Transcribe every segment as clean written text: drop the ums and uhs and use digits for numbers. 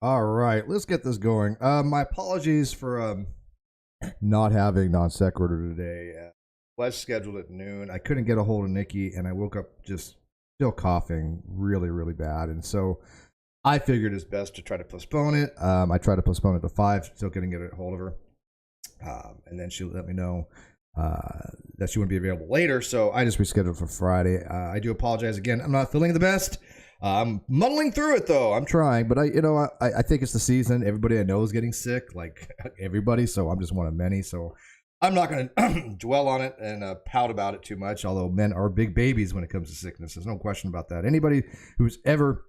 All right, let's get this going. My apologies for not having non sequitur today. Was scheduled at noon. I couldn't get a hold of Nikki, and I woke up just still coughing really, really bad. And so I figured it's best to try to postpone it. I tried to postpone it to 5, still couldn't get a hold of her. And then she let me know that she wouldn't be available later, so I just rescheduled for Friday. I do apologize again. I'm not feeling the best. I'm muddling through it though. I'm trying, but I think it's the season. Everybody I know is getting sick, like everybody. So I'm just one of many. So I'm not going to dwell on it and pout about it too much. Although men are big babies when it comes to sickness, there's no question about that. Anybody who's ever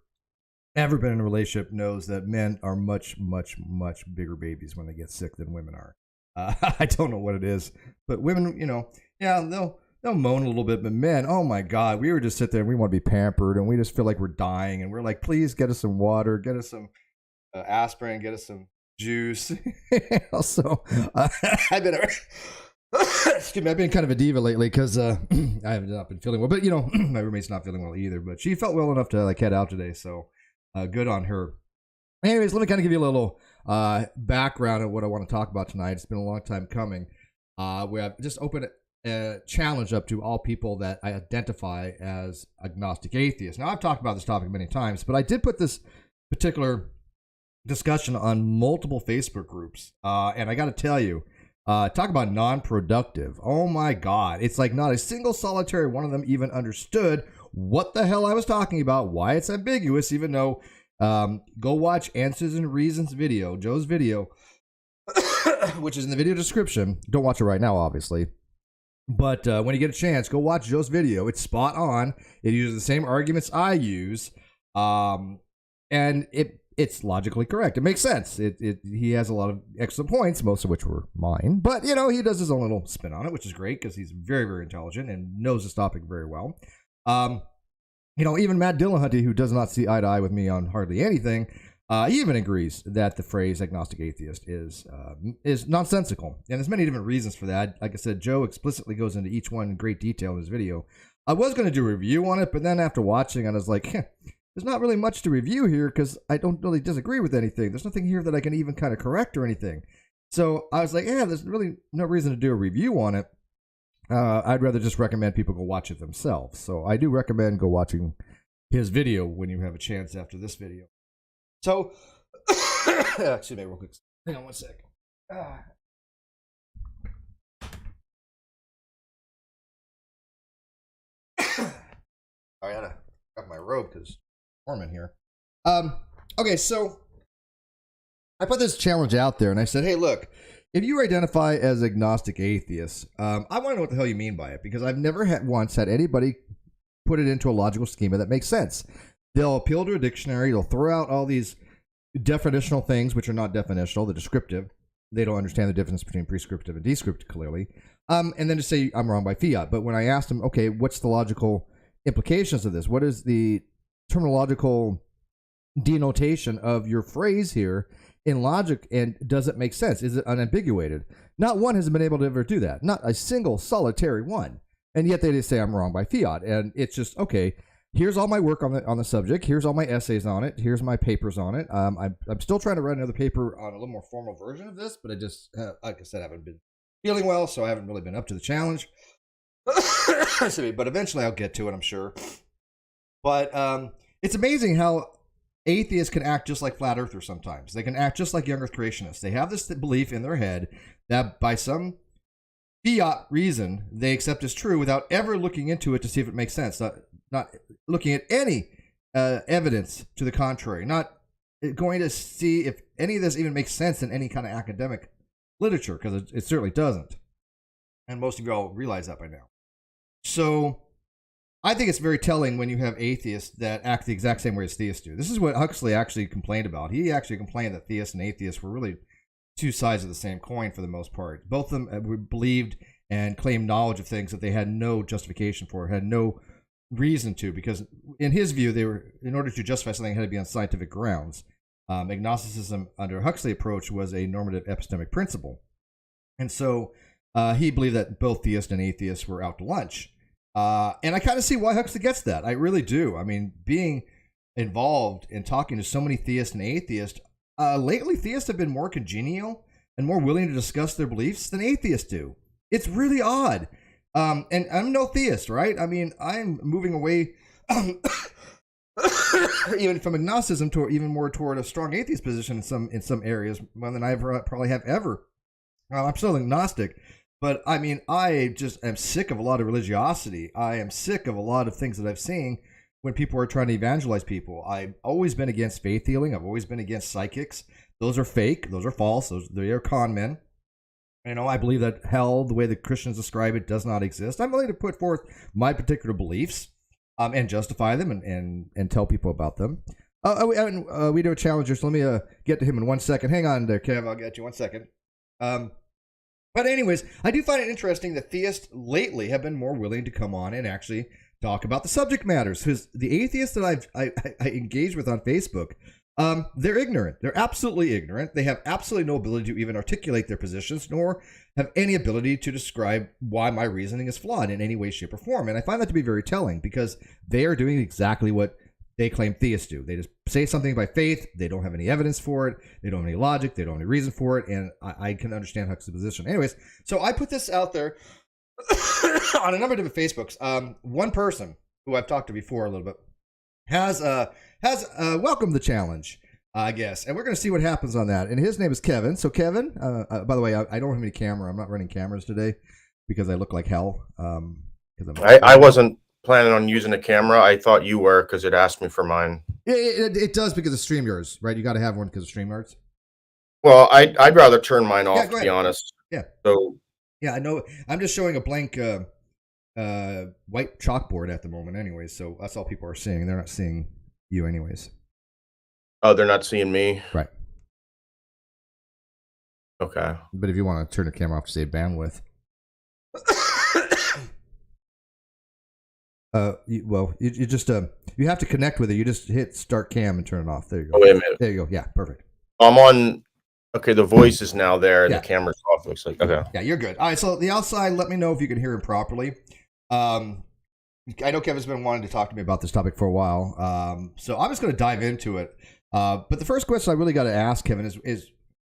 been in a relationship knows that men are much, much, much bigger babies when they get sick than women are. I don't know what it is, but women, yeah, they'll moan a little bit, but men, oh my God, we were just sit there and we want to be pampered and we just feel like we're dying and we're like, please get us some water, get us some aspirin, get us some juice. Also, I've been, excuse me, I've been kind of a diva lately because I have not been feeling well, but my roommate's not feeling well either, but she felt well enough to like head out today. So good on her. Anyways, let me kind of give you a little background of what I want to talk about tonight. It's been a long time coming. We have just opened a challenge up to all people that I identify as agnostic atheists. Now, I've talked about this topic many times, but I did put this particular discussion on multiple Facebook groups. And I got to tell you, talk about non-productive. Oh my God. It's like not a single solitary one of them even understood what the hell I was talking about, why it's ambiguous, even though go watch Answers and Reasons video, Joe's video, which is in the video description. Don't watch it right now, obviously. But when you get a chance, go watch Joe's video. It's spot on. It uses the same arguments I use. And it's logically correct. It makes sense. He has a lot of excellent points, most of which were mine. But, he does his own little spin on it, which is great because he's very, very intelligent and knows this topic very well. Even Matt Dillahunty, who does not see eye to eye with me on hardly anything, he even agrees that the phrase agnostic atheist is nonsensical. And there's many different reasons for that. Like I said, Joe explicitly goes into each one in great detail in his video. I was going to do a review on it, but then after watching, I was like, there's not really much to review here because I don't really disagree with anything. There's nothing here that I can even kind of correct or anything. So I was like, there's really no reason to do a review on it. I'd rather just recommend people go watch it themselves. So I do recommend go watching his video when you have a chance after this video. So, excuse me real quick. Hang on one sec. All right, I gotta grab my robe because it's warm in here. Okay, so I put this challenge out there and I said, hey, look, if you identify as agnostic atheist, I want to know what the hell you mean by it because I've never once had anybody put it into a logical schema that makes sense. They'll appeal to a dictionary. They'll throw out all these definitional things, which are not definitional. They're descriptive. They don't understand the difference between prescriptive and descriptive clearly. And then just say, I'm wrong by fiat. But when I asked them, okay, what's the logical implications of this? What is the terminological denotation of your phrase here in logic? And does it make sense? Is it unambiguated? Not one has been able to ever do that. Not a single solitary one. And yet they just say I'm wrong by fiat. And it's just, okay, here's all my work on the subject. Here's all my essays on it. Here's my papers on it. I'm still trying to write another paper on a little more formal version of this, but I just, like I said, I haven't been feeling well, so I haven't really been up to the challenge. But eventually I'll get to it, I'm sure. But it's amazing how atheists can act just like flat earthers sometimes. They can act just like young earth creationists. They have this belief in their head that by some fiat reason they accept as true without ever looking into it to see if it makes sense. Not looking at any evidence to the contrary. Not going to see if any of this even makes sense in any kind of academic literature, because it certainly doesn't. And most of you all realize that by now. So I think it's very telling when you have atheists that act the exact same way as theists do. This is what Huxley actually complained about. He actually complained that theists and atheists were really two sides of the same coin for the most part. Both of them believed and claimed knowledge of things that they had no justification for, had no reason to, because in his view, they were, in order to justify something, it had to be on scientific grounds. Agnosticism under Huxley approach was a normative epistemic principle. And so he believed that both theists and atheists were out to lunch. And I kind of see why Huxley gets that. I really do. I mean, being involved in talking to so many theists and atheists, lately theists have been more congenial and more willing to discuss their beliefs than atheists do. It's really odd. And I'm no theist, right? I mean, I'm moving away even from agnosticism to even more toward a strong atheist position in some areas more than I ever probably have ever. I'm still agnostic, but I mean, I just am sick of a lot of religiosity. I am sick of a lot of things that I've seen when people are trying to evangelize people. I've always been against faith healing. I've always been against psychics. Those are fake. Those are false. They are con men. You know, I believe that hell, the way the Christians describe it, does not exist. I'm willing to put forth my particular beliefs and justify them and tell people about them. We do a challenger, so let me get to him in 1 second. Hang on there, Kev. I'll get you 1 second. But anyways, I do find it interesting that theists lately have been more willing to come on and actually talk about the subject matters. Because the atheists that I engage with on Facebook, they're ignorant. They're absolutely ignorant. They have absolutely no ability to even articulate their positions, nor have any ability to describe why my reasoning is flawed in any way, shape, or form. And I find that to be very telling because they are doing exactly what they claim theists do. They just say something by faith. They don't have any evidence for it. They don't have any logic. They don't have any reason for it. And I can understand Hux's position. Anyways, so I put this out there on a number of different Facebooks. One person who I've talked to before a little bit has welcomed the challenge, I guess. And we're going to see what happens on that. And his name is Kevin. So Kevin, by the way, I don't have any camera. I'm not running cameras today because I look like hell. I wasn't planning on using a camera. I thought you were because it asked me for mine. It does because of StreamYards, right? You got to have one because of StreamYards. Well, I'd rather turn mine off, to be honest. Yeah. So yeah, I know. I'm just showing a blank white chalkboard at the moment, anyways. So that's all people are seeing. They're not seeing you, anyways. Oh, they're not seeing me, right? Okay. But if you want to turn the camera off to save bandwidth. You just you have to connect with it. You just hit start cam and turn it off. There you go. Oh, wait a minute. There you go. Yeah, perfect. I'm on. Okay, the voice is now there and the camera's off. Looks like okay. Yeah, you're good. All right. So the outside, let me know if you can hear him properly. I know Kevin's been wanting to talk to me about this topic for a while. So I'm just going to dive into it. But the first question I really got to ask Kevin is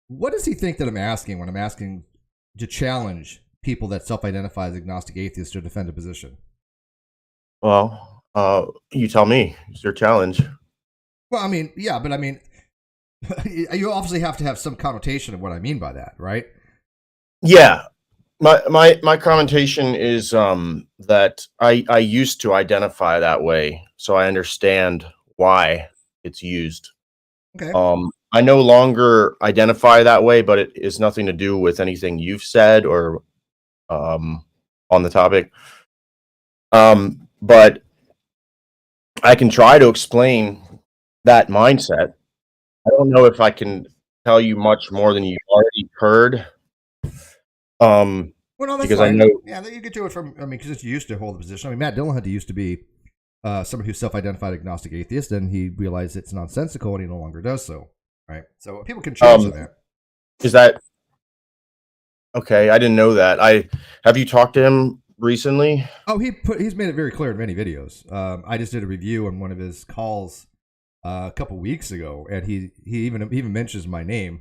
what does he think that I'm asking when I'm asking to challenge people that self-identify as agnostic atheists to defend a position? Well, you tell me. It's your challenge. Well, I mean, yeah, but I mean, you obviously have to have some connotation of what I mean by that, right? Yeah. My commentation is that I used to identify that way, so I understand why it's used. Okay. I no longer identify that way, but it is nothing to do with anything you've said or on the topic. But I can try to explain that mindset. I don't know if I can tell you much more than you've already heard. Well, no, that's because fine. I know, yeah, you could do it from. I mean, because you used to hold the position. I mean, Matt Dillon had to used to be someone who self-identified agnostic atheist, and he realized it's nonsensical, and he no longer does so. Right. So people can change that. Is that okay? I didn't know that. Have you talked to him recently? Oh, he's made it very clear in many videos. I just did a review on one of his calls a couple weeks ago, and he even mentions my name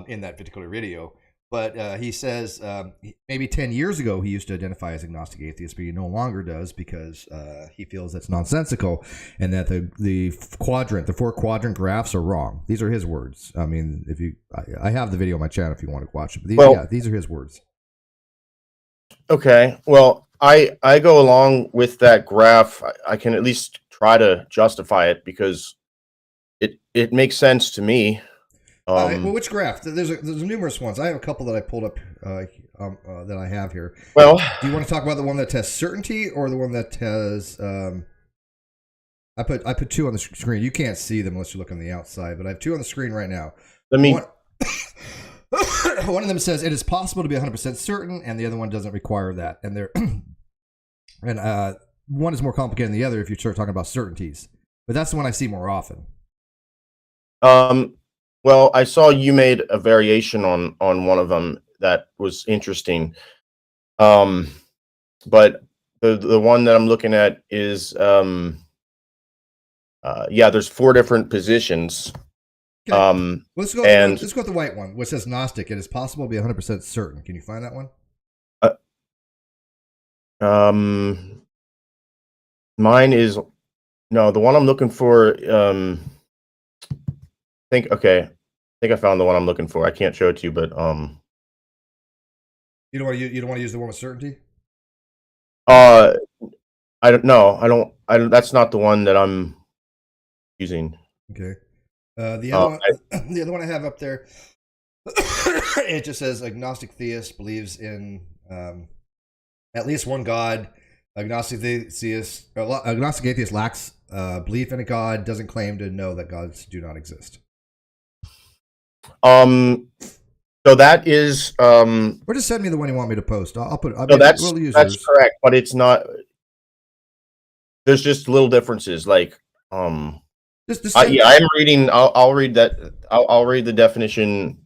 in that particular video. But he says maybe 10 years ago he used to identify as agnostic atheist, but he no longer does because he feels that's nonsensical and that the four quadrant graphs are wrong. These are his words. I mean, I have the video on my channel if you want to watch it. But these are his words. Okay. Well, I go along with that graph. I can at least try to justify it because it makes sense to me. Well, which graph? There's numerous ones. I have a couple that I pulled up that I have here. Well, do you want to talk about the one that has certainty or the one that has? I put two on the screen. You can't see them unless you look on the outside, but I have two on the screen right now. One of them says it is possible to be 100% certain, and the other one doesn't require that. And one is more complicated than the other if you start talking about certainties. But that's the one I see more often. Well, I saw you made a variation on one of them that was interesting. But the one that I'm looking at is there's 4 different positions. Okay. Um, Let's go. and Let's go with the white one, which says Gnostic. It is possible to be 100% certain. Can you find that one? uh, um, mine is no, the one I'm looking for. I think I found the one I'm looking for. I can't show it to you, but You don't want to. You don't want to use the one with certainty. uh, I don't know. I don't. That's not the one that I'm using. Okay. The other Uh, one, the other one I have up there, it just says agnostic theist believes in at least one God. Agnostic atheist lacks belief in a God, doesn't claim to know that gods do not exist. So that is Or just send me the one you want me to post. I'll put. no, that's correct, but it's not. There's just little differences, like yeah, I'm reading. I'll read that. I'll read the definition.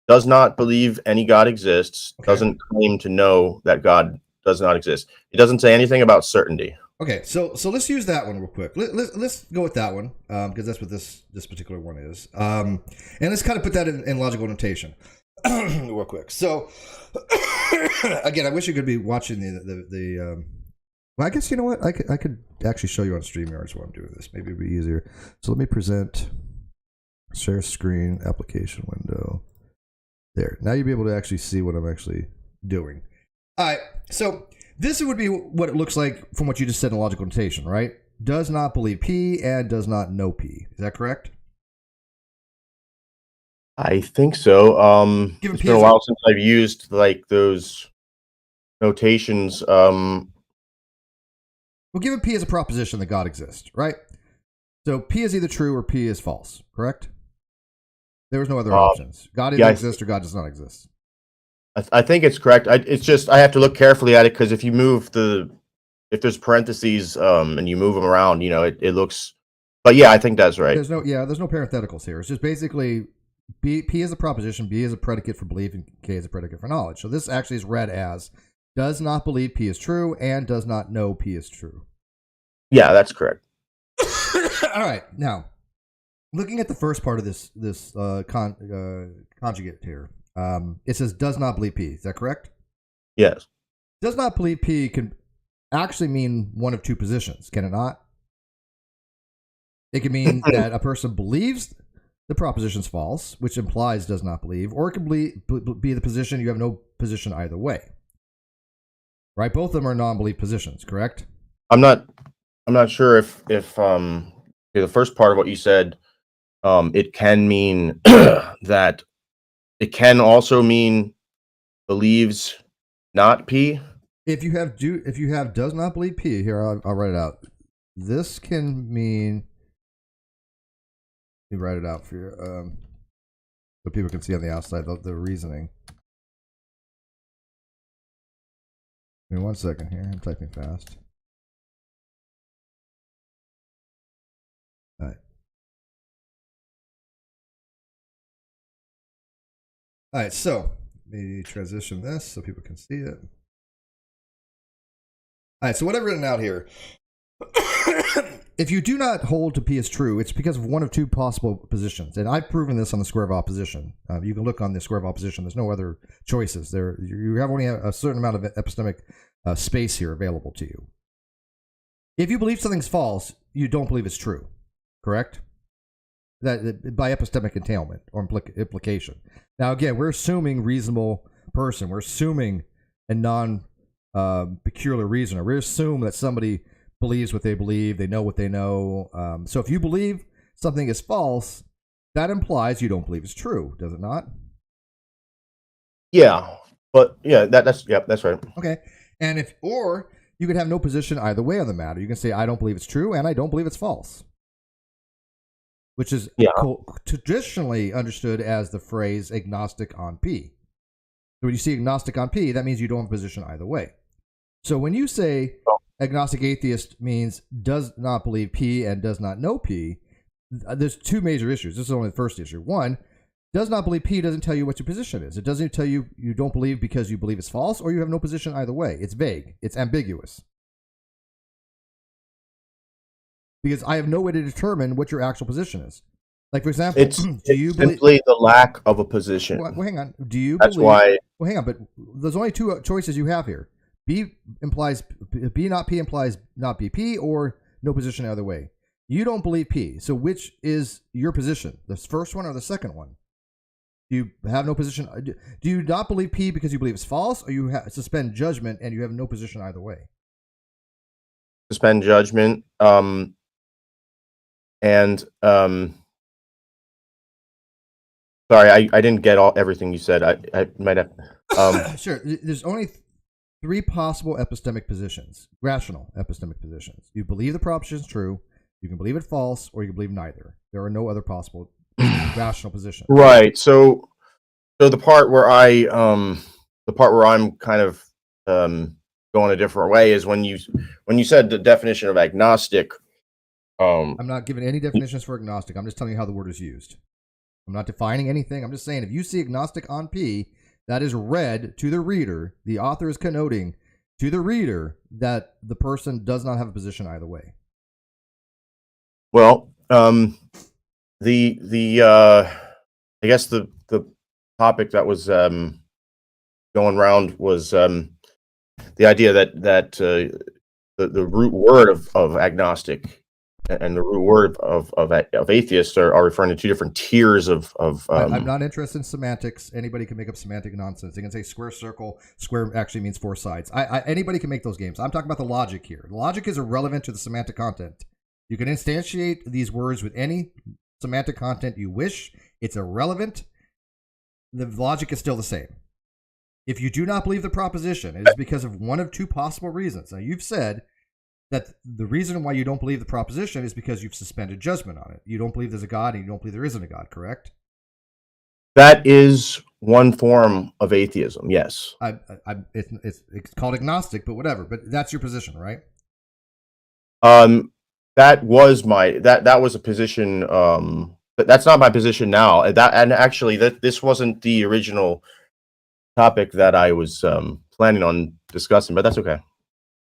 Does not believe any God exists. Okay. Doesn't claim to know that God does not exist. It doesn't say anything about certainty. Okay, so let's use that one real quick. Let's go with that one because that's what this particular one is. And let's kind of put that in logical notation real quick. So again, I wish you could be watching the well, I guess you know what? I could actually show you on StreamYard while I'm doing this. Maybe it'd be easier. So let me present, share screen, application window. There. Now you'll be able to actually see what I'm actually doing. All right. So this would be what it looks like from what you just said in logical notation, right? Does not believe P and does not know P. Is that correct? I think so. It's been a while since I've used like those notations. We'll give P as a proposition that God exists, right? So P is either true or P is false, correct? There was no other options. God either exists or God does not exist. I think it's correct. It's just I have to look carefully at it because if there's parentheses and you move them around, you know, it looks. But yeah, I think that's right. There's no parentheticals here. It's just basically P is a proposition, B is a predicate for belief, and K is a predicate for knowledge. So this actually is read as does not believe P is true and does not know P is true. Yeah, that's correct. All right, now looking at the first part of this conjugate here, it says does not believe P. Is that correct? Yes. Does not believe P can actually mean one of two positions, can it not? It can mean that a person believes the proposition's false, which implies does not believe, or it can be the position you have no position either way. Right? Both of them are non-belief positions, correct? I'm not sure if the first part of what you said, it can mean that it can also mean believes not P. If you have does not believe P, here I'll write it out. This can mean. Let me write it out for you, so people can see on the outside the reasoning. Give me 1 second here. I'm typing fast. All right. All right, so let me transition this so people can see it. All right, so what I've written out here, if you do not hold to P as true, it's because of one of two possible positions. And I've proven this on the square of opposition. You can look on the square of opposition. There's no other choices. You have only a certain amount of epistemic space here available to you. If you believe something's false, you don't believe it's true, correct? That by epistemic entailment or implication. Now, again, we're assuming reasonable person. We're assuming a non-peculiar reasoner. We assume that somebody believes what they believe. They know what they know. So if you believe something is false, that implies you don't believe it's true, does it not? Yeah, but yeah, that's right. Okay, and or you could have no position either way on the matter. You can say I don't believe it's true and I don't believe it's false, which is traditionally understood as the phrase agnostic on P. So when you see agnostic on P, that means you don't have a position either way. So when you say agnostic atheist means does not believe P and does not know P, there's two major issues. This is only the first issue. One, does not believe P doesn't tell you what your position is. It doesn't tell you you don't believe because you believe it's false or you have no position either way. It's vague. It's ambiguous. Because I have no way to determine what your actual position is. Like, for example, it's simply the lack of a position. Well, hang on. Do you That's believe? why. Well, hang on. But there's only two choices you have here. B implies B, not P implies not B. P or no position either way. You don't believe P. So which is your position? The first one or the second one? Do you have no position? Do you not believe P because you believe it's false, or you suspend judgment and you have no position either way? Suspend judgment. Sorry, I didn't get everything you said. I might have. Sure. There's only three possible epistemic positions, rational epistemic positions. You believe the proposition is true, you can believe it false, or you can believe neither. There are no other possible rational positions. Right. So the part where I'm kind of going a different way is when you said the definition of agnostic. I'm not giving any definitions for agnostic. I'm just telling you how the word is used. I'm not defining anything. I'm just saying if you see agnostic on P, that is read to the reader. The author is connoting to the reader that the person does not have a position either way. Well, I guess the topic that was going around was the idea that the root word of agnostic and the root word of atheists are referring to two different tiers of. I'm not interested in semantics. Anybody can make up semantic nonsense. They can say square circle. Square actually means four sides. Anybody can make those games. I'm talking about the logic here. The logic is irrelevant to the semantic content. You can instantiate these words with any semantic content you wish. It's irrelevant. The logic is still the same. If you do not believe the proposition, it is because of one of two possible reasons. Now, you've said that the reason why you don't believe the proposition is because you've suspended judgment on it. You don't believe there's a God and you don't believe there isn't a God, correct? That is one form of atheism, yes. It's called agnostic, but whatever. But that's your position, right? That was a position, but that's not my position now. And actually, this wasn't the original topic that I was planning on discussing, but that's okay.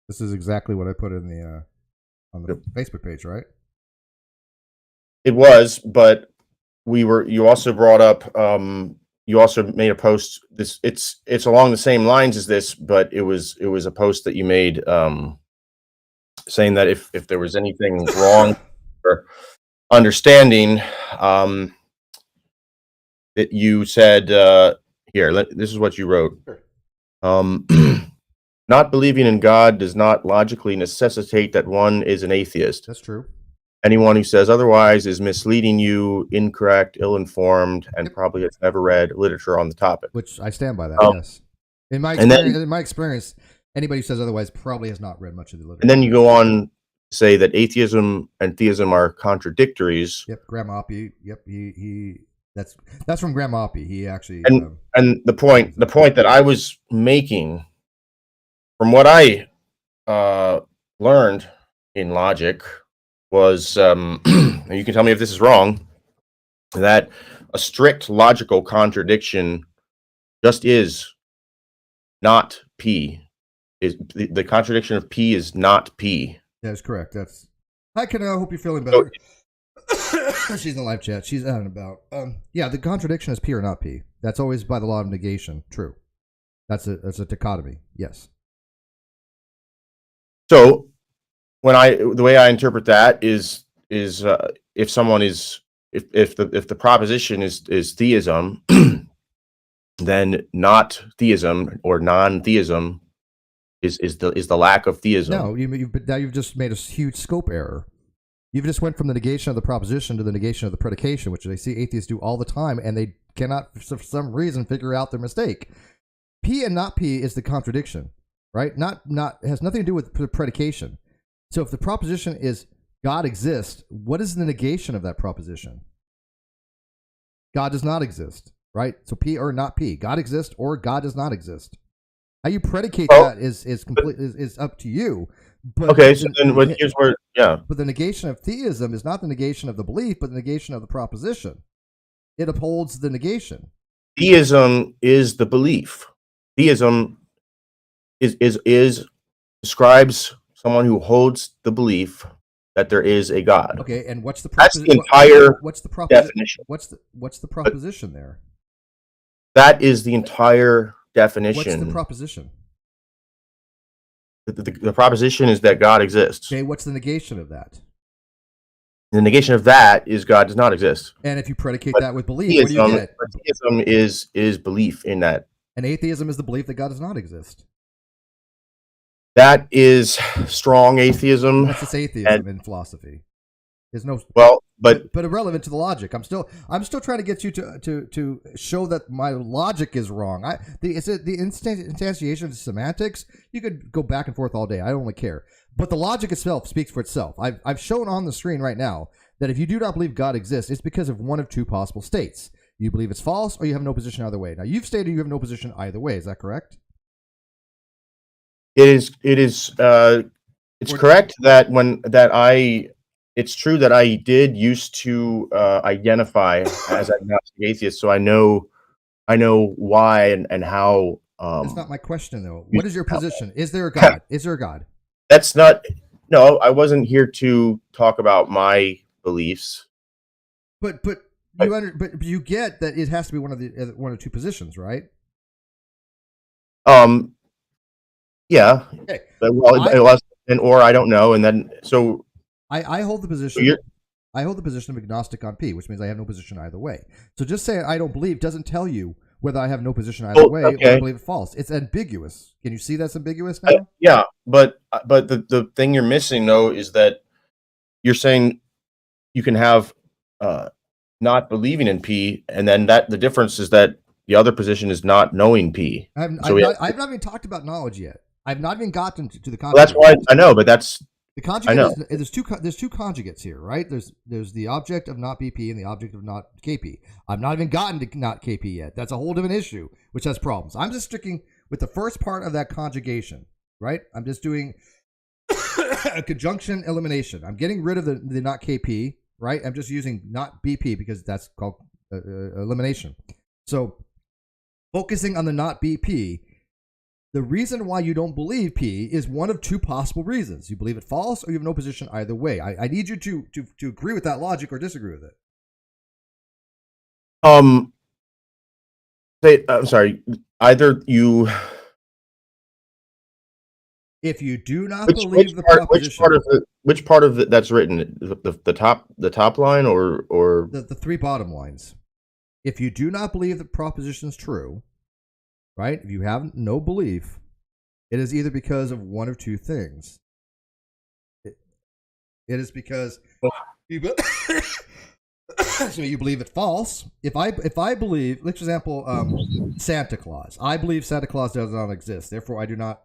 This is exactly what I put in the on the Facebook page, right? It was, but you also brought up, you also made a post. It's along the same lines as this, but it was a post that you made saying that if there was anything wrong or understanding, that you said this is what you wrote. Not believing in God does not logically necessitate that one is an atheist. That's true. Anyone who says otherwise is misleading you, incorrect, ill-informed, and probably has never read literature on the topic. Which I stand by that, yes. In my experience, anybody who says otherwise probably has not read much of the literature. And then you go on to say that atheism and theism are contradictories. Yep, Graham Oppie. Yep, that's from Graham Oppie. He actually and the point that I was making, from what I learned in logic, was you can tell me if this is wrong, that a strict logical contradiction just is not P. Is the contradiction of P is not P. That is correct. That's. Hi, Canal. Hope you're feeling better. She's in the live chat. She's out and about. Yeah, the contradiction is P or not P. That's always by the law of negation. True. That's a dichotomy. Yes. So, the way I interpret that is if the proposition is theism, then not theism or non-theism is the lack of theism. No, you've just made a huge scope error. You've just went from the negation of the proposition to the negation of the predication, which I see atheists do all the time, and they cannot, for some reason, figure out their mistake. P and not P is the contradiction, right? Not has nothing to do with the predication. So if the proposition is God exists, what is the negation of that proposition? God does not exist, right? So P or not P. God exists or God does not exist. How you predicate that is up to you. But okay, so then here's where, yeah. But the negation of theism is not the negation of the belief, but the negation of the proposition. It upholds the negation. Theism is the belief. Theism is describes someone who holds the belief that there is a God. Okay, and what's the That's the entire definition. What's the proposition there? That is the entire definition. What's the proposition? The proposition is that God exists. Okay, what's the negation of that? The negation of that is God does not exist. And if you predicate that with belief, what do you get? Theism is belief in that. And atheism is the belief that God does not exist. That is strong atheism. That's just atheism in philosophy. There's no but irrelevant to the logic. I'm still trying to get you to show that my logic is wrong. The instantiation of semantics. You could go back and forth all day. I don't really care. But the logic itself speaks for itself. I've shown on the screen right now that if you do not believe God exists, it's because of one of two possible states. You believe it's false, or you have no position either way. Now you've stated you have no position either way. Is that correct? It's correct that it's true that I did used to identify as agnostic atheist, so I know why and how. That's not my question, though. What is your position? Is there a God? Is there a God? That's not. No, I wasn't here to talk about my beliefs. But you get that it has to be one of two positions, right? Yeah. Okay. Well, or I don't know, and then so I hold the position. So I hold the position of agnostic on P, which means I have no position either way. So just saying I don't believe doesn't tell you whether I have no position either way or I believe it's false. It's ambiguous. Can you see that's ambiguous now? Yeah, but the thing you're missing though is that you're saying you can have not believing in P, and then the difference is that the other position is not knowing P. I've not even talked about knowledge yet. I've not even gotten to the conjugate. Well, that's why I know, but that's the conjugate. There's two conjugates here, right? There's the object of not BP and the object of not KP. I've not even gotten to not KP yet. That's a whole different issue, which has problems. I'm just sticking with the first part of that conjugation, right? I'm just doing a conjunction elimination. I'm getting rid of the not KP, right? I'm just using not BP because that's called elimination. So focusing on the not BP. The reason why you don't believe P is one of two possible reasons. You believe it false, or you have no position either way. I need you to agree with that logic or disagree with it. I'm sorry. Either you. If you do not believe the proposition, which part of that's written? The top line or the three bottom lines. If you do not believe the proposition is true. Right? If you have no belief, it is either because of one of two things. It is because you believe it false. If I believe, like for example, Santa Claus. I believe Santa Claus does not exist. Therefore, I do not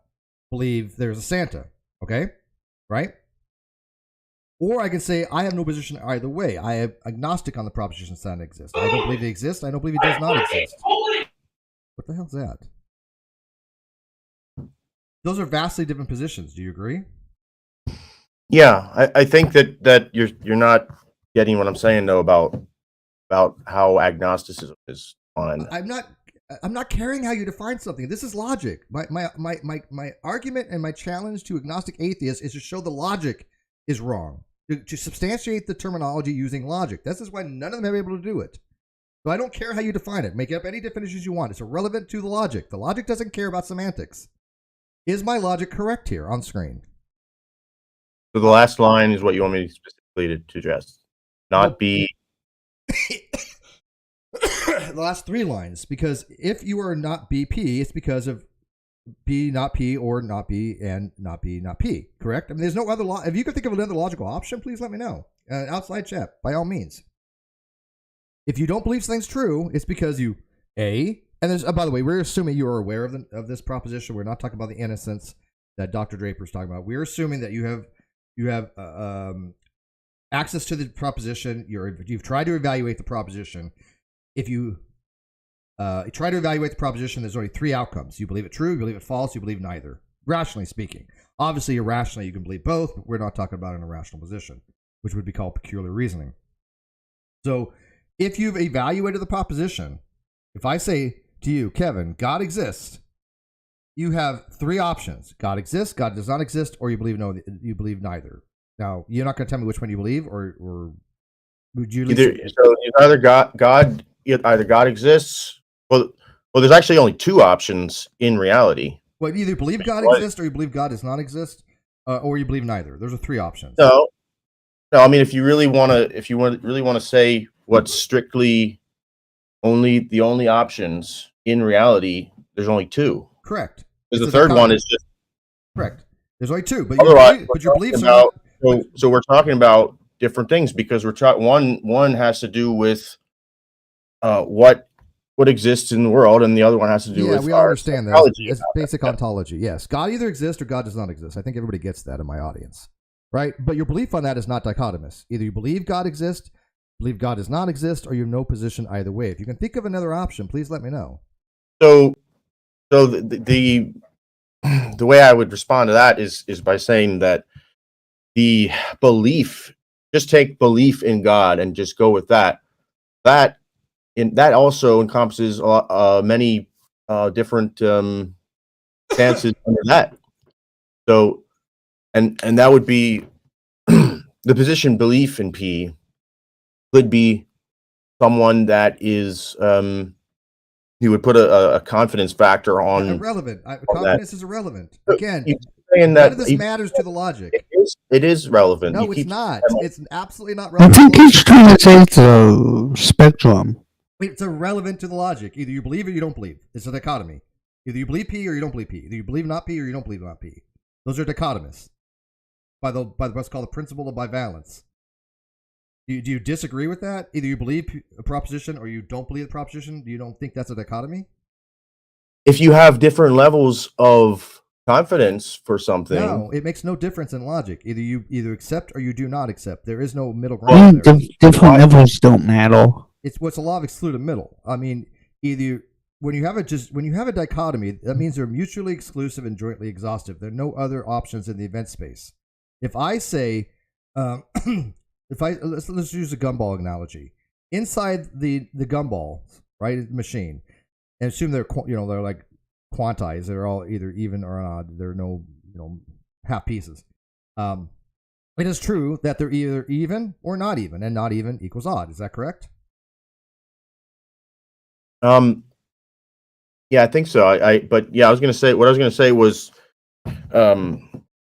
believe there's a Santa. Okay? Right? Or I can say I have no position either way. I am agnostic on the proposition Santa exists. I don't believe he exists. I don't believe he does not exist. What the hell's that? Those are vastly different positions. Do you agree? Yeah, I think that you're not getting what I'm saying though about how agnosticism is on. I'm not caring how you define something. This is logic. My argument and my challenge to agnostic atheists is to show the logic is wrong. To substantiate the terminology using logic. This is why none of them are able to do it. So I don't care how you define it. Make up any definitions you want. It's irrelevant to the logic. The logic doesn't care about semantics. Is my logic correct here on screen? So the last line is what you want me specifically to address. Not be... The last three lines. Because if you are not BP, it's because of B, not P, or not B, and not B, not P. Correct? I mean, there's no other... If you could think of another logical option, please let me know. Outside chat, by all means. If you don't believe something's true, it's because you, A, and there's, by the way, we're assuming you are aware of this proposition. We're not talking about the innocence that Dr. Draper's talking about. We're assuming that you have access to the proposition. You've tried to evaluate the proposition. If you try to evaluate the proposition, there's only three outcomes. You believe it true, you believe it false, you believe neither. Rationally speaking. Obviously, irrationally, you can believe both, but we're not talking about an irrational position, which would be called peculiar reasoning. So, if you've evaluated the proposition, if I say to you, Kevin, God exists, you have three options. God exists, God does not exist, or you believe neither. Now, you're not going to tell me which one you believe, or would you? Either God exists. Well, there's actually only two options in reality. Well, you either believe God exists, or you believe God does not exist, or you believe neither. Those are three options. No. I mean, if you really want to say what's strictly the only options in reality, there's only two. Correct. Because the third one is just correct. There's only two, but your beliefs are not. So we're talking about different things because one has to do with what exists in the world, and the other one has to do with we understand that. It's basic ontology. Yes, God either exists or God does not exist. I think everybody gets that in my audience, right? But your belief on that is not dichotomous. Either you believe God exists, believe God does not exist, or you have no position either way. If you can think of another option, please let me know. So the way I would respond to that is by saying that the belief, just take belief in God and just go with that. That also encompasses many different stances under that. So, and that would be the position belief in P could be someone that is you would put a confidence factor on irrelevant. Confidence is irrelevant. Again, none of this matters to the logic. It is relevant. No, it's not. It's absolutely not relevant. I think he's trying to say it's a spectrum. It's irrelevant to the logic. Either you believe or you don't believe. It's a dichotomy. Either you believe P or you don't believe P. Either you believe not P or you don't believe not P. Those are dichotomous by what's called the principle of bivalence. Do you disagree with that? Either you believe a proposition or you don't believe the proposition. You don't think that's a dichotomy? If you have different levels of confidence for something, no, it makes no difference in logic. Either you accept or you do not accept. There is no middle ground. Different levels don't matter. It's what's a law of excluded middle. I mean, either when you have a dichotomy, that means they're mutually exclusive and jointly exhaustive. There are no other options in the event space. If I say, let's use a gumball analogy. Inside the gumball, right, machine, and assume they're like quantized. They're all either even or odd. There are no half pieces. It is true that they're either even or not even, and not even equals odd. Is that correct? Yeah, I think so. I was going to say was,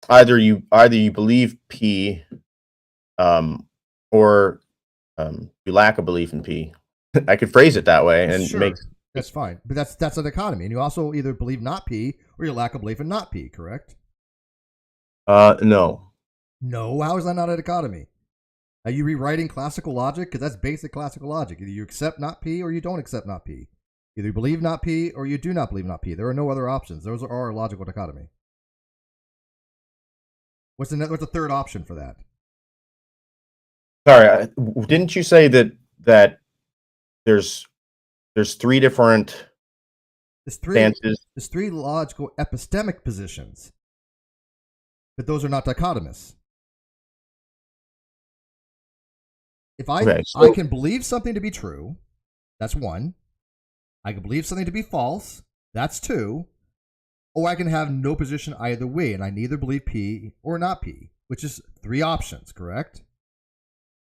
either you believe P, or you lack a belief in P. I could phrase it that way, and sure. That's fine. But that's a dichotomy, and you also either believe not P or you lack a belief in not P. Correct? No. No. How is that not a dichotomy? Are you rewriting classical logic? Because that's basic classical logic. Either you accept not P or you don't accept not P. Either you believe not P or you do not believe not P. There are no other options. Those are our logical dichotomy. What's the third option for that? Sorry, didn't you say that there's three different stances? There's three logical epistemic positions, but those are not dichotomous. If I can believe something to be true, that's one. I can believe something to be false, that's two. Or I can have no position either way, and I neither believe P or not P, which is three options, correct?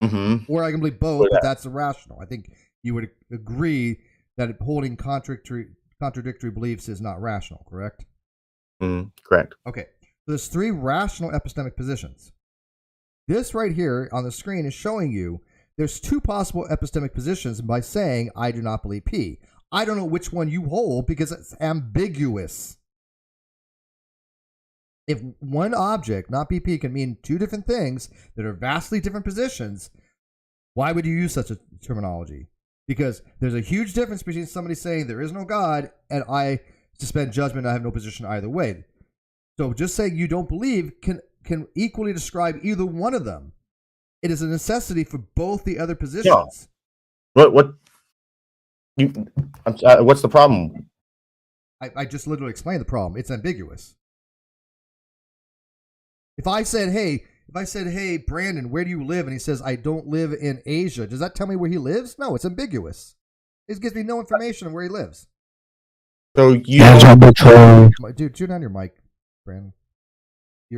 Mm-hmm. Or I can believe both, but that's irrational. I think you would agree that holding contradictory beliefs is not rational, correct? Correct. Okay. So there's three rational epistemic positions. This right here on the screen is showing you there's two possible epistemic positions by saying I do not believe P. I don't know which one you hold because it's ambiguous. If one object, not BP, can mean two different things that are vastly different positions, why would you use such a terminology? Because there's a huge difference between somebody saying there is no God and I suspend judgment, I have no position either way. So just saying you don't believe can equally describe either one of them. It is a necessity for both the other positions. Yeah. What's the problem? I just literally explained the problem. It's ambiguous. If I said, hey, Brandon, where do you live? And he says, I don't live in Asia. Does that tell me where he lives? No, it's ambiguous. It gives me no information on where he lives. So Dude, tune on your mic, Brandon.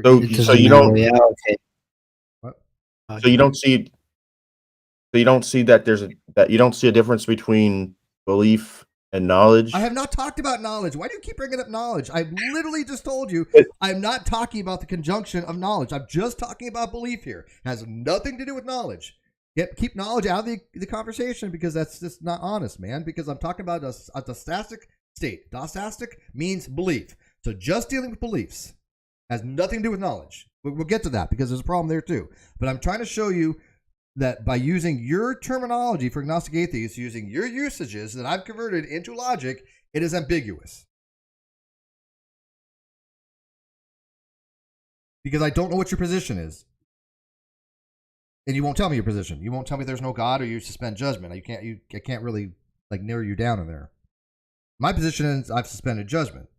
So you don't. Reality. So you don't see. So you don't see that you don't see a difference between belief and knowledge. I have not talked about knowledge. Why do you keep bringing up knowledge? I literally just told you I'm not talking about the conjunction of knowledge. I'm just talking about belief here. It has nothing to do with knowledge. Keep knowledge out of the conversation because that's just not honest, man. Because I'm talking about a dostastic state. Dostastic means belief. So just dealing with beliefs has nothing to do with knowledge. We'll get to that because there's a problem there too. But I'm trying to show you that by using your terminology for agnostic atheists, using your usages that I've converted into logic, it is ambiguous. Because I don't know what your position is. And you won't tell me your position. You won't tell me there's no God or you suspend judgment. I can't really like narrow you down in there. My position is I've suspended judgment.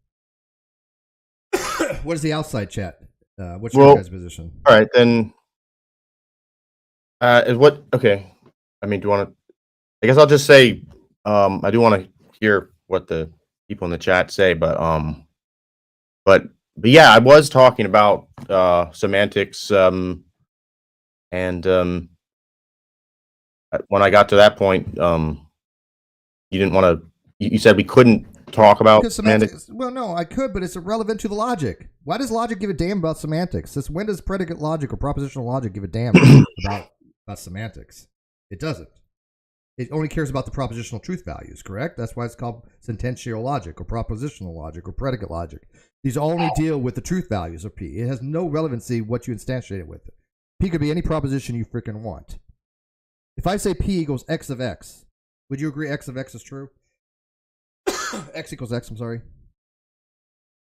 What is the outside chat? What's your guys' position? All right, then. Okay. I mean, do you want to? I guess I'll just say, I do want to hear what the people in the chat say, but yeah, I was talking about semantics, and when I got to that point, you didn't want to. You said we couldn't talk about semantics. Well, no, I could, but it's irrelevant to the logic. Why does logic give a damn about semantics? When does predicate logic or propositional logic give a damn about semantics? It doesn't. It only cares about the propositional truth values, correct? That's why it's called sentential logic or propositional logic or predicate logic. These only deal with the truth values of P. It has no relevancy what you instantiate it with. P could be any proposition you freaking want. If I say P equals X of X, would you agree X of X is true? X equals X, I'm sorry.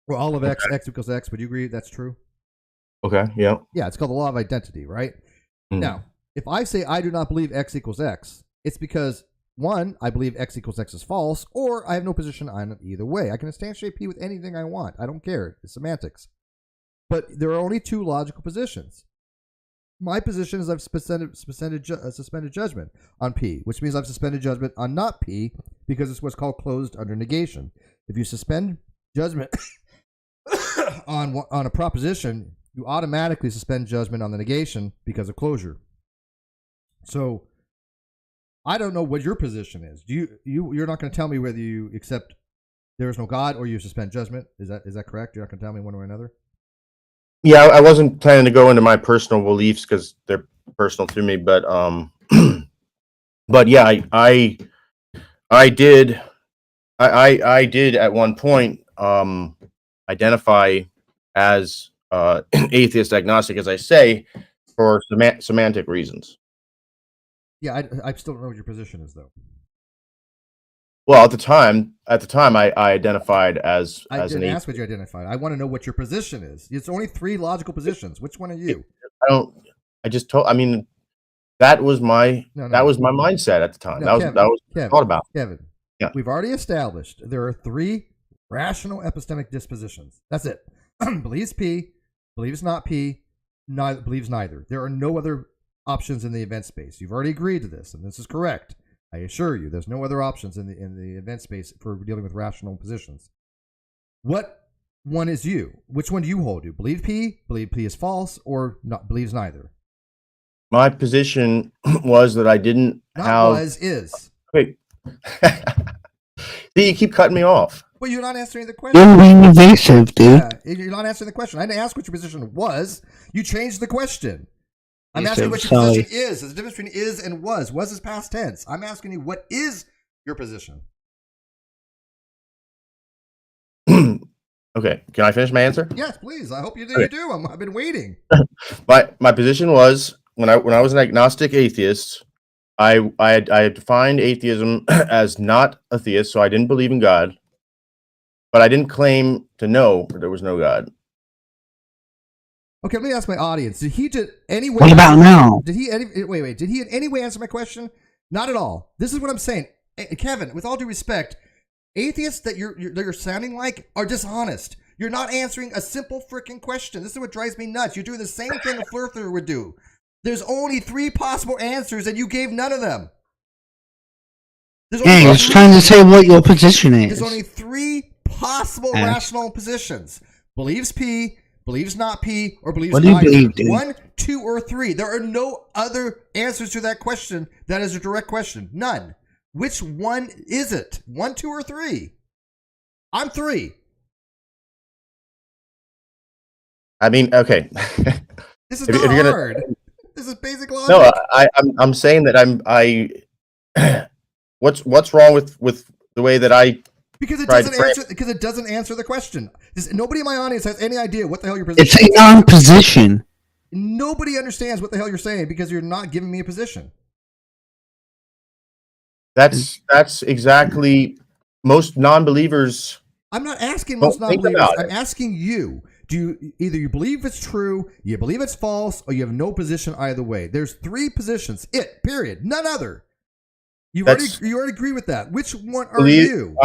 Or all of X, X equals X, would you agree that's true? Okay, yeah. Yeah, it's called the law of identity, right? Now, if I say I do not believe X equals X, it's because, one, I believe X equals X is false, or I have no position on it either way. I can instantiate P with anything I want. I don't care. It's semantics. But there are only two logical positions. My position is I've suspended judgment on P, which means I've suspended judgment on not P because it's what's called closed under negation. If you suspend judgment on a proposition, you automatically suspend judgment on the negation because of closure. So I don't know what your position is. You're not going to tell me whether you accept there is no God or you suspend judgment. Is that correct? You're not going to tell me one way or another? Yeah, I wasn't planning to go into my personal beliefs because they're personal to me, but yeah, I did at one point identify as atheist agnostic, as I say, for semantic reasons. Yeah, I still don't know what your position is, though. Well, at the time, I identified as I didn't an ask what you identified. I want to know what your position is. It's only three logical positions. Which one are you? I mean, that was my mindset at the time. That was what I thought about. Kevin, yeah. We've already established there are three rational epistemic dispositions. That's it. Believes P, believes not P, believes neither. There are no other options in the event space. You've already agreed to this, and this is correct. I assure you, there's no other options in the event space for dealing with rational positions. What one is you? Which one do you hold to? Believe P is false, or not believes neither? My position was that I didn't is. Wait. See, you keep cutting me off. Well, you're not answering the question. You're being evasive, dude. Yeah, you're not answering the question. I didn't ask what your position was. You changed the question. I'm asking what your position is. There's a difference between is and was. Was is past tense. I'm asking you, what is your position? Okay, can I finish my answer? Yes, please. I hope you do. I've been waiting. My position was when I was an agnostic atheist, I had defined atheism as not a theist, so I didn't believe in God, but I didn't claim to know that there was no God. Okay, let me ask my audience. Did he in any way? What about now? Did he in any way answer my question? Not at all. This is what I'm saying, Kevin. With all due respect, atheists that you're sounding like are dishonest. You're not answering a simple freaking question. This is what drives me nuts. You're doing the same thing a flirter would do. There's only three possible answers, and you gave none of them. Yeah, he's trying to say what your position is. There's only three possible rational positions: believes P, believes not P, or believes What do you neither. believe, dude? 1, 2, or 3. There are no other answers to that question. That is a direct question. None. Which one is it? 1, 2, or 3? I'm 3. I mean, okay. This is If not you're gonna- hard. This is basic logic. No, I'm saying that what's wrong with the way that I Because it tried to doesn't frame answer. Because it doesn't answer the question. Nobody in my audience has any idea what the hell your position. It's a non-position. Nobody understands what the hell you're saying because you're not giving me a position. that's exactly most non-believers. I'm not asking Don't most think non-believers. about it. I'm asking you. Do you either you believe it's true, you believe it's false, or you have no position either way? There's 3 positions. Period. None other. You already agree with that. Which one are you?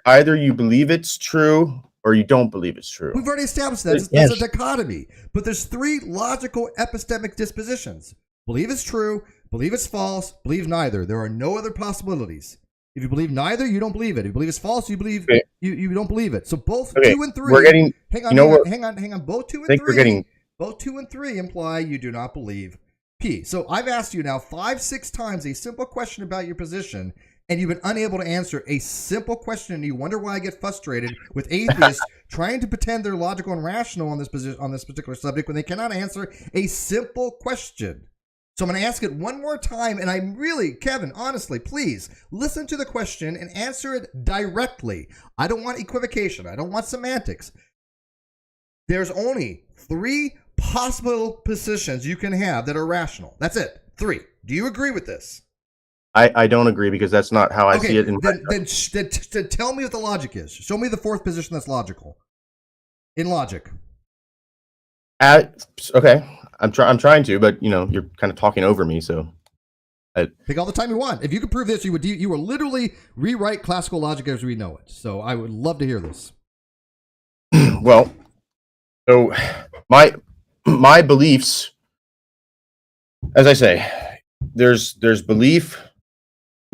Either you believe it's true or you don't believe it's true. We've already established that. That's a dichotomy. But there's 3 logical epistemic dispositions. Believe it's true, believe it's false, believe neither. There are no other possibilities. If you believe neither, you don't believe it. If you believe it's false, you believe you don't believe it. So both 2 and 3. We're getting. Hang on. Both 2 and 3. Both 2 and 3 imply you do not believe P. So I've asked you now 5, 6 times a simple question about your position, and you've been unable to answer a simple question. And you wonder why I get frustrated with atheists trying to pretend they're logical and rational on this particular subject when they cannot answer a simple question. So I'm going to ask it one more time, and I'm really, Kevin, honestly, please listen to the question and answer it directly. I don't want equivocation. I don't want semantics. There's only 3 possible positions you can have that are rational. That's it. 3. Do you agree with this? I don't agree because that's not how I see it. Then tell me what the logic is. Show me the 4th position that's logical. In logic. Okay. I'm trying to, but you're kind of talking over me, so take all the time you want. If you could prove this, you would literally rewrite classical logic as we know it. So I would love to hear this. Well, so my beliefs, as I say, there's belief,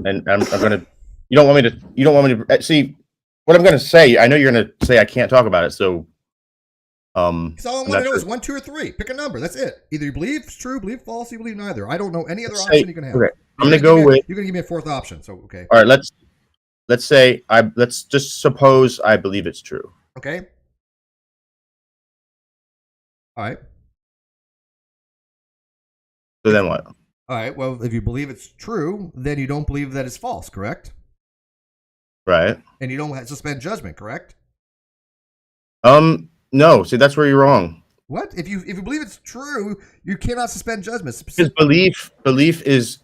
and I'm gonna. You don't want me to see what I'm gonna say. I know you're gonna say I can't talk about it, so. Because all I want to know is 1, 2, or 3. Pick a number. That's it. Either you believe it's true, believe false, you believe neither. I don't know any other option you can have. Okay. I'm gonna go with. You're gonna give me a 4th option. So okay. All right. Let's say let's just suppose I believe it's true. Okay. All right. So then what? All right. Well, if you believe it's true, then you don't believe that it's false, correct? Right. And you don't suspend judgment, correct? No. See, that's where you're wrong. What? If you believe it's true, you cannot suspend judgment. Because belief is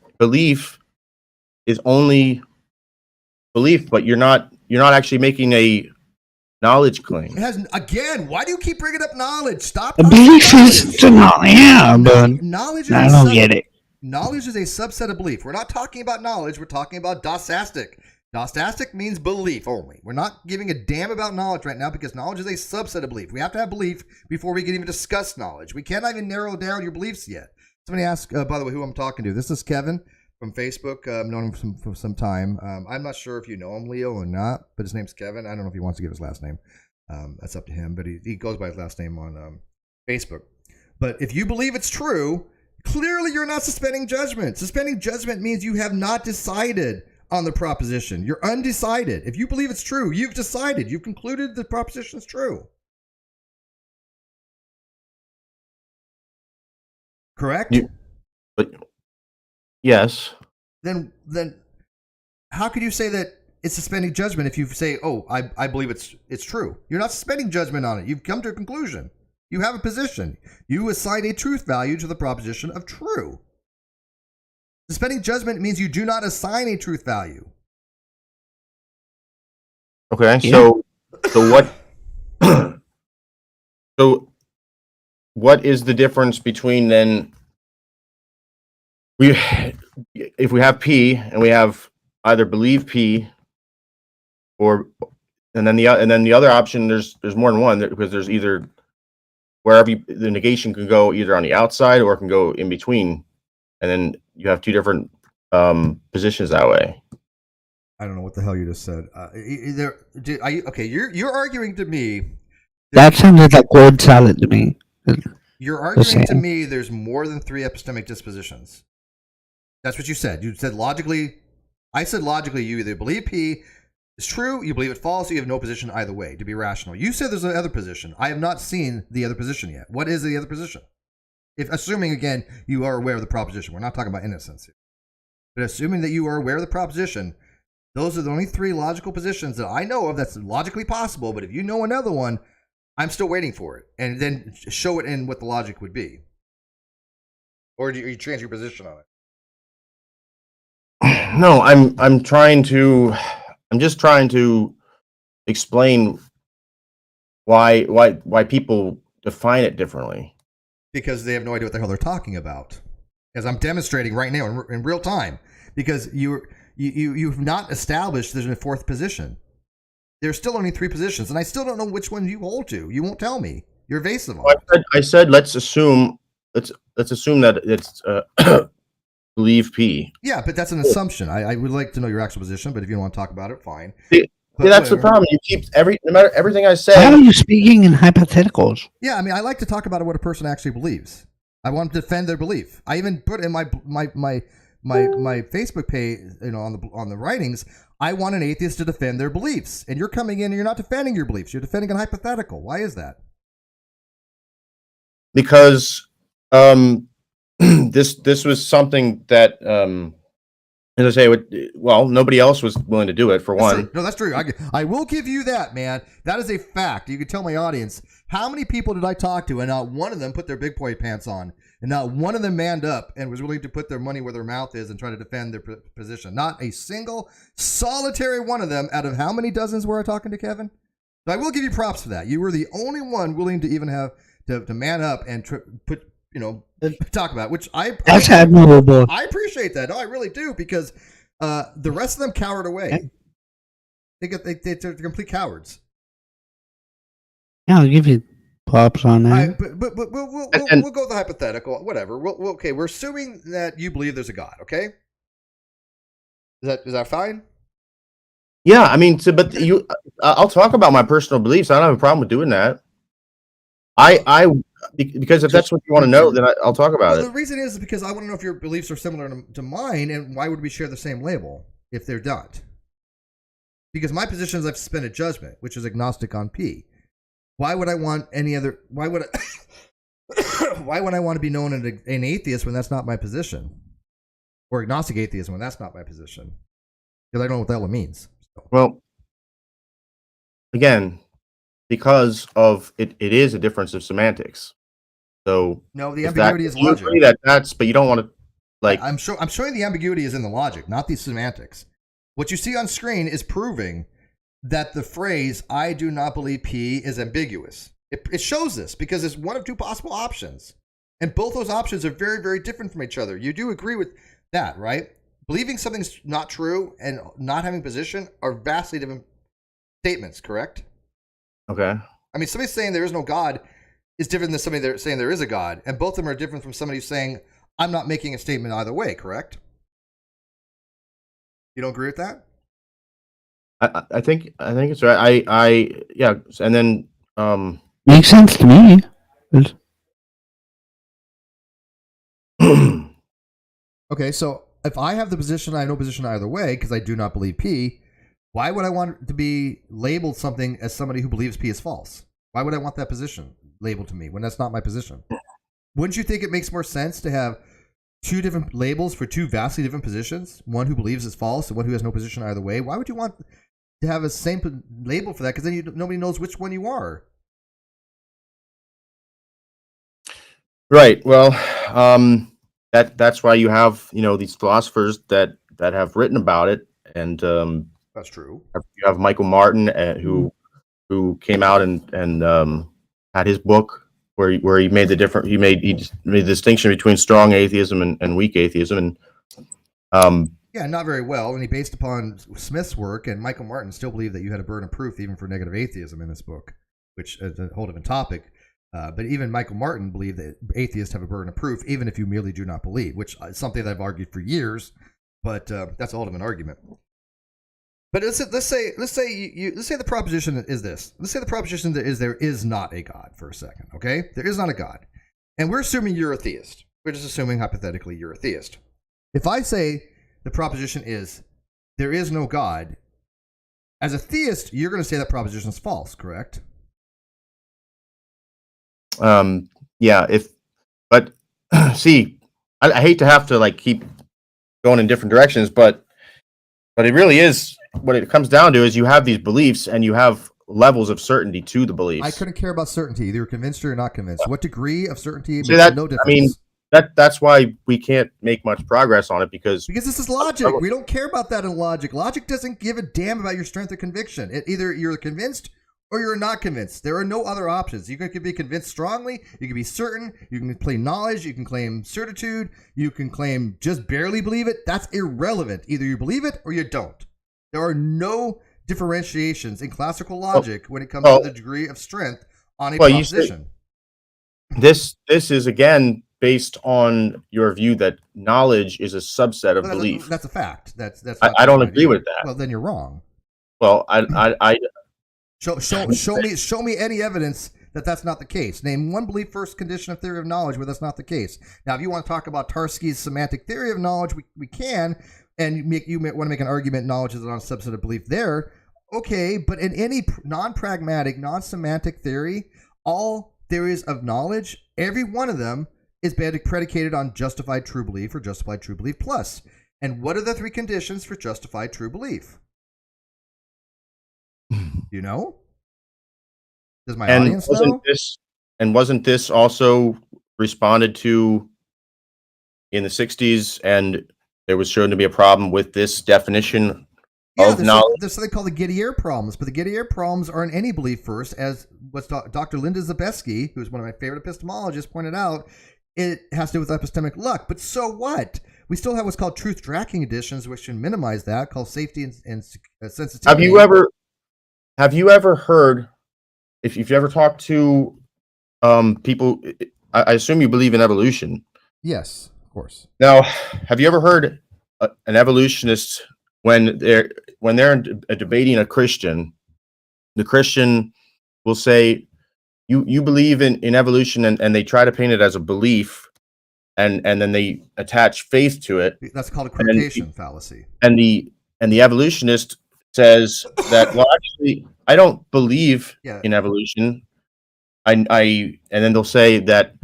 only belief, but you're not actually making a knowledge claim. It has, again, why do you keep bringing up knowledge? Stop. The belief is but knowledge. I don't get it. Knowledge is a subset of belief. We're not talking about knowledge. We're talking about dostastic. Dostastic means belief only. We're not giving a damn about knowledge right now because knowledge is a subset of belief. We have to have belief before we can even discuss knowledge. We can't even narrow down your beliefs yet. Somebody asked, by the way, who I'm talking to. This is Kevin from Facebook. I've known him for some time. I'm not sure if you know him, Leo, or not, but his name's Kevin. I don't know if he wants to give his last name. That's up to him, but he goes by his last name on Facebook. But if you believe it's true, clearly you're not suspending judgment. Suspending judgment means you have not decided on the proposition. You're undecided. If you believe it's true, you've decided. You've concluded the proposition is true. Correct? Yes. Then how could you say that it's suspending judgment if you say, "Oh, I believe it's true"? You're not suspending judgment on it. You've come to a conclusion. You have a position. You assign a truth value to the proposition of true. Suspending judgment means you do not assign a truth value. Okay, yeah. So what? So what is the difference between then? If we have P and we have either believe P, and then the other option, there's more than one because there's either wherever the negation can go either on the outside or it can go in between. And then you have 2 different positions that way. I don't know what the hell you just said. Okay, you're arguing to me That sounded like word salad to me. You're arguing to me there's more than 3 epistemic dispositions. That's what you said. You said logically. I said logically you either believe P is true, you believe it false, you have no position either way to be rational. You said there's another position. I have not seen the other position yet. What is the other position? If assuming, again, you are aware of the proposition. We're not talking about innocence here. But assuming that you are aware of the proposition, those are the only 3 logical positions that I know of that's logically possible. But if you know another one, I'm still waiting for it. And then show it in what the logic would be. Or do you change your position on it? No, I'm just trying to explain why people define it differently. Because they have no idea what the hell they're talking about. As I'm demonstrating right now in real time. Because you've not established there's a 4th position. There's still only 3 positions, and I still don't know which one you hold to. You won't tell me. You're evasive on it. I said let's assume that it's believe P. Yeah, but that's an assumption. I would like to know your actual position, but if you don't want to talk about it, fine. Yeah, that's the problem. You keep no matter everything I say. How are you speaking in hypotheticals? Yeah, I mean, I like to talk about what a person actually believes. I want to defend their belief. I even put in my Facebook page, on the writings, I want an atheist to defend their beliefs. And you're coming in and you're not defending your beliefs. You're defending a hypothetical. Why is that? Because this was something that as I say, well, nobody else was willing to do it, for one. No, that's true. I will give you that, man. That is a fact. You can tell my audience, how many people did I talk to, and not one of them put their big boy pants on, and not one of them manned up and was willing to put their money where their mouth is and try to defend their position. Not a single, solitary one of them out of how many dozens were I talking to, Kevin? So I will give you props for that. You were the only one willing to even have to man up and talk about it, which that's admirable. I appreciate that. No, I really do, because the rest of them cowered away. They're complete cowards. Yeah, I'll give you props on that. But we'll go with the hypothetical. Whatever. Okay, we're assuming that you believe there's a God. Okay, is that fine? Yeah, I mean, I'll talk about my personal beliefs. I don't have a problem with doing that. Because if that's what you want to know, then I'll talk about it. The reason is because I want to know if your beliefs are similar to mine, and why would we share the same label if they're not? Because my position is I've suspended judgment, which is agnostic on P. Why would I want any other? Why would I want to be known as an atheist when that's not my position, or agnostic atheism when that's not my position? Because I don't know what the hell it means. So. Well, again, because of it is a difference of semantics. So no, the ambiguity is logic. You agree but you don't want to I'm showing the ambiguity is in the logic, not the semantics. What you see on screen is proving that the phrase "I do not believe P" is ambiguous. It shows this because it's one of 2 possible options, and both those options are very, very different from each other. You do agree with that, right? Believing something's not true and not having position are vastly different statements, correct? Okay. I mean, somebody saying there is no God is different than somebody that's saying there is a God, and both of them are different from somebody saying I'm not making a statement either way, correct? You don't agree with that? I think it's right. Yeah, and then makes sense to me. Okay, so if I have the position, I have no position either way because I do not believe P. Why would I want to be labeled something as somebody who believes P is false? Why would I want that position labeled to me when that's not my position? Wouldn't you think it makes more sense to have 2 different labels for 2 vastly different positions? One who believes is false and one who has no position either way. Why would you want to have a same label for that? Because then nobody knows which one you are. Right. Well, that's why you have these philosophers that have written about it, and that's true. You have Michael Martin, who came out and had his book where he made the distinction between strong atheism and weak atheism, and yeah, not very well. And he based upon Smith's work, and Michael Martin still believed that you had a burden of proof even for negative atheism in this book, which is a whole different topic. But even Michael Martin believed that atheists have a burden of proof, even if you merely do not believe, which is something that I've argued for years. But that's a whole different argument. But let's say the proposition is this. Let's say the proposition is there is not a God for a second. Okay, there is not a God, and we're assuming you're a theist. We're just assuming hypothetically you're a theist. If I say the proposition is there is no God, as a theist, you're going to say that proposition is false, correct? Yeah. But see, I hate to have to like keep going in different directions, but it really is what it comes down to is you have these beliefs and you have levels of certainty to the beliefs. I couldn't care about certainty. Either you're convinced or you're not convinced. What degree of certainty makes no difference. I mean, that's why we can't make much progress on it because this is logic. We don't care about that in logic. Logic doesn't give a damn about your strength of conviction. Either you're convinced or you're not convinced. There are no other options. You can be convinced strongly. You can be certain. You can claim knowledge. You can claim certitude. You can claim just barely believe it. That's irrelevant. Either you believe it or you don't. There are no differentiations in classical logic when it comes to the degree of strength on a proposition. This is again based on your view that knowledge is a subset of belief. That's a fact. I don't agree with that. Well, then you're wrong. Well, Show me any evidence that that's not the case. Name one belief first condition of theory of knowledge where that's not the case. Now, if you want to talk about Tarski's semantic theory of knowledge, we can, and you want to make an argument knowledge is not a subset of belief there. Okay, but in any non-pragmatic, non-semantic theory, all theories of knowledge, every one of them is predicated on justified true belief or justified true belief plus. And what are the three conditions for justified true belief? You know? Does my audience know? Wasn't this also responded to in the 60s and there was shown to be a problem with this definition of knowledge? There's something called the Gettier problems, but the Gettier problems are in any belief first, as what Dr. Linda Zabesky, who's one of my favorite epistemologists, pointed out. It has to do with epistemic luck, but so what? We still have what's called truth tracking additions, which can minimize that, called safety and sensitivity. Have you ever heard? If you've ever talked to people, I assume you believe in evolution. Yes, of course. Now, have you ever heard an evolutionist when they're debating a Christian? The Christian will say, You believe in evolution, and they try to paint it as a belief, and then they attach faith to it. That's called equivocation fallacy. And the evolutionist says that, well, actually, I don't believe in evolution. And then they'll say that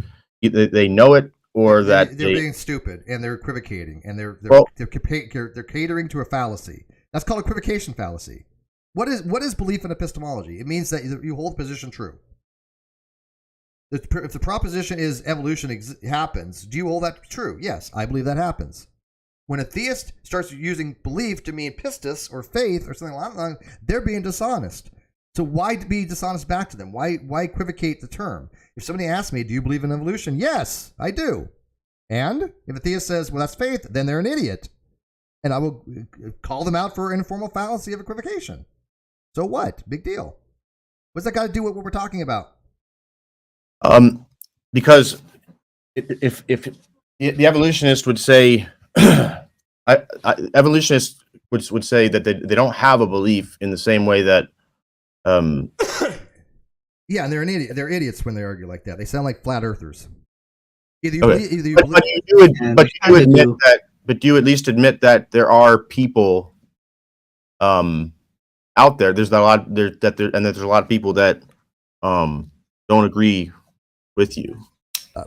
they know it or that they're being stupid and they're equivocating and they're catering to a fallacy. That's called equivocation fallacy. What is belief in epistemology? It means that you hold position true. If the proposition is evolution happens, do you hold that true? Yes, I believe that happens. When a theist starts using belief to mean pistis or faith or something like that, they're being dishonest. So why be dishonest back to them? Why equivocate the term? If somebody asks me, do you believe in evolution? Yes, I do. And if a theist says, well, that's faith, then they're an idiot. And I will call them out for an informal fallacy of equivocation. So what? Big deal. What's that got to do with what we're talking about? Because if the evolutionist would say, evolutionists would say that they don't have a belief in the same way that. Yeah, and they're an idiot. They're idiots when they argue like that. They sound like flat earthers. But do you at least admit that there are people out there? There's a lot there's a lot of people that don't agree with you.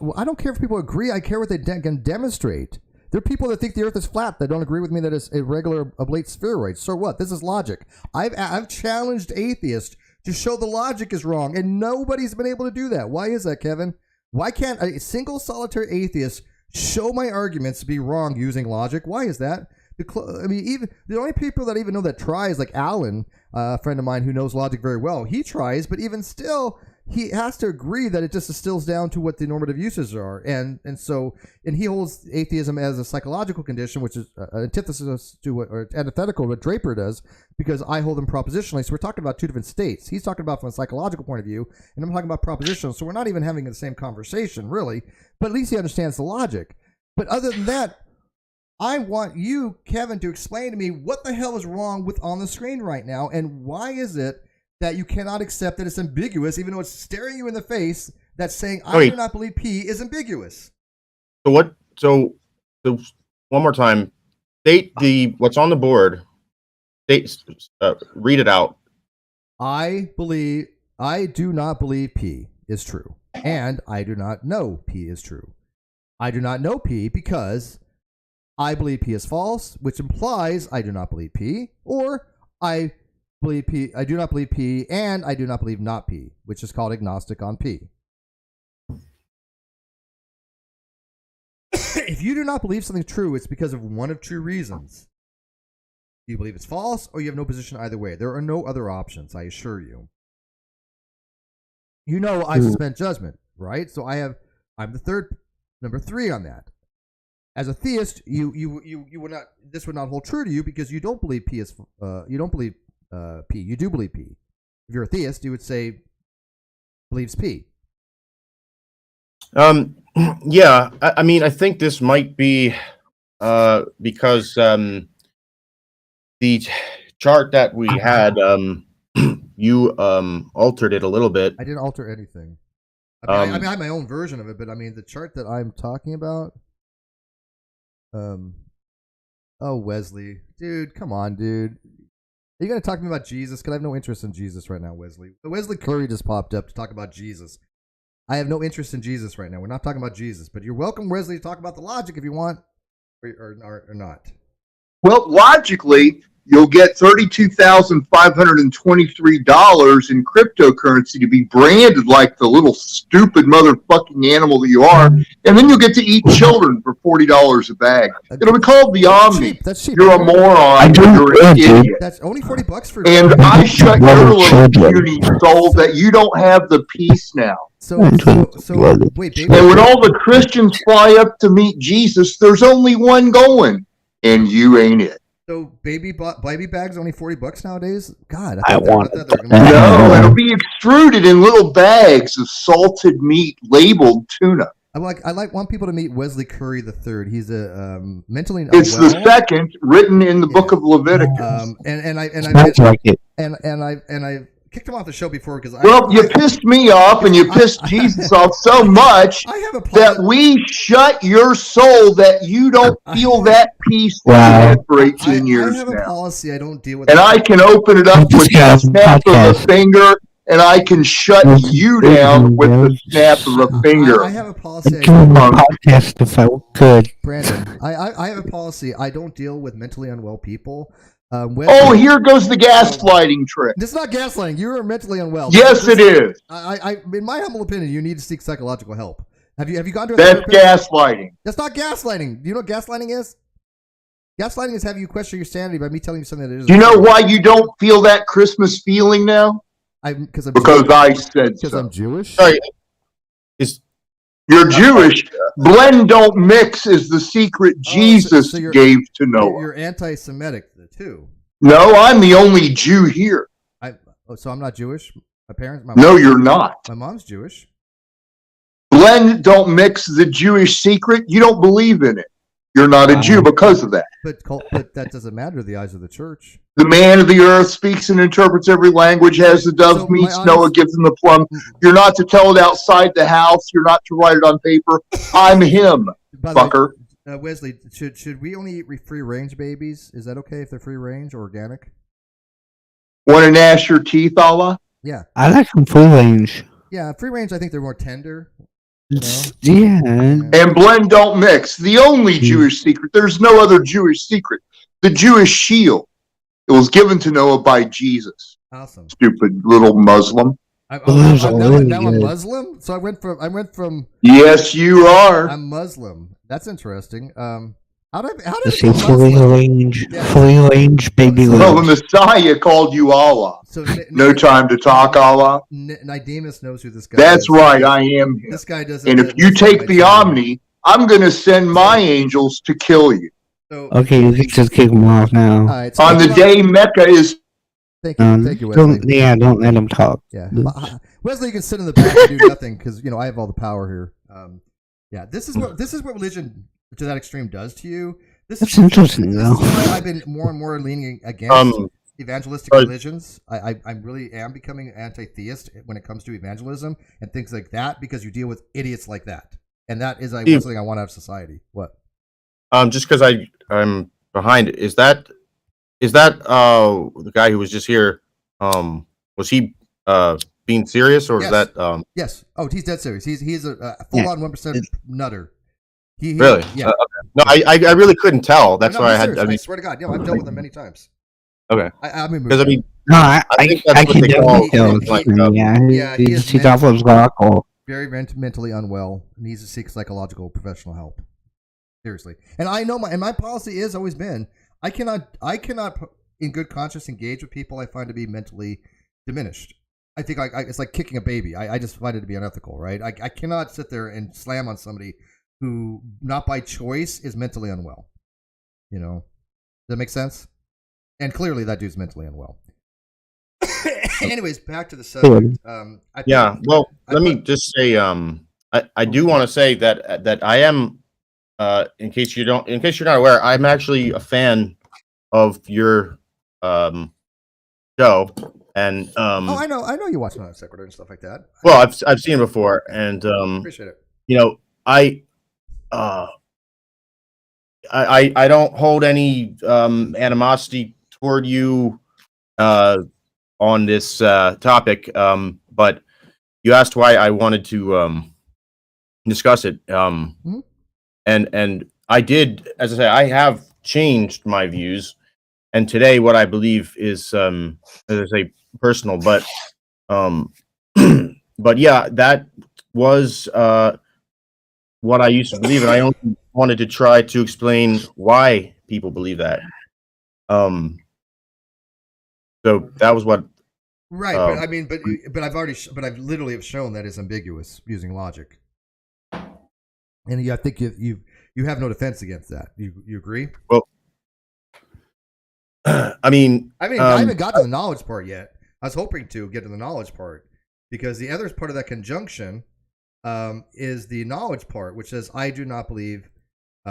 Well, I don't care if people agree. I care what they can demonstrate. There are people that think the Earth is flat that don't agree with me that it's a regular oblate spheroid. So what? This is logic. I've challenged atheists to show the logic is wrong, and nobody's been able to do that. Why is that, Kevin? Why can't a single solitary atheist show my arguments to be wrong using logic? Why is that? I mean, even the only people that even know that try is like Alan, a friend of mine who knows logic very well. He tries, but even still, he has to agree that it just distills down to what the normative uses are, and he holds atheism as a psychological condition, which is an antithesis to or antithetical to what Draper does, because I hold them propositionally. So we're talking about two different states. He's talking about from a psychological point of view, and I'm talking about propositional. So we're not even having the same conversation, really. But at least he understands the logic. But other than that, I want you, Kevin, to explain to me what the hell is wrong with on the screen right now, and why is it that you cannot accept that it's ambiguous, even though it's staring you in the face, that's saying, I do not believe P is ambiguous. So what? So one more time, state what's on the board. Read it out. I do not believe P is true, and I do not know P is true. I do not know P because I believe P is false, which implies I do not believe P, or I do not believe P, and I do not believe not P, which is called agnostic on P. If you do not believe something true, it's because of one of two reasons. You believe it's false, or you have no position either way. There are no other options, I assure you. You know I suspend judgment, right? So I'm the number 3 on that. As a theist, you would not. This would not hold true to you because you don't believe P is. You don't believe P. You do believe P. If you're a theist, you would say believes P. Yeah. I mean, I think this might be because the chart that we had, you altered it a little bit. I didn't alter anything. I mean, I have my own version of it, but I mean, the chart that I'm talking about. Oh, Wesley, dude, come on, dude. Are you gonna talk to me about Jesus? Because I have no interest in Jesus right now, Wesley. Wesley Curry just popped up to talk about Jesus. I have no interest in Jesus right now. We're not talking about Jesus, but you're welcome, Wesley, to talk about the logic if you want, or not. Well, logically, you'll get $32,523 in cryptocurrency to be branded like the little stupid motherfucking animal that you are, and then you'll get to eat children for $40 a bag. It'll be called the Omni. That's cheap. You're a moron. You're an idiot. That's only $40 for. And I shut your little puny soul that you don't have the peace now. So wait, baby. And when all the Christians fly up to meet Jesus, there's only one going, and you ain't it. So baby bags only $40 nowadays. God, I want no, it'll be extruded in little bags of salted meat labeled tuna. I want people to meet Wesley Curry III. He's a mentally unwell. It's the second written in the book of Leviticus. And I kicked him off the show before because you pissed me off and you pissed Jesus off so much that we shut your soul that you don't feel that peace that you had for 18 years now. I have a policy. I don't deal with and I can open it up with the snap of a finger, and I can shut you down with the snap of a finger. I have a policy. Podcast if I could. Brandon, I have a policy. I don't deal with mentally unwell people. Here goes the gaslighting trick. This is not gaslighting. You are mentally unwell. Yes, it is. In my humble opinion, you need to seek psychological help. Have you gone to a That's therapist? Gaslighting. That's not gaslighting. Do you know what gaslighting is? Gaslighting is having you question your sanity by me telling you something that isn't. Do you know why you don't feel that Christmas feeling now? Because I said so. I'm Jewish. Sorry. You're Jewish. Blend, don't mix is the secret Jesus gave to Noah. You're anti-Semitic too. No, I'm the only Jew here. So I'm not Jewish. No, you're not. My mom's Jewish. Blend, don't mix the Jewish secret. You don't believe in it. You're not a Jew because of that. But that doesn't matter to the eyes of the church. The man of the earth speaks and interprets every language, has the dove, meets Noah, gives him the plum. You're not to tell it outside the house. You're not to write it on paper. I'm him, fucker. Wesley, should we only eat free-range babies? Is that okay if they're free-range or organic? Want to gnash your teeth, Allah? Yeah. I like them full range. Yeah, free-range, I think they're more tender. Yeah. And blend, don't mix. The only Jewish secret. There's no other Jewish secret. The Jewish shield. It was given to Noah by Jesus. Awesome. Stupid little Muslim. Now I'm Muslim. So I went from. Yes, you are. I'm Muslim. That's interesting. How did fully range baby? Well, the Messiah called you Allah. So no time to talk, Allah. Nicodemus knows who this guy That's is. Right, I am him. This guy doesn't. And if you take the Omni, I'm going to send my angels to kill you. So, okay, you can just kick him off now. Right, on the day Mecca is. Thank you, Wesley. Don't let him talk. Yeah, Wesley, you can sit in the back and do nothing because I have all the power here. This is what religion to that extreme does to you. That's interesting, this though. is why I've been more and more leaning against evangelistic religions. I really am becoming anti-theist when it comes to evangelism and things like that because you deal with idiots like that, and that is one thing I want out of society. What? Just because I'm behind it. Is that the guy who was just here? Was he being serious, or yes. is that Yes. Oh, he's dead serious. He's a full-on 1% nutter. He really? Yeah. Okay. No, I really couldn't tell. That's no, why I serious. had. I swear to God, I've dealt with him many times. Okay. Because no, I think that's I what can they definitely call, tell. like, He's off of alcohol. Very mentally unwell. Needs to seek psychological professional help. Seriously, and I know my policy has always been I cannot in good conscience engage with people I find to be mentally diminished. I think it's like kicking a baby. I just find it to be unethical, right? I cannot sit there and slam on somebody who, not by choice, is mentally unwell. Does that make sense? And clearly that dude's mentally unwell. Anyways, back to the subject. Let me just say, I do want to say that I am, in case you're not aware, I'm actually a fan of your show, and I know you watch Non Sequitur and stuff like that. Well, I've seen it before, and appreciate it. I don't hold any animosity toward you on this topic, but you asked why I wanted to discuss it, and I did, as I say, I have changed my views, and today what I believe is, as I say, personal, but but yeah, that was what I used to believe, and I only wanted to try to explain why people believe that. So that was what. Right, but I've literally have shown that is ambiguous using logic, and I think you have no defense against that. You agree? Well, I haven't got to the knowledge part yet. I was hoping to get to the knowledge part because the other part of that conjunction is the knowledge part, which says I do not believe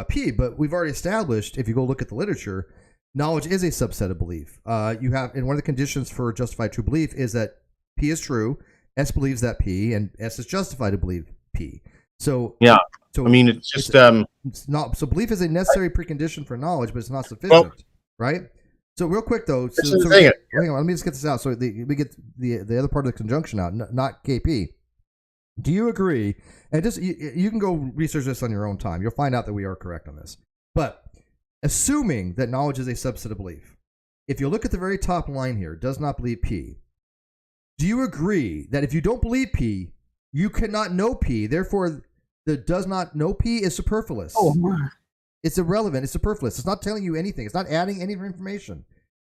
P. But we've already established, if you go look at the literature, knowledge is a subset of belief. You have, and one of the conditions for justified true belief is that P is true, S believes that P, and S is justified to believe P. So yeah, so it's just it's not. So belief is a necessary precondition for knowledge, but it's not sufficient, right? So real quick though, hang on, let me just get this out. So we get the other part of the conjunction out, not KP. Do you agree? And just you can go research this on your own time. You'll find out that we are correct on this. But assuming that knowledge is a subset of belief, if you look at the very top line here, does not believe P. Do you agree that if you don't believe P, you cannot know P? Therefore, the does not know P is superfluous. Oh my! It's irrelevant. It's superfluous. It's not telling you anything. It's not adding any information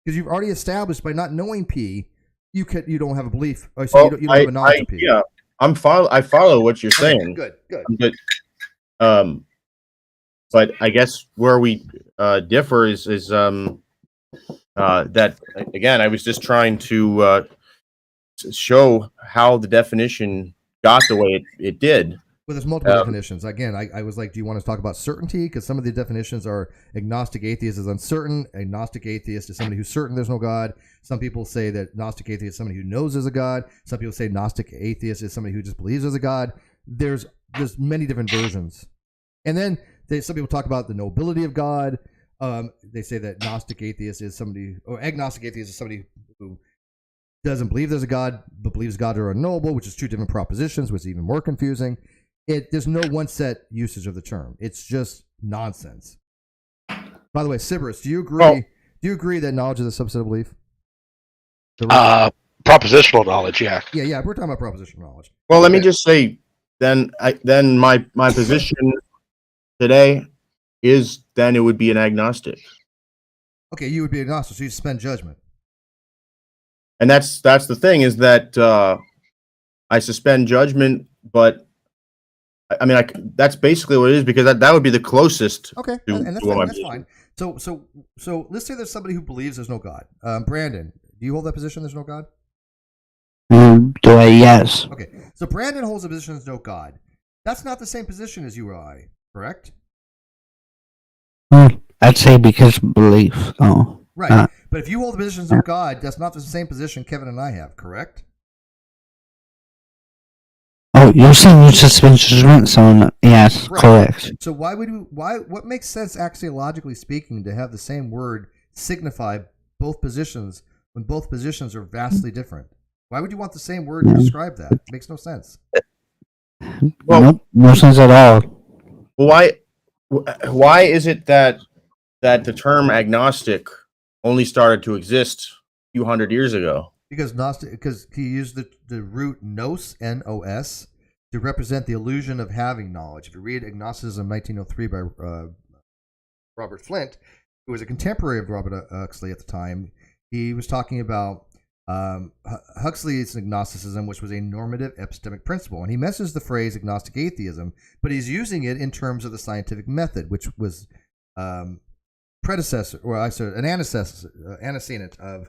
because you've already established by not knowing P, you don't have a belief. Or so you don't have a knowledge of P. Yeah, I follow what you're saying. Good. But I guess where we differ is that again, I was just trying to show how the definition got the way it did. Well, there's multiple definitions. Again, I was like, do you want to talk about certainty? Because some of the definitions are agnostic atheist is uncertain. Agnostic atheist is somebody who's certain there's no God. Some people say that Gnostic atheist is somebody who knows there's a God. Some people say Gnostic atheist is somebody who just believes there's a God. There's many different versions. And then some people talk about the nobility of God. They say that Gnostic atheist is somebody, or agnostic atheist is somebody who doesn't believe there's a God, but believes God are unknowable, which is two different propositions, which is even more confusing. There's no one set usage of the term. It's just nonsense. By the way, Sybaris, do you agree? Do you agree that knowledge is a subset of belief? Propositional knowledge, yeah. Yeah, we're talking about propositional knowledge. Well, let me just say, then my position today is then it would be an agnostic. Okay, you would be agnostic, so you suspend judgment. And that's the thing is that I suspend judgment, but I mean, that's basically what it is because that would be the closest. Okay, and that's fine. So let's say there's somebody who believes there's no God. Brandon, do you hold that position? There's no God. Do I? Yes. Okay, so Brandon holds the position there's no God. That's not the same position as you or I, correct? I'd say because of belief. Oh, Right. But if you hold the positions of God, that's not the same position Kevin and I have, correct? you're saying you suspend judgment? So yes, Right. correct. So what makes sense axiologically speaking to have the same word signify both positions when both positions are vastly different? Why would you want the same word to describe that? It makes no sense. Well, Nope, no sense at all. Why is it that the term agnostic only started to exist a few hundred years ago? Because he used the root nous, N-O-S, to represent the illusion of having knowledge. If you read Agnosticism 1903 by Robert Flint, who was a contemporary of Robert Huxley at the time, he was talking about Huxley's agnosticism, which was a normative epistemic principle. And he mentions the phrase agnostic atheism, but he's using it in terms of the scientific method, which was predecessor, or I said an antecedent of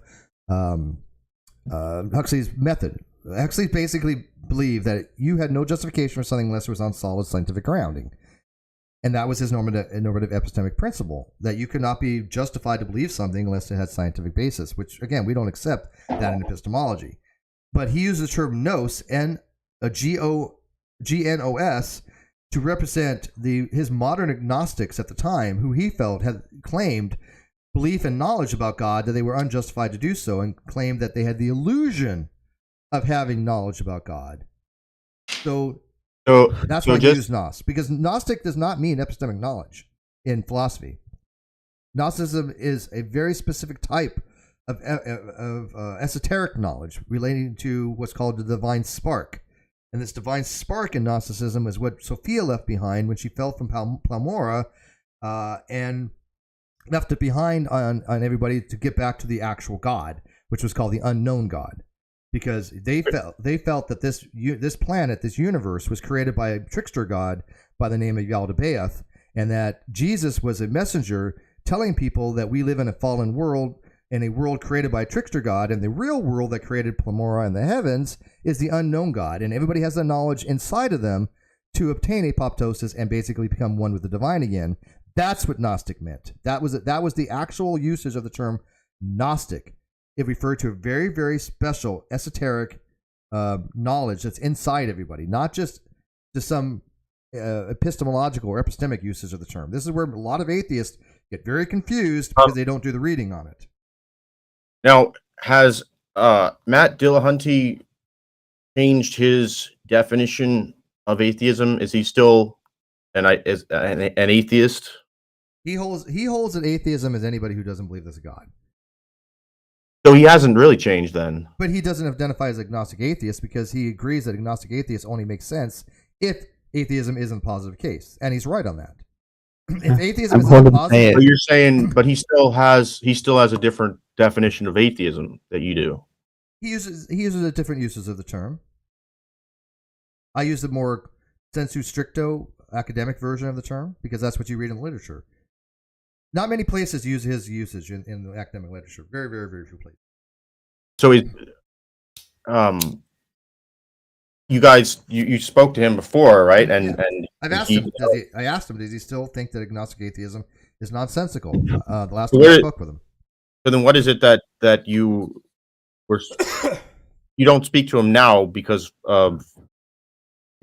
Huxley's method. Huxley basically believed that you had no justification for something unless it was on solid scientific grounding. And that was his normative epistemic principle, that you could not be justified to believe something unless it had scientific basis, which, again, we don't accept that in epistemology. But he used the term nous, G-N-O-S, to represent his modern agnostics at the time, who he felt had claimed belief and knowledge about God, that they were unjustified to do so, and claimed that they had the illusion of having knowledge about God. So that's why he used Gnos, because Gnostic does not mean epistemic knowledge in philosophy. Gnosticism is a very specific type of esoteric knowledge relating to what's called the divine spark. And this divine spark in Gnosticism is what Sophia left behind when she fell from Palmyra and left it behind on everybody to get back to the actual God, which was called the unknown God. Because they felt that this planet, this universe, was created by a trickster god by the name of Yaldabaoth, and that Jesus was a messenger telling people that we live in a fallen world, in a world created by a trickster god, and the real world that created Palmyra and the heavens is the unknown God, and everybody has the knowledge inside of them to obtain apoptosis and basically become one with the divine again. That's what Gnostic meant. That was the actual usage of the term Gnostic. It referred to a very, very special esoteric knowledge that's inside everybody, not just some epistemological or epistemic usage of the term. This is where a lot of atheists get very confused because they don't do the reading on it. Now, has Matt Dillahunty changed his definition of atheism? Is he still an atheist? He holds that atheism is anybody who doesn't believe there's a God. So he hasn't really changed then. But he doesn't identify as agnostic atheist because he agrees that agnostic atheist only makes sense if atheism isn't a positive case. And he's right on that. If atheism isn't a positive, so you're saying, but he still has a different definition of atheism that you do. He uses a different uses of the term. I use the more sensu stricto academic version of the term because that's what you read in the literature. Not many places use his usage in the academic literature. Very, very, very few places. So you guys, you spoke to him before, right? And I've asked him. I asked him, does he still think that agnostic atheism is nonsensical? The last time I spoke with him. So then, what is it that you were? You don't speak to him now because of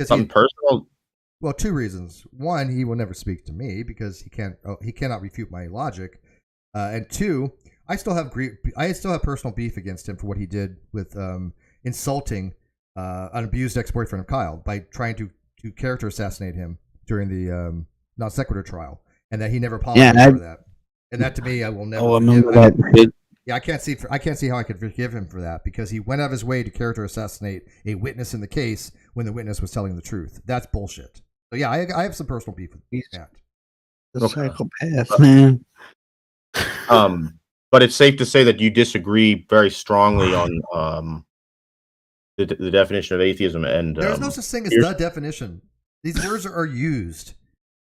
something personal. Well, two reasons. One, he will never speak to me because he cannot refute my logic. And two, I still have personal beef against him for what he did with insulting an abused ex-boyfriend of Kyle by trying to character assassinate him during the non sequitur trial, and that he never apologized for that. And that to me, I will never. Oh, I remember that. Yeah, I can't see how I could forgive him for that because he went out of his way to character assassinate a witness in the case when the witness was telling the truth. That's bullshit. So yeah, I have some personal beef with that. The psychopath, man. But it's safe to say that you disagree very strongly on the definition of atheism, and there's no such thing as the definition. These words are used.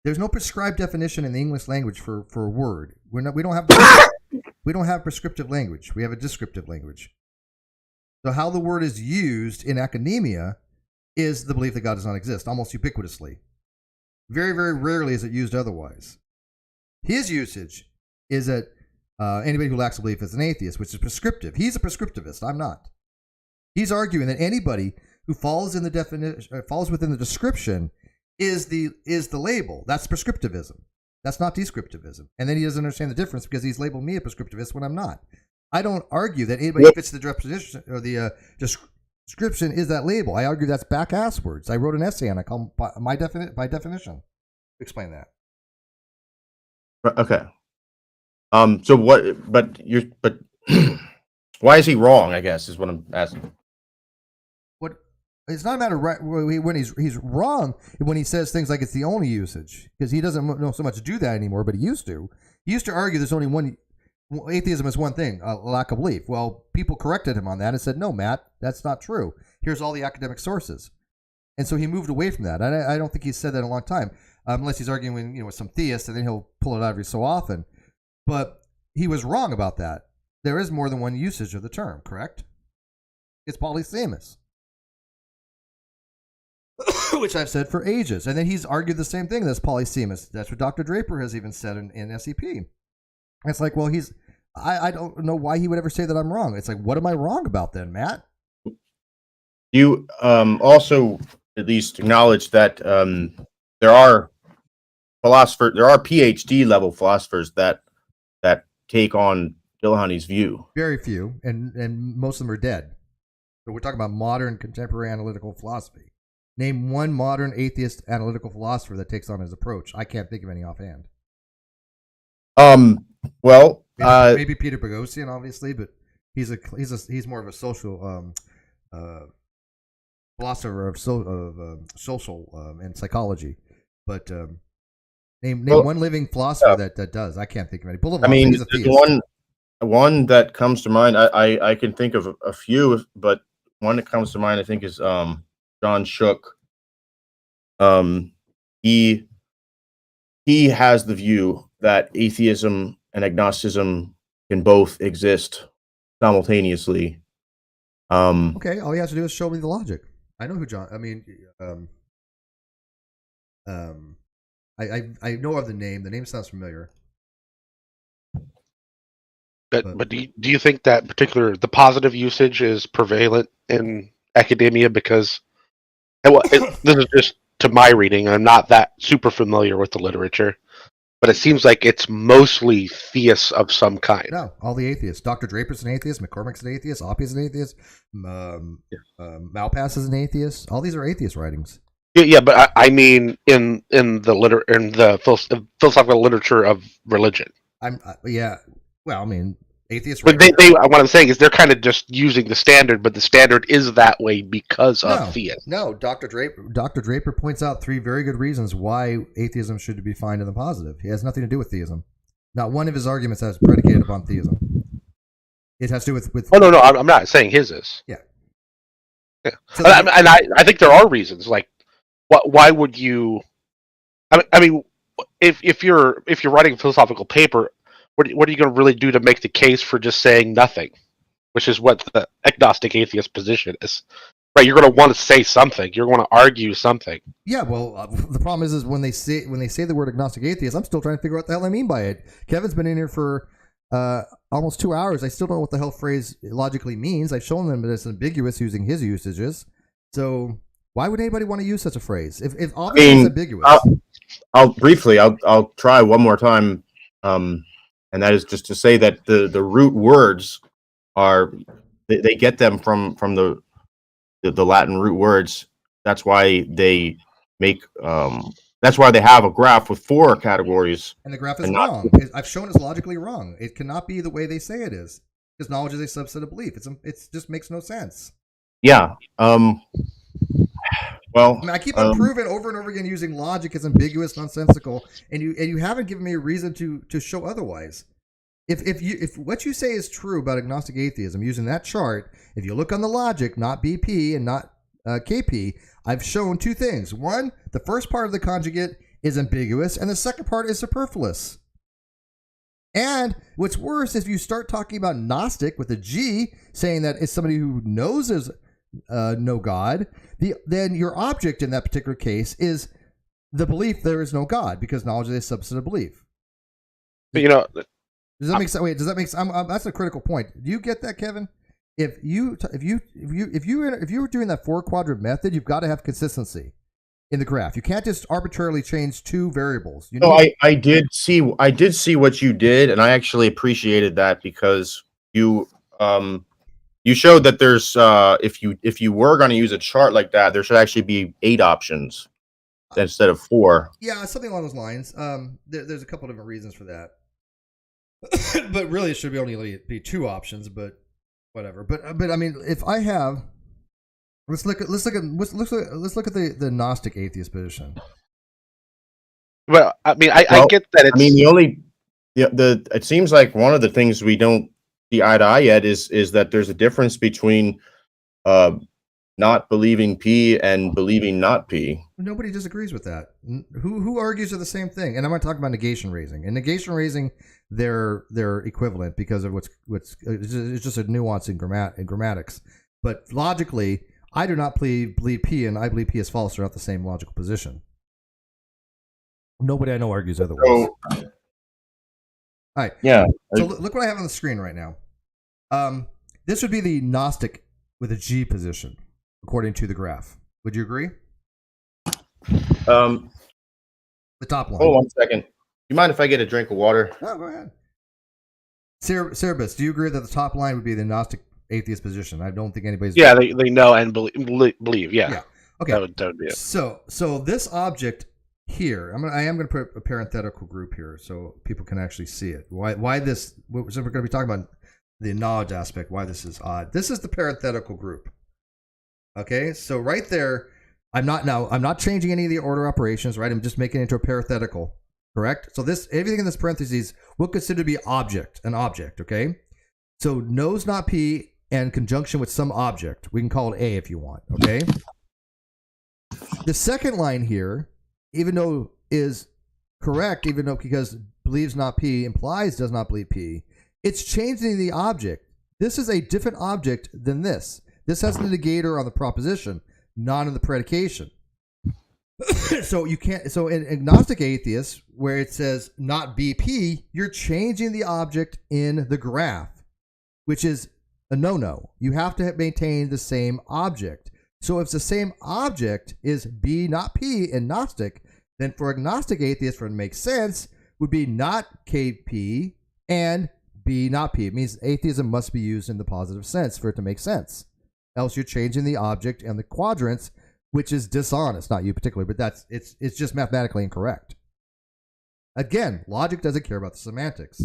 There's no prescribed definition in the English language for a word. We don't have prescriptive language. We have a descriptive language. So how the word is used in academia is the belief that God does not exist, almost ubiquitously. Very, very rarely is it used otherwise. His usage is that anybody who lacks a belief is an atheist, which is prescriptive. He's a prescriptivist. I'm not. He's arguing that anybody who falls in the definition, falls within the description, is the label. That's prescriptivism. That's not descriptivism. And then he doesn't understand the difference because he's labeled me a prescriptivist when I'm not. I don't argue that anybody who fits the definition or the description is that label. I argue that's back-ass words. I wrote an essay on it called by definition. Explain that. Okay. So what? But why is he wrong? I guess is what I'm asking. What? It's not a matter of when he's wrong when he says things like it's the only usage, because he doesn't know so much do that anymore. But he used to. He used to argue there's only one. Atheism is one thing, a lack of belief. Well, people corrected him on that and said, no, Matt, that's not true. Here's all the academic sources. And so he moved away from that. I don't think he's said that in a long time, unless he's arguing with some theist, and then he'll pull it out every so often. But he was wrong about that. There is more than one usage of the term, correct? It's polysemous, which I've said for ages. And then he's argued the same thing, that's polysemous. That's what Dr. Draper has even said in SEP. It's like, well, I don't know why he would ever say that I'm wrong. It's like, what am I wrong about then, Matt? You also at least acknowledge that there are PhD level philosophers that take on Dillahunty's view. Very few, and most of them are dead. So we're talking about modern contemporary analytical philosophy. Name one modern atheist analytical philosopher that takes on his approach. I can't think of any offhand. Well, maybe Peter Boghossian, obviously, but he's more of a social philosopher of social and psychology. But name one living philosopher that does. I can't think of any. I mean, one that comes to mind. I can think of a few, but one that comes to mind, I think, is John Shook. He has the view that atheism and agnosticism can both exist simultaneously. Okay, all he has to do is show me the logic. I know who John. I mean, I know of the name. The name sounds familiar. But do you think that the positive usage is prevalent in academia? Because this is just to my reading. I'm not that super familiar with the literature. But it seems like it's mostly theists of some kind. No, all the atheists. Dr. Draper's an atheist. McCormick's an atheist. Opie's an atheist. Malpass is an atheist. All these are atheist writings. Yeah, but I mean in the philosophical literature of religion. Well, I mean, atheists. But what I'm saying is they're kind of just using the standard, but the standard is that way because of theism. No, Dr. Draper points out 3 very good reasons why atheism should be defined in the positive. It has nothing to do with theism. Not one of his arguments is predicated upon theism. It has to do with. Oh no, I'm not saying his is. Yeah. So I think there are reasons. Like, why would you? I mean, if you're writing a philosophical paper, what are you going to really do to make the case for just saying nothing, which is what the agnostic atheist position is, right? You're going to want to say something. You're going to argue something. Yeah, well, the problem is when they say the word agnostic atheist, I'm still trying to figure out what the hell I mean by it. Kevin's been in here for almost 2 hours. I still don't know what the hell phrase logically means. I've shown them that it's ambiguous using his usages. So why would anybody want to use such a phrase if obviously it's ambiguous? I'll try one more time. And that is just to say that the root words are they get them from the Latin root words. That's why they make that's why they have a graph with 4 categories. And the graph is wrong. I've shown it's logically wrong. It cannot be the way they say it is, because knowledge is a subset of belief. It just makes no sense. Yeah. Well, I mean, I keep on proving over and over again using logic is ambiguous, nonsensical, and you haven't given me a reason to show otherwise. If what you say is true about agnostic atheism, using that chart, if you look on the logic, not BP and not KP, I've shown 2 things. One, the first part of the conjugate is ambiguous, and the second part is superfluous. And what's worse is if you start talking about Gnostic with a G, saying that it's somebody who knows there's no God, then your object in that particular case is the belief there is no God, because knowledge is a subset of belief. But Does that make sense? Wait, does that make sense? That's a critical point. Do you get that, Kevin? If you were doing that 4-quadrant method, you've got to have consistency in the graph. You can't just arbitrarily change two variables. I did see what you did, and I actually appreciated that because you showed that there's if you were going to use a chart like that, there should actually be 8 options instead of 4. Yeah, something along those lines. There's a couple different reasons for that, but really it should only be 2 options. But whatever. But I mean, if I have, let's look at the Gnostic Atheist position. Well, I mean, I get that. It's, I mean, it seems like one of the things we don't see eye to eye yet is that there's a difference between not believing P and believing not P. Nobody disagrees with that. Who argues are the same thing? And I'm going to talk about negation raising. And negation raising, they're equivalent because of what's it's just a nuance in grammatics. But logically, I do not believe P and I believe P is false are not the same logical position. Nobody I know argues otherwise. So, all right. Yeah. So look what I have on the screen right now. This would be the Gnostic with a G position, according to the graph. Would you agree? The top line. Hold on 1 second. You mind if I get a drink of water? No, go ahead. Cerebus, do you agree that the top line would be the Gnostic Atheist position? I don't think anybody's... Yeah, they know and believe. Yeah. Okay. That would be it. So this object here, I am going to put a parenthetical group here so people can actually see it. Why this? So we're going to be talking about the knowledge aspect. Why this is odd. This is the parenthetical group. Okay, so right there, I'm not changing any of the order operations. Right, I'm just making it into a parenthetical. Correct. So everything in this parentheses we'll consider to be an object. Okay, so knows not P and conjunction with some object. We can call it A if you want. Okay. The second line here, even though is correct, because believes not P implies does not believe P, it's changing the object. This is a different object than this. This has the negator on the proposition, not in the predication. So you can't. So in Agnostic Atheist, where it says not BP, you're changing the object in the graph, which is a no-no. You have to maintain the same object. So if the same object is B not P in Gnostic, then for Agnostic Atheist, for it to make sense, would be not KP and B not P. It means atheism must be used in the positive sense for it to make sense. Else you're changing the object and the quadrants, which is dishonest. Not you particularly, but it's just mathematically incorrect. Again, logic doesn't care about the semantics.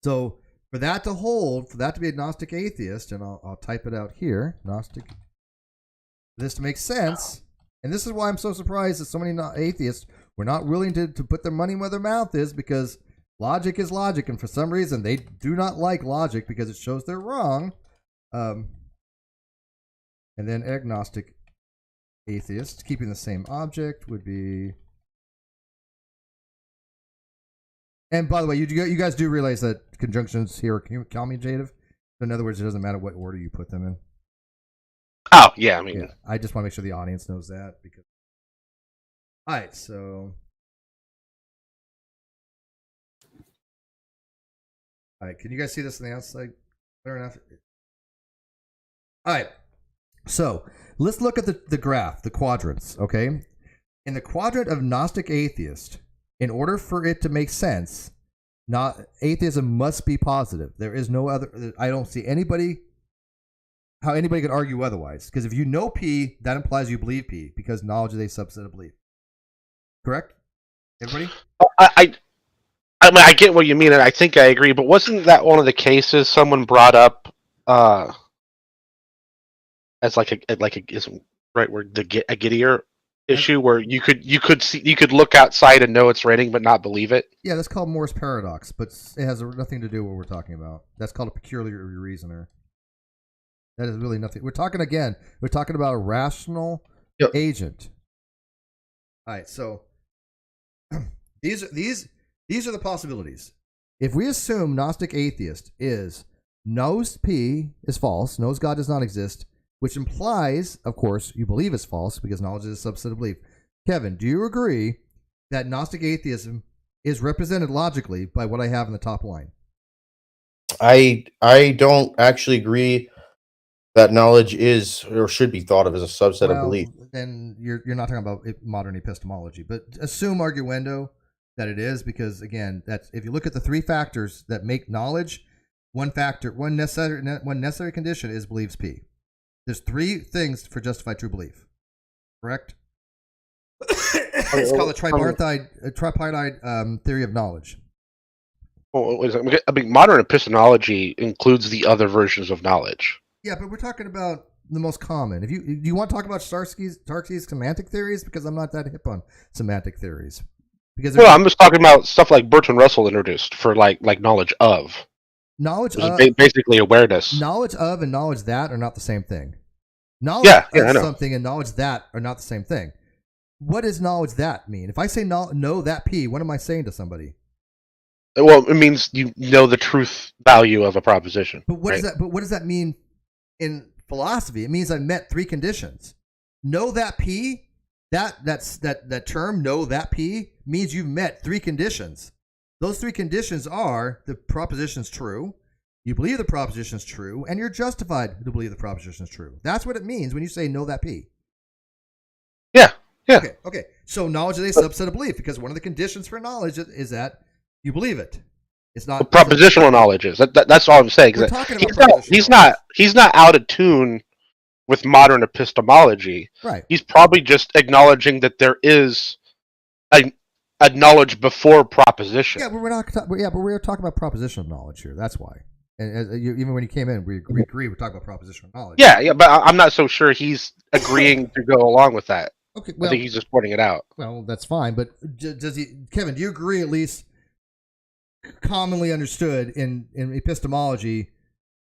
So for that to hold, for that to be agnostic atheist, and I'll type it out here, Gnostic, for this to make sense, and this is why I'm so surprised that so many atheists were not willing to put their money where their mouth is, because logic is logic, and for some reason they do not like logic because it shows they're wrong. And then agnostic atheist, keeping the same object, would be... And by the way, you guys do realize that conjunctions here are commutative. So in other words, it doesn't matter what order you put them in. Oh, yeah, I mean... Yeah, I just want to make sure the audience knows that. Because... All right, so... All right, can you guys see this on the outside? Fair enough. All right, so let's look at the graph, the quadrants, okay? In the quadrant of Gnostic Atheist, in order for it to make sense, atheism must be positive. There is no other... I don't see how anybody could argue otherwise. Because if you know P, that implies you believe P, because knowledge is a subset of belief. Correct? Everybody? I mean, I get what you mean, and I think I agree. But wasn't that one of the cases someone brought up as like a right where a Gideon issue where you could look outside and know it's raining but not believe it? Yeah, that's called Moore's paradox, but it has nothing to do with what we're talking about. That's called a peculiar reasoner. That is really nothing. We're talking about a rational agent. All right, so these are the possibilities. If we assume Gnostic Atheist knows P is false, knows God does not exist, which implies, of course, you believe it's false because knowledge is a subset of belief. Kevin, do you agree that Gnostic Atheism is represented logically by what I have in the top line. I don't actually agree that knowledge is or should be thought of as a subset of belief. Then you're not talking about modern epistemology, but assume arguendo that it is, because again, that's if you look at the three factors that make knowledge, one necessary condition is believes P. There's three things for justified true belief. Correct? It's called a tripartite theory of knowledge. Well, I mean, modern epistemology includes the other versions of knowledge. Yeah, but we're talking about the most common. Do you want to talk about Tarski's semantic theories? Because I'm not that hip on semantic theories. I'm just talking about stuff like Bertrand Russell introduced for like knowledge of. Knowledge of basically awareness. Knowledge of and knowledge that are not the same thing. Knowledge of something and knowledge that are not the same thing. What does knowledge that mean? If I say know that P, what am I saying to somebody? Well, it means you know the truth value of a proposition. But what does that mean in philosophy? It means I met three conditions. Know that P, that term, know that P, means you've met three conditions. Those three conditions are the proposition's true, you believe the proposition's true, and you're justified to believe the proposition's true. That's what it means when you say know that P. Yeah. Okay. So knowledge is a subset of belief, because one of the conditions for knowledge is that you believe it. It's not propositional knowledge is. That's all I'm saying. We're talking about he's not out of tune with modern epistemology. Right. He's probably just acknowledging that there is a knowledge before proposition. Yeah, but we're talking about propositional knowledge here. That's why. And even when you came in, we agree we're talking about propositional knowledge. Yeah, but I'm not so sure he's agreeing to go along with that. Okay, well, I think he's just pointing it out. Well, that's fine, but Kevin, do you agree, at least commonly understood in epistemology,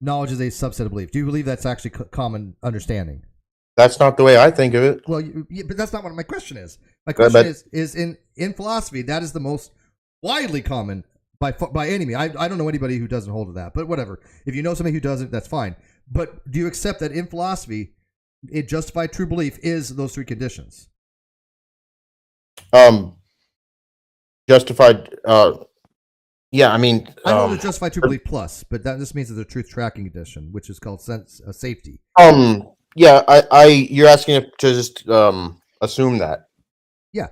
knowledge is a subset of belief? Do you believe that's actually common understanding? That's not the way I think of it. Well, but that's not what my question is. My question is in philosophy, that is the most widely common by any means. I don't know anybody who doesn't hold to that, but whatever. If you know somebody who doesn't, that's fine. But do you accept that in philosophy, it justified true belief is those three conditions? Justified. Yeah, I mean, I know there's justified true belief plus, but that just means there's a truth tracking condition, which is called safety. Yeah, you're asking to just assume that. Yeah,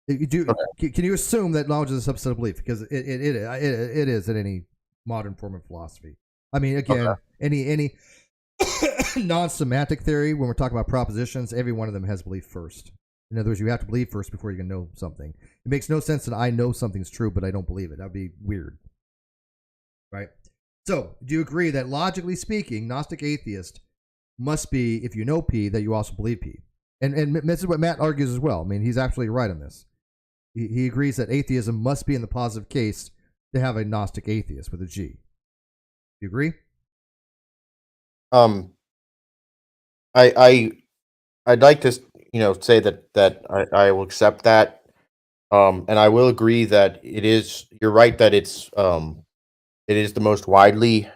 you do. Okay. Can you assume that knowledge is a subset of belief? Because it is in any modern form of philosophy. I mean, again, any non-semantic theory, when we're talking about propositions, every one of them has belief first. In other words, you have to believe first before you can know something. It makes no sense that I know something's true, but I don't believe it. That would be weird. Right? So, do you agree that logically speaking, Gnostic Atheist must be, if you know P, that you also believe P? And this is what Matt argues as well. I mean, he's absolutely right on this. He agrees that atheism must be in the positive case to have a Gnostic Atheist with a G. Do you agree? I'd like to, say that I will accept that, and I will agree that it is. You're right that it is the most widely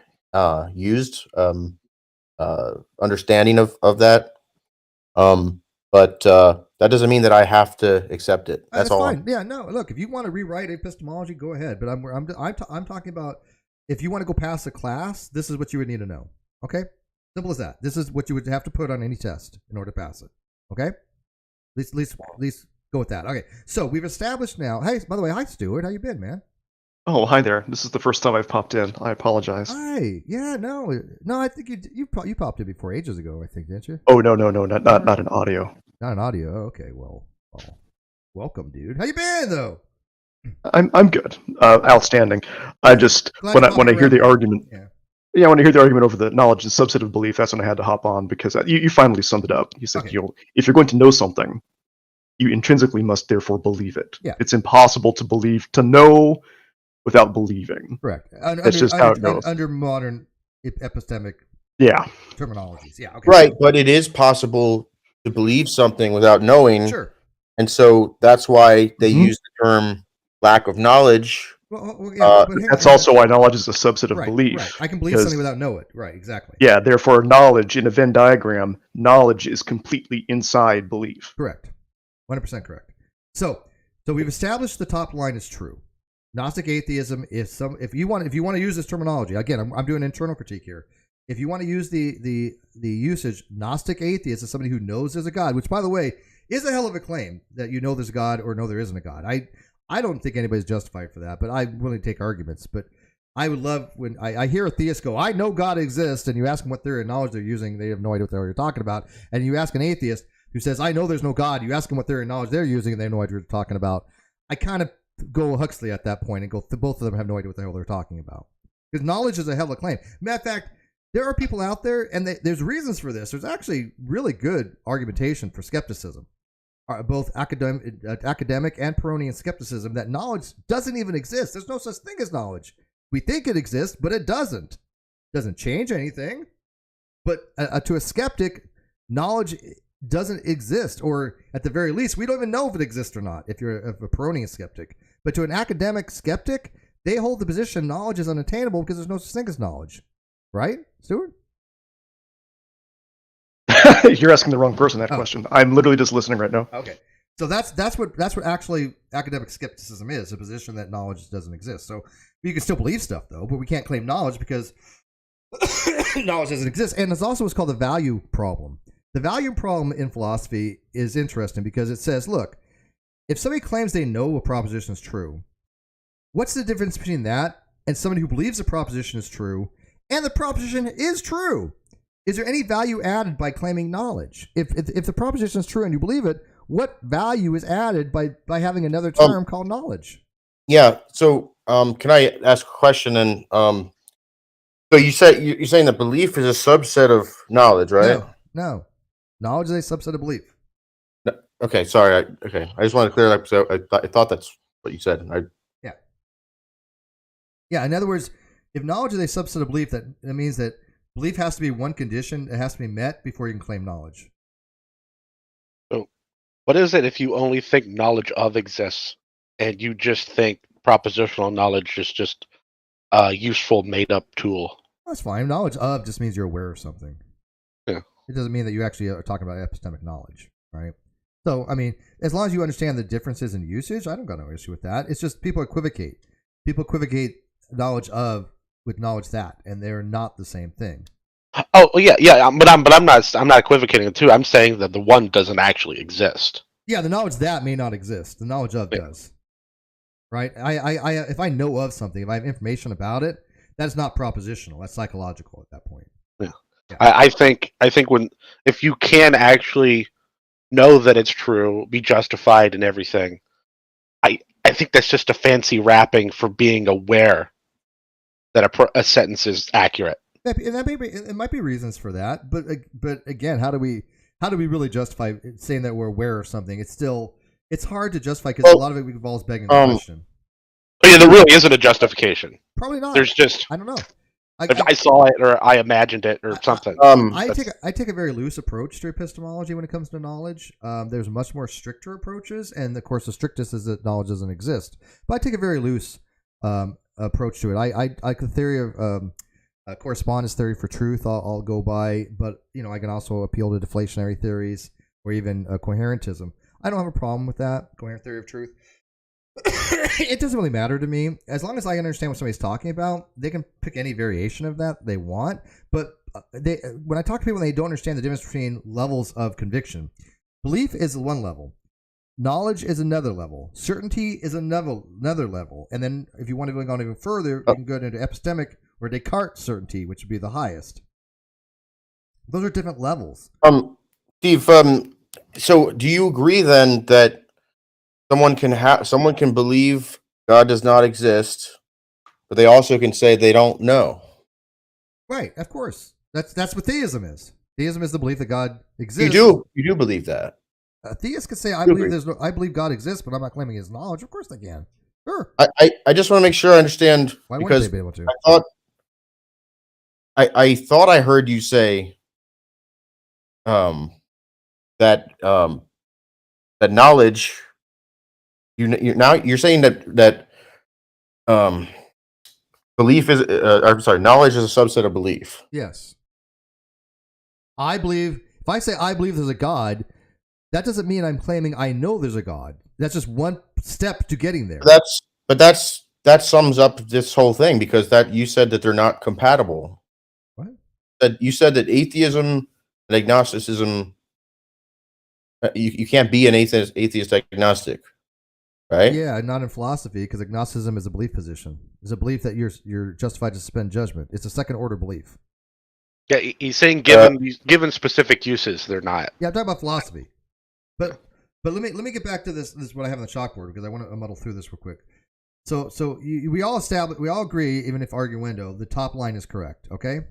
used understanding of that. But that doesn't mean that I have to accept it. That's all. Fine. Yeah, no. Look, if you want to rewrite epistemology, go ahead. But I'm talking about if you want to go past a class, this is what you would need to know. Okay, simple as that. This is what you would have to put on any test in order to pass it. Okay, at least go with that. Okay, so we've established now. Hey, by the way, hi Stuart. How you been, man? Oh, hi there. This is the first time I've popped in. I apologize. Hi. Yeah, no. I think you popped in before ages ago. I think, didn't you? Oh no, not an audio. Not an audio. Okay, well, welcome, dude. How you been though? I'm good. Outstanding. I just when I hear the argument. Yeah, when I hear the argument over the knowledge and subset of belief, that's when I had to hop on because you finally summed it up. You said if you're going to know something, you intrinsically must therefore believe it. Yeah. It's impossible to know without believing. Correct. That's just how it goes. Under modern epistemic terminologies. Yeah. Okay. Right, but it is possible to believe something without knowing. Sure. And so that's why they use the term lack of knowledge. That's also why knowledge is a subset of belief. Right. I can believe something without know it. Right, exactly. Yeah, therefore knowledge in a Venn diagram, knowledge is completely inside belief. Correct. 100% correct. So we've established the top line is true. Gnostic atheism is if you want to use this terminology, again, I'm doing internal critique here. If you want to use the usage, Gnostic atheist is somebody who knows there's a God, which, by the way, is a hell of a claim that you know there's a God or no there isn't a God. I don't think anybody's justified for that, but I really take arguments. But I would love when I hear a theist go, I know God exists, and you ask them what theory of knowledge they're using, they have no idea what the hell you're talking about. And you ask an atheist who says, I know there's no God, you ask them what theory of knowledge they're using, and they have no idea what you're talking about. I kind of go Huxley at that point and go, both of them have no idea what the hell they're talking about. Because knowledge is a hell of a claim. Matter of fact, there are people out there, and there's reasons for this. There's actually really good argumentation for skepticism, both academic and Pyrrhonian skepticism, that knowledge doesn't even exist. There's no such thing as knowledge. We think it exists, but it doesn't. It doesn't change anything. But to a skeptic, knowledge doesn't exist, or at the very least, we don't even know if it exists or not, if you're a Pyrrhonian skeptic. But to an academic skeptic, they hold the position knowledge is unattainable because there's no such thing as knowledge. Right, Stuart? You're asking the wrong person that question. I'm literally just listening right now. Okay. So that's what actually academic skepticism is, a position that knowledge doesn't exist. So you can still believe stuff, though, but we can't claim knowledge because knowledge doesn't exist. And it's also what's called the value problem. The value problem in philosophy is interesting because it says, look, if somebody claims they know a proposition is true, what's the difference between that and somebody who believes a proposition is true and the proposition is true? Is there any value added by claiming knowledge? If the proposition is true and you believe it, what value is added by having another term called knowledge? Yeah. So, can I ask a question? And so you said you're saying that belief is a subset of knowledge, right? No. Knowledge is a subset of belief. No, okay. Sorry. I just want to clear that up. So I thought that's what you said. Yeah. In other words, if knowledge is a subset of belief, that means that belief has to be one condition. It has to be met before you can claim knowledge. So, what is it if you only think knowledge of exists and you just think propositional knowledge is just a useful made-up tool? That's fine. Knowledge of just means you're aware of something. Yeah. It doesn't mean that you actually are talking about epistemic knowledge, right? So, I mean, as long as you understand the differences in usage, I don't got no issue with that. It's just people equivocate. People equivocate knowledge of with knowledge that, and they're not the same thing. Oh yeah, but I'm not equivocating the two. I'm saying that the one doesn't actually exist. Yeah, the knowledge that may not exist. The knowledge of does. Right? I if I know of something, if I have information about it, that's not propositional. That's psychological at that point. Yeah. I think if you can actually know that it's true, be justified in everything, I think that's just a fancy wrapping for being aware that a sentence is accurate. It might be reasons for that, but again, how do we really justify saying that we're aware of something? It's hard to justify because a lot of it involves begging the question. Oh yeah, there really isn't a justification. Probably not. There's just I don't know. I saw it or I imagined it or something. I take a very loose approach to epistemology when it comes to knowledge. There's much more stricter approaches, and of course, the strictest is that knowledge doesn't exist. But I take a very loose approach to it. I like the theory of correspondence theory for truth. I'll go by, but I can also appeal to deflationary theories or even coherentism. I don't have a problem with that coherent theory of truth. It doesn't really matter to me as long as I understand what somebody's talking about. They can pick any variation of that they want, but when I talk to people, they don't understand the difference between levels of conviction. Belief is one level. Knowledge is another level. Certainty is another level. And then if you want to go on even further, you can go into epistemic or Descartes certainty, which would be the highest. Those are different levels. Steve, so do you agree then that someone can believe God does not exist, but they also can say they don't know? Right, of course. That's what theism is. Theism is the belief that God exists. You do believe that. A theist could say, I believe God exists, but I'm not claiming his knowledge. Of course they can. Sure. I just want to make sure I understand. Why because wouldn't they be able to? I thought I heard you say that knowledge. You're saying that belief is knowledge is a subset of belief. Yes. I believe. If I say I believe there's a God, that doesn't mean I'm claiming I know there's a God. That's just one step to getting there. That's that sums up this whole thing, because that you said that they're not compatible. What? That you said that atheism and agnosticism, you can't be an atheist agnostic, right? Yeah, not in philosophy, because agnosticism is a belief position. It's a belief that you're justified to suspend judgment. It's a second order belief. Yeah, he's saying given specific uses, they're not. Yeah, I'm talking about philosophy. But let me get back to this. This is what I have on the chalkboard, because I want to muddle through this real quick. So we all agree, even if arguendo, the top line is correct. Okay.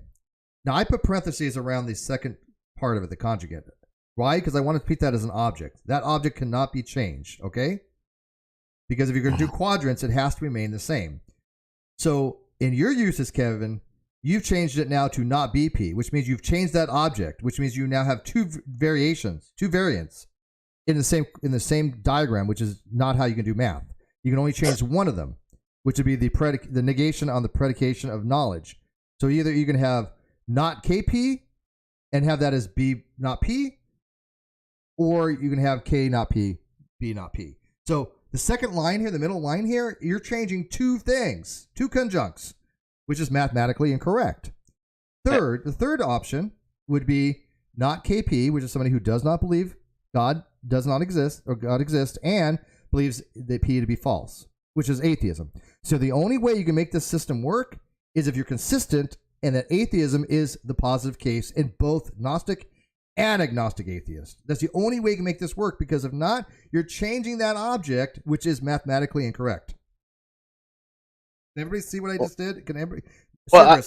Now I put parentheses around the second part of it, the conjugate. Why? Because I want to treat that as an object. That object cannot be changed. Okay. Because if you're going to do quadrants, it has to remain the same. So in your uses, Kevin, you've changed it now to not BP, which means you've changed that object, which means you now have two variants in the same diagram, which is not how you can do math. You can only change one of them, which would be the negation on the predication of knowledge. So either you can have not KP and have that as B not P, or you can have K not P, B not P. So the second line here, the middle line here, you're changing two things, two conjuncts, which is mathematically incorrect. The third option would be not KP, which is somebody who does not believe God does not exist, or God exists, and believes the P to be false, which is atheism. So the only way you can make this system work is if you're consistent and that atheism is the positive case in both Gnostic and Agnostic Atheist. That's the only way you can make this work, because if not, you're changing that object, which is mathematically incorrect. Can everybody see what I just did? Can everybody? Well,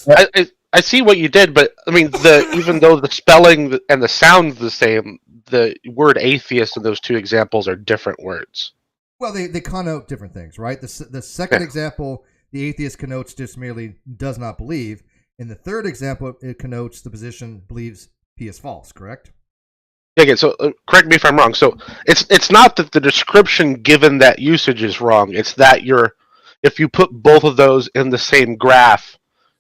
I see what you did, but I mean, even though the spelling and the sound's the same, the word atheist in those two examples are different words. Well, they connote different things, right? The second example, the atheist connotes just merely does not believe. In the third example, it connotes the position believes P is false, correct? Okay, so correct me if I'm wrong. So it's not that the description given that usage is wrong. It's that if you put both of those in the same graph,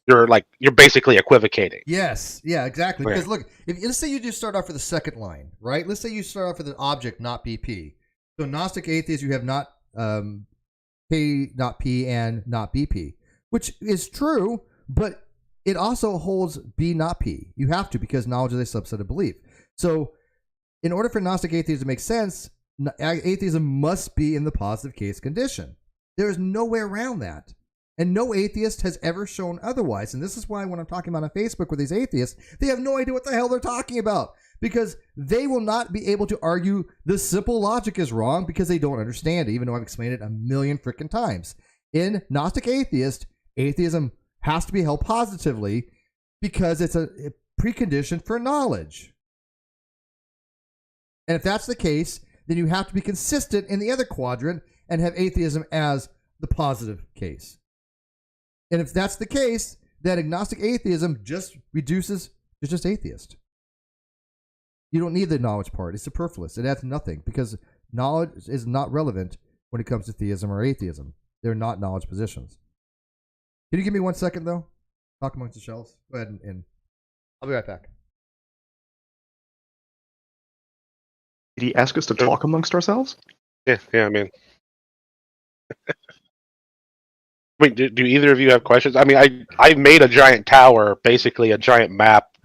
you're basically equivocating. Yes, yeah, exactly. Because look, let's say you just start off with the second line, right? Let's say you start off with an object, not BP. So Gnostic Atheist, you have not K, not P, and not BP, which is true, but it also holds B, not P. You have to, because knowledge is a subset of belief. So in order for Gnostic Atheism to make sense, atheism must be in the positive case condition. There is no way around that. And no atheist has ever shown otherwise. And this is why when I'm talking about on Facebook with these atheists, they have no idea what the hell they're talking about, because they will not be able to argue the simple logic is wrong because they don't understand it, even though I've explained it a million freaking times. In Gnostic Atheist, atheism has to be held positively because it's a precondition for knowledge. And if that's the case, then you have to be consistent in the other quadrant and have atheism as the positive case. And if that's the case, then agnostic atheism just reduces to just atheist. You don't need the knowledge part. It's superfluous. It adds nothing, because knowledge is not relevant when it comes to theism or atheism. They're not knowledge positions. Can you give me 1 second, though? Talk amongst the shelves. Go ahead and I'll be right back. Did he ask us to talk amongst ourselves? Yeah, I mean. Wait, do either of you have questions? I mean, I made a giant tower, basically a giant map,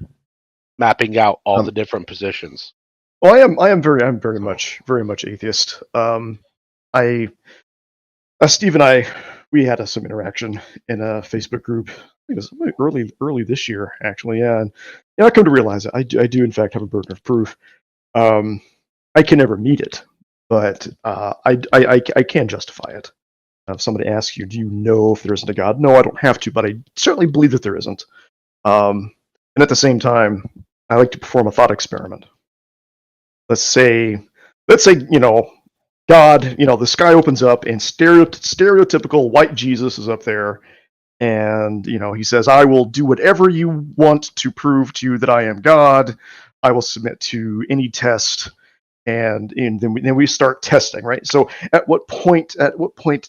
mapping out all the different positions. Well, I am very much atheist. Steve and I, we had some interaction in a Facebook group. I think it was early this year, actually. Yeah, and I come to realize that I do in fact have a burden of proof. I can never meet it, but I can justify it. If somebody asks you, do you know if there isn't a God? No, I don't have to, but I certainly believe that there isn't. And at the same time, I like to perform a thought experiment. Let's say, God, the sky opens up and stereotypical white Jesus is up there, and he says, I will do whatever you want to prove to you that I am God. I will submit to any test. And then we start testing, right? So at what point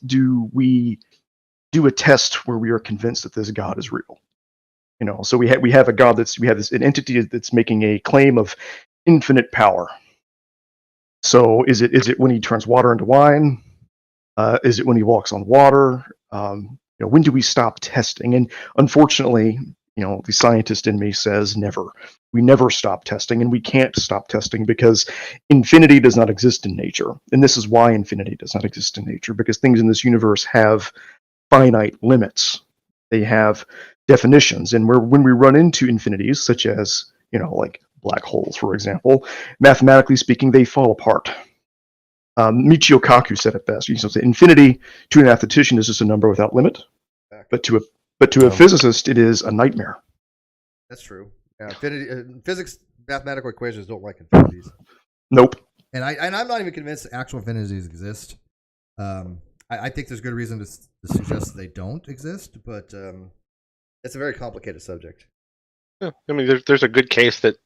do we do a test where we are convinced that this God is real? So we have a God an entity that's making a claim of infinite power. So is it when he turns water into wine? Is it when he walks on water? When do we stop testing? And unfortunately, the scientist in me says never. We never stop testing, and we can't stop testing because infinity does not exist in nature. And this is why infinity does not exist in nature, because things in this universe have finite limits. They have definitions, and when we run into infinities, such as, like black holes, for example, mathematically speaking, they fall apart. Michio Kaku said it best. Infinity to a mathematician is just a number without limit, but to a physicist, it is a nightmare. That's true. Yeah, physics, mathematical equations don't like infinities. Nope. And I'm not even convinced actual infinities exist. I think there's good reason to suggest they don't exist, but it's a very complicated subject. Yeah, I mean, there's a good case that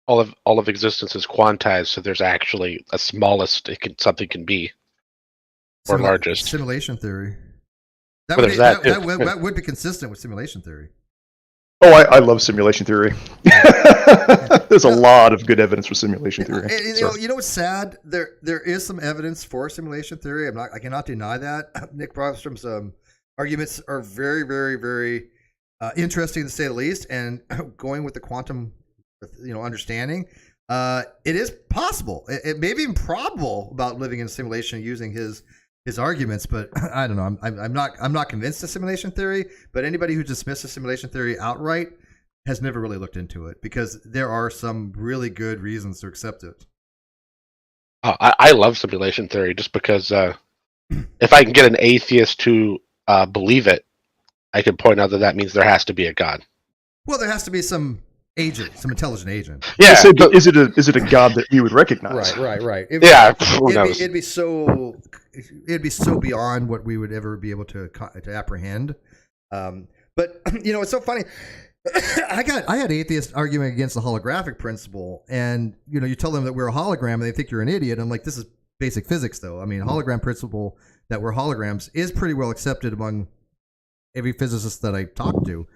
all of existence is quantized, so there's actually a smallest something can be, or largest. Simulation theory. That would be consistent with simulation theory. Oh, I love simulation theory. There's a lot of good evidence for simulation theory. You know what's sad? There is some evidence for simulation theory. I cannot deny that. Nick Brostrom's arguments are very, very, very interesting to say the least. And going with the quantum, understanding, it is possible. It may be improbable about living in a simulation using his arguments, but I don't know. I'm not convinced of simulation theory. But anybody who dismisses simulation theory outright has never really looked into it, because there are some really good reasons to accept it. I love simulation theory just because if I can get an atheist to believe it, I can point out that means there has to be a God. Well, there has to be some agent, some intelligent agent. Yeah. Is it a God that you would recognize? Right. It'd be so beyond what we would ever be able to apprehend. But it's so funny. I had atheists arguing against the holographic principle, and you tell them that we're a hologram and they think you're an idiot. I'm like, this is basic physics, though. I mean, hologram principle that we're holograms is pretty well accepted among every physicist that I talk to.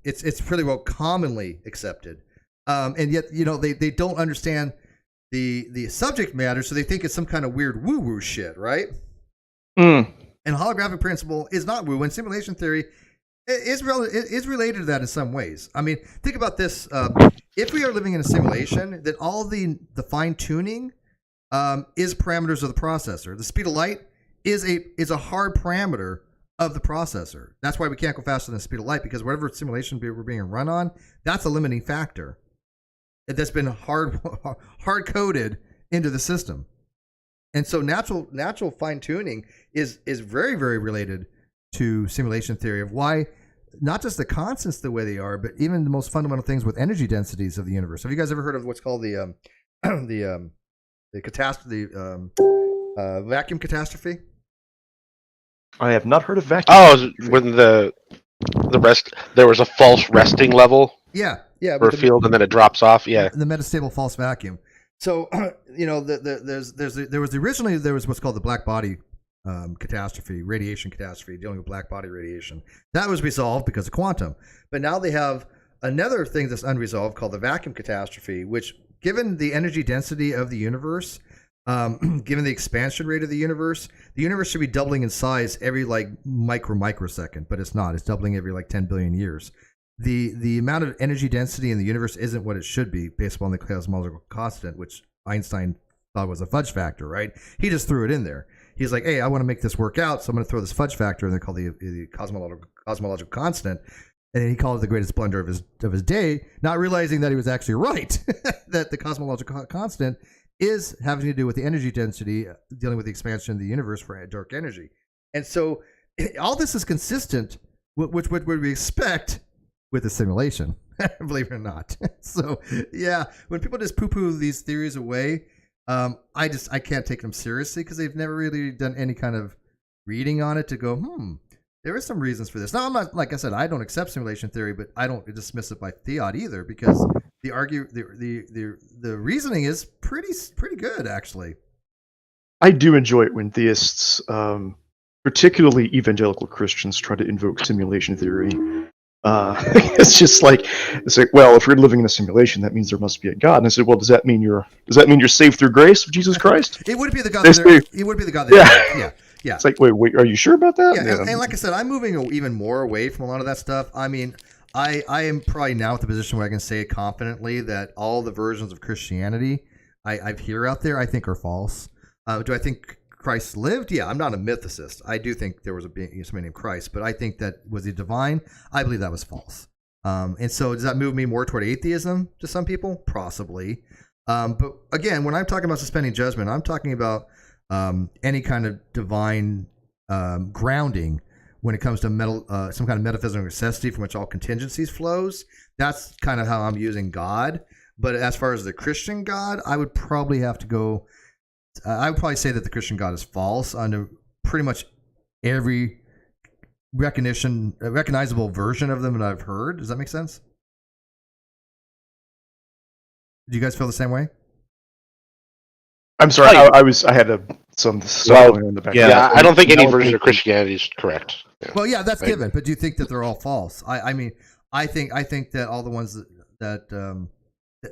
It's pretty well commonly accepted, and yet they don't understand the subject matter, so they think it's some kind of weird woo woo shit, right? And holographic principle is not woo, and simulation theory is related to that in some ways. I mean, think about this: if we are living in a simulation, then all the fine tuning is parameters of the processor. The speed of light is a hard parameter of the processor. That's why we can't go faster than the speed of light, because whatever simulation we're being run on, that's a limiting factor that's been hard coded into the system. And so natural fine tuning is very, very related to simulation theory of why not just the constants the way they are, but even the most fundamental things with energy densities of the universe. Have you guys ever heard of what's called the catastrophe, vacuum catastrophe? I have not heard of vacuum. Oh, when there was a false resting level. Yeah, for a field, and then it drops off. Yeah, the metastable false vacuum. So there was what's called the black body catastrophe, radiation catastrophe, dealing with black body radiation. That was resolved because of quantum. But now they have another thing that's unresolved called the vacuum catastrophe, which, given the energy density of the universe, given the expansion rate of the universe should be doubling in size every microsecond, but it's not. It's doubling every 10 billion years. The amount of energy density in the universe isn't what it should be based upon the cosmological constant, which Einstein thought was a fudge factor, right? He just threw it in there. He's like, hey, I want to make this work out, so I'm going to throw this fudge factor in there called the cosmological constant. And he called it the greatest blunder of his day, not realizing that he was actually right, that the cosmological constant is having to do with the energy density, dealing with the expansion of the universe for dark energy. And so all this is consistent with what we expect with a simulation, believe it or not. So, yeah, when people just poo-poo these theories away, I can't take them seriously, because they've never really done any kind of reading on it to go, there is some reasons for this. Now, I'm not, like I said, I don't accept simulation theory, but I don't dismiss it by fiat either, because the reasoning is pretty good, actually. I do enjoy it when theists, particularly evangelical Christians, try to invoke simulation theory. It's like, well, if you're living in a simulation, that means there must be a God. And I said, well, does that mean you're saved through grace of Jesus Christ? It would be the God. It would be the God. Yeah. Yeah. It's like, wait, are you sure about that? Yeah, and like I said, I'm moving even more away from a lot of that stuff. I mean, I am probably now at the position where I can say confidently that all the versions of Christianity I hear out there, I think are false. Do I think Christ lived? Yeah, I'm not a mythicist. I do think there was somebody named Christ, but I think that was he divine? I believe that was false. And so does that move me more toward atheism to some people? Possibly. But again, when I'm talking about suspending judgment, I'm talking about any kind of divine grounding when it comes to some kind of metaphysical necessity from which all contingencies flows. That's kind of how I'm using God. But as far as the Christian God, I would probably have to go. I would probably say that the Christian God is false under pretty much every recognizable version of them that I've heard. Does that make sense? Do you guys feel the same way? I'm sorry, I had some stuff going on in the background. Yeah, I don't think any version of Christianity is correct. Yeah. Well, yeah, that's given. But do you think that they're all false? I mean, I think that all the ones that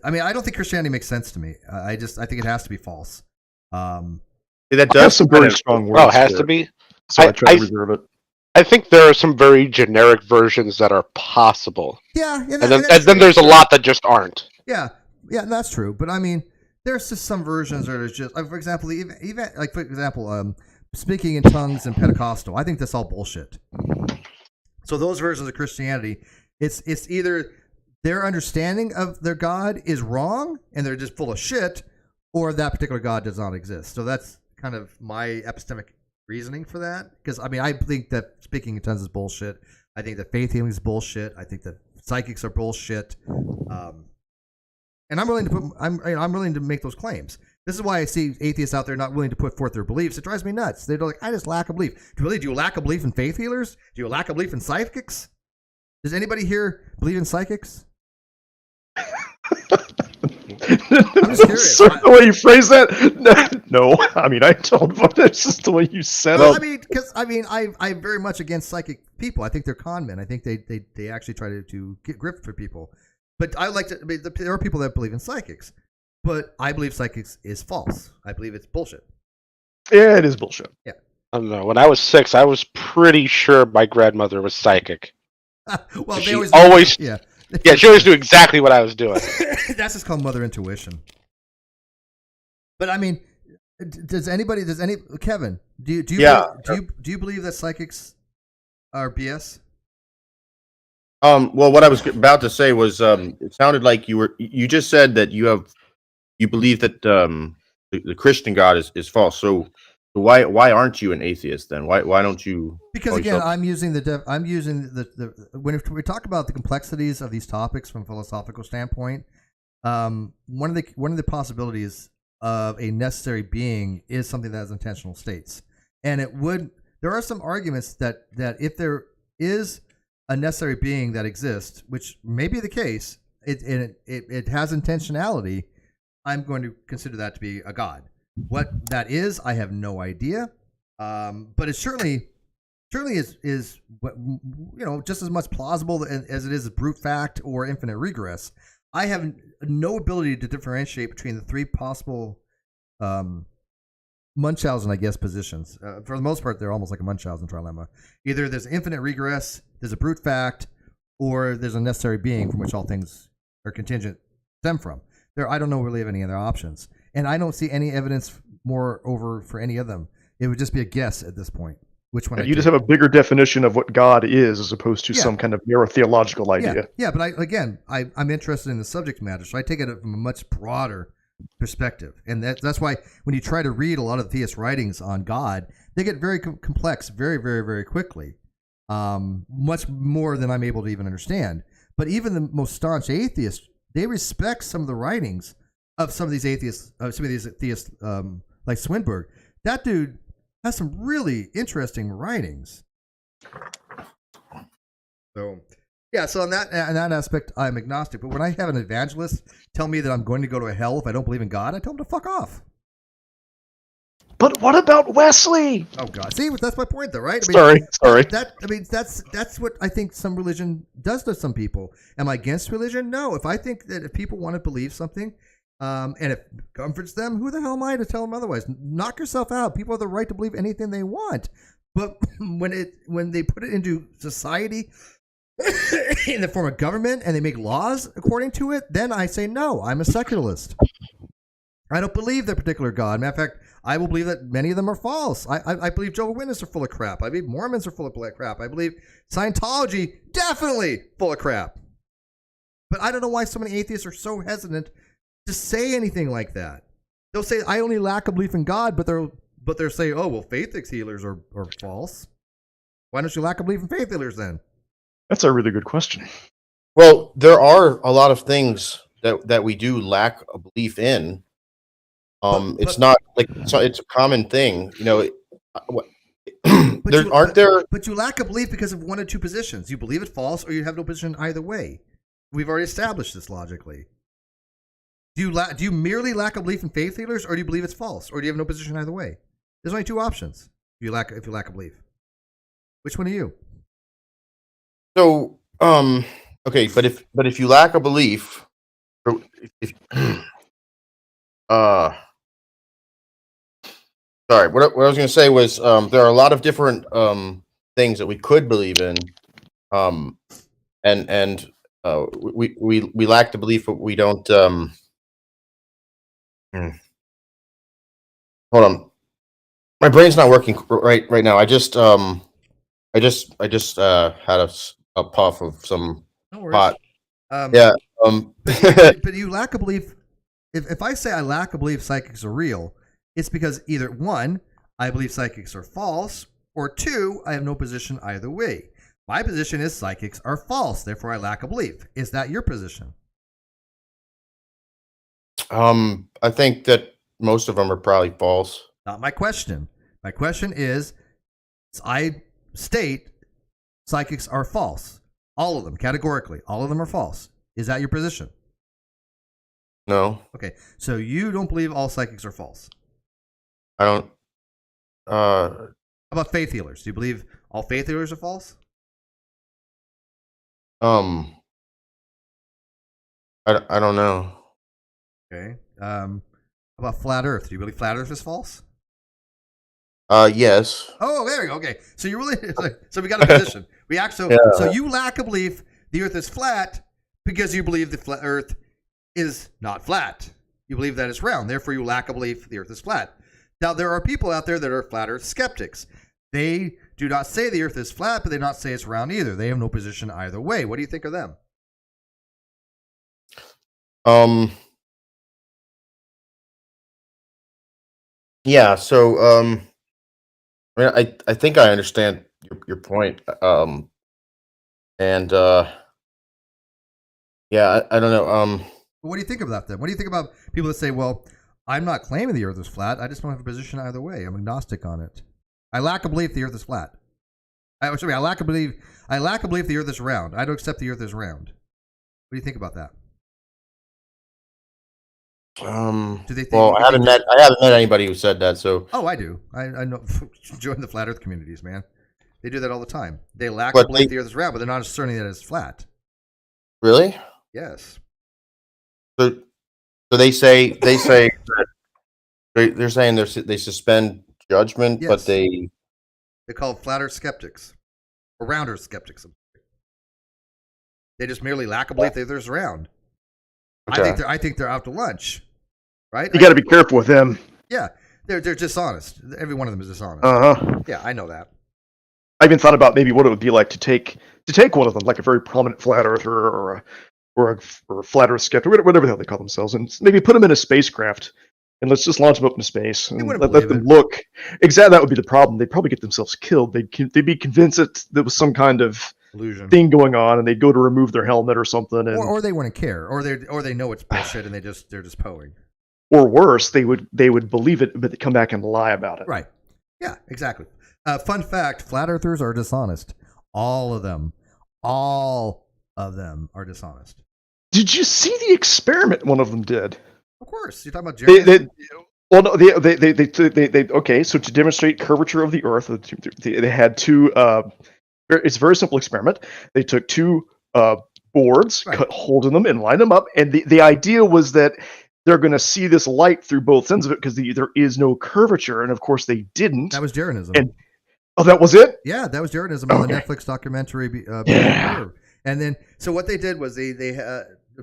I mean, I don't think Christianity makes sense to me. I think it has to be false. That does have some very strong words. Oh, it has to be. So I try to reserve it. I think there are some very generic versions that are possible. Yeah, and then there's a lot that just aren't. Yeah, that's true. But I mean, there's just some versions that are just, for example, speaking in tongues and Pentecostal. I think that's all bullshit. So those versions of Christianity, it's either their understanding of their God is wrong and they're just full of shit, or that particular God does not exist. So that's kind of my epistemic reasoning for that. Because I mean, I think that speaking in tongues is bullshit. I think that faith healing is bullshit. I think that psychics are bullshit. And I'm willing to make those claims. This is why I see atheists out there not willing to put forth their beliefs. It drives me nuts. They're like, I just lack a belief. Do you lack a belief in faith healers? Do you lack a belief in psychics? Does anybody here believe in psychics? I'm just curious. Sorry, the way you phrase that? No. I mean, I don't, but that's just the way you said it. I mean, I'm very much against psychic people. I think they're con men. I think they actually try to get grip for people. But there are people that believe in psychics. But I believe psychics is false. I believe it's bullshit. Yeah, it is bullshit. Yeah. I don't know. When I was 6, I was pretty sure my grandmother was psychic. Well, she always yeah, she always knew exactly what I was doing. That's just called mother intuition. But I mean, Kevin, do you believe that psychics are BS? Well, what I was about to say was, it sounded like you just said that you believe that the Christian God is false. So why aren't you an atheist then? Why don't you? Because again, I'm using the when we talk about the complexities of these topics from a philosophical standpoint, one of the possibilities of a necessary being is something that has intentional states, and there are some arguments that if there is a necessary being that exists, which may be the case, it has intentionality, I'm going to consider that to be a god. What that is, I have no idea. But it certainly is just as much plausible as it is a brute fact or infinite regress. I have no ability to differentiate between the three possible Munchausen, I guess, positions. For the most part, they're almost like a Munchausen trilemma. Either there's infinite regress, there's a brute fact, or there's a necessary being from which all things are contingent stem from. I don't know really of any other options. And I don't see any evidence moreover for any of them. It would just be a guess at this point. Which one? You just have a bigger definition of what God is as opposed to some kind of narrow theological idea. Yeah, but I'm interested in the subject matter, so I take it from a much broader perspective. And that's why when you try to read a lot of theist writings on God, they get very complex very, very, very quickly. Much more than I'm able to even understand. But even the most staunch atheists, they respect some of the writings of some of these atheists, like Swinburne. That dude has some really interesting writings. So, yeah. So in that aspect, I'm agnostic. But when I have an evangelist tell me that I'm going to go to hell if I don't believe in God, I tell him to fuck off. But what about Wesley? Oh God! See, that's my point, though, right? Sorry. That's what I think some religion does to some people. Am I against religion? No. If I think that if people want to believe something, And if it comforts them, who the hell am I to tell them otherwise? Knock yourself out. People have the right to believe anything they want. But when they put it into society in the form of government and they make laws according to it, then I say no. I'm a secularist. I don't believe that particular God. Matter of fact, I will believe that many of them are false. I believe Jehovah's Witnesses are full of crap. I believe Mormons are full of crap. I believe Scientology definitely full of crap. But I don't know why so many atheists are so hesitant to say anything like that. They'll say, I only lack a belief in God, but they're saying, oh, well, faith healers are false. Why don't you lack a belief in faith healers then? That's a really good question. Well, there are a lot of things that we do lack a belief in. It's not like it's a common thing, you know. But you lack a belief because of one of two positions. You believe it false, or you have no position either way. We've already established this logically. Do you merely lack a belief in faith healers, or do you believe it's false, or do you have no position either way? There's only two options. If you lack a belief, which one are you? So, okay, but if you lack a belief, sorry, what I was going to say was there are a lot of different things that we could believe in, and we lack the belief, but we don't. Hold on, my brain's not working right now. I just had a puff of some pot. Yeah. But you lack a belief. If I say I lack a belief psychics are real, it's because either one, I believe psychics are false, or two, I have no position either way. My position is psychics are false, therefore I lack a belief. Is that your position? I think that most of them are probably false. Not my question. My question is, I state psychics are false. All of them, categorically. All of them are false. Is that your position? No. Okay, so you don't believe all psychics are false? I don't. How about faith healers? Do you believe all faith healers are false? I don't know. Okay. How about flat Earth? Do you believe flat Earth is false? Yes. Oh, there we go. Okay, so you really so we got a position. So you lack a belief the Earth is flat because you believe the flat Earth is not flat. You believe that it's round. Therefore, you lack a belief the Earth is flat. Now, there are people out there that are flat Earth skeptics. They do not say the Earth is flat, but they do not say it's round either. They have no position either way. What do you think of them? Yeah. So, I think I understand your point. And yeah, I don't know. What do you think about them? What do you think about people that say, "Well, I'm not claiming the Earth is flat. I just don't have a position either way. I'm agnostic on it. I lack a belief the Earth is flat. I lack a belief the Earth is round. I don't accept the Earth is round." What do you think about that? Well, I haven't met anybody who said that. So. Oh, I do. I know. Join the flat Earth communities, man. They do that all the time. They lack a belief the Earth is round, but they're not asserting that it's flat. Really? Yes. So they say that they're saying they suspend judgment, yes. But they call it flat Earth skeptics or round Earth skeptics. They just merely lack a belief that there's round. Okay. I think they're out to lunch, right? You got to be careful with them. Yeah, they're dishonest. Every one of them is dishonest. Yeah, I know that. I even thought about maybe what it would be like to take one of them, like a very prominent flat earther or a flat Earth skeptic, whatever the hell they call themselves, and maybe put them in a spacecraft and let's just launch them up into space and let them look. Exactly, that would be the problem. They'd probably get themselves killed. They'd be convinced that there was some kind of illusion thing going on, and they'd go to remove their helmet or something, and or they wouldn't care, or they know it's bullshit and they're just poing. Or worse, they would believe it, but they come back and lie about it. Right? Yeah, exactly. Fun fact: flat earthers are dishonest. All of them are dishonest. Did you see the experiment one of them did? Of course, you're talking about Jeremy. Okay. So to demonstrate curvature of the Earth, they had two. It's a very simple experiment. They took two boards, cut holes in them, and lined them up. And the idea was that they're going to see this light through both ends of it because there is no curvature, and of course they didn't. That was Jeranism. And that was it. Yeah, that was Jeranism on the Netflix documentary. And then, so what they did was they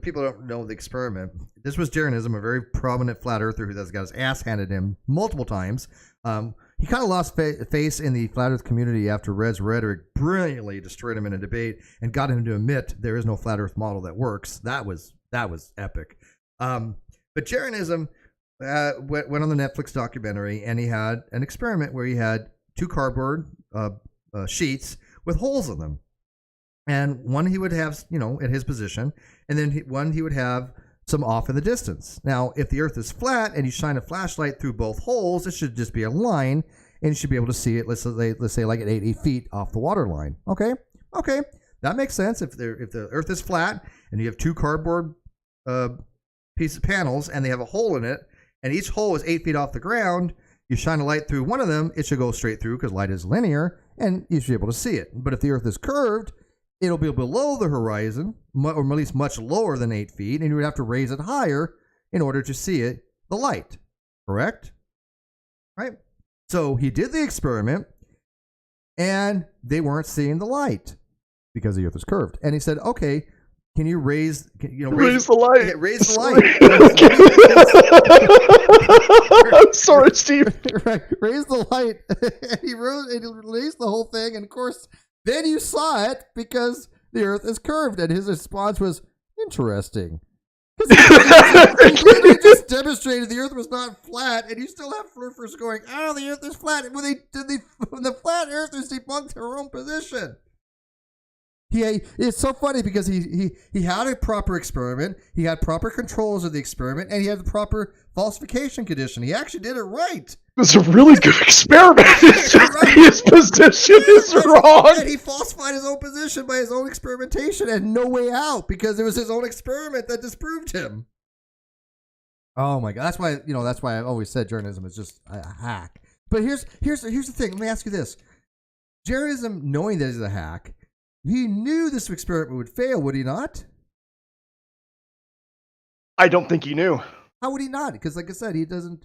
people don't know the experiment. This was Jeranism, a very prominent flat earther who has got his ass handed him multiple times. He kind of lost face in the flat earth community after Red's rhetoric brilliantly destroyed him in a debate and got him to admit there is no flat earth model that works. That was epic. But Jeranism went on the Netflix documentary, and he had an experiment where he had 2 cardboard sheets with holes in them. And one he would have, at his position, and then one he would have some off in the distance. Now, if the Earth is flat and you shine a flashlight through both holes, it should just be a line, and you should be able to see it. Let's say like at 80 feet off the water line. Okay, that makes sense. If the Earth is flat and you have 2 cardboard piece of panels and they have a hole in it, and each hole is 8 feet off the ground, you shine a light through one of them, it should go straight through because light is linear, and you should be able to see it. But if the Earth is curved, it'll be below the horizon, or at least much lower than 8 feet, and you would have to raise it higher in order to see the light. Correct? Right? So he did the experiment, and they weren't seeing the light because the Earth is curved. And he said, okay, can you raise the light? Yeah, raise the light. I'm sorry, Steve. Right, raise the light. And he raised the whole thing, and of course, then you saw it because the Earth is curved. And his response was interesting. Because he just demonstrated the Earth was not flat, and you still have flippers going, "Oh, the Earth is flat." When the flat Earthers debunked their own position. It's so funny because he had a proper experiment, he had proper controls of the experiment, and he had the proper falsification condition. He actually did it right. It's a really good experiment. It's just his position is wrong. And he falsified his own position by his own experimentation and no way out because it was his own experiment that disproved him. Oh my God! That's why I've always said Jeranism is just a hack. But here's the thing. Let me ask you this: Jeranism, knowing that he's a hack, he knew this experiment would fail, would he not? I don't think he knew. How would he not? Because, like I said, he doesn't.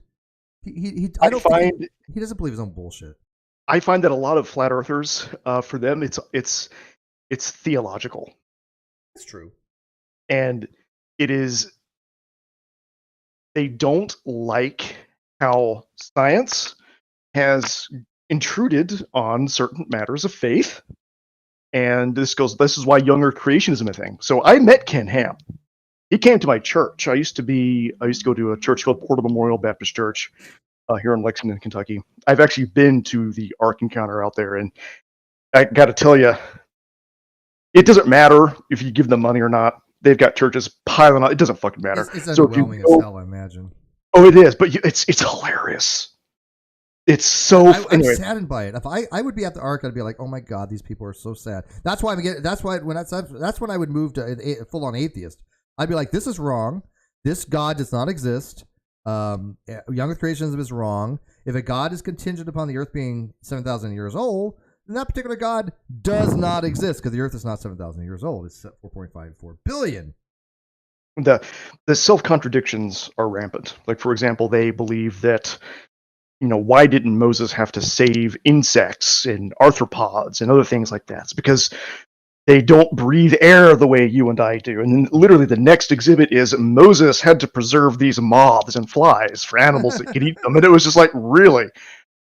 He doesn't believe his own bullshit. I find that a lot of flat earthers, for them, it's theological. That's true. And it is. They don't like how science has intruded on certain matters of faith. And this is why young earth creationism is a thing. So I met Ken Ham. He came to my church. I used to go to a church called Portal Memorial Baptist Church here in Lexington, Kentucky. I've actually been to the Ark Encounter out there, and I got to tell you, it doesn't matter if you give them money or not. They've got churches piling on. It doesn't fucking matter. It's overwhelming as hell, I imagine. Oh, it is, but it's hilarious. It's so. I'm saddened by it. If I would be at the Ark, I'd be like, "Oh my God, these people are so sad." That's why that's when I would move to full on atheist. I'd be like, "This is wrong. This God does not exist. Young Earth creationism is wrong. If a God is contingent upon the Earth being 7,000 years old, then that particular God does not exist because the Earth is not 7,000 years old. It's 4.54 billion." The self-contradictions are rampant. Like, for example, they believe that, why didn't Moses have to save insects and arthropods and other things like that? It's because they don't breathe air the way you and I do. And then literally the next exhibit is Moses had to preserve these moths and flies for animals that could eat them. And it was just like, really?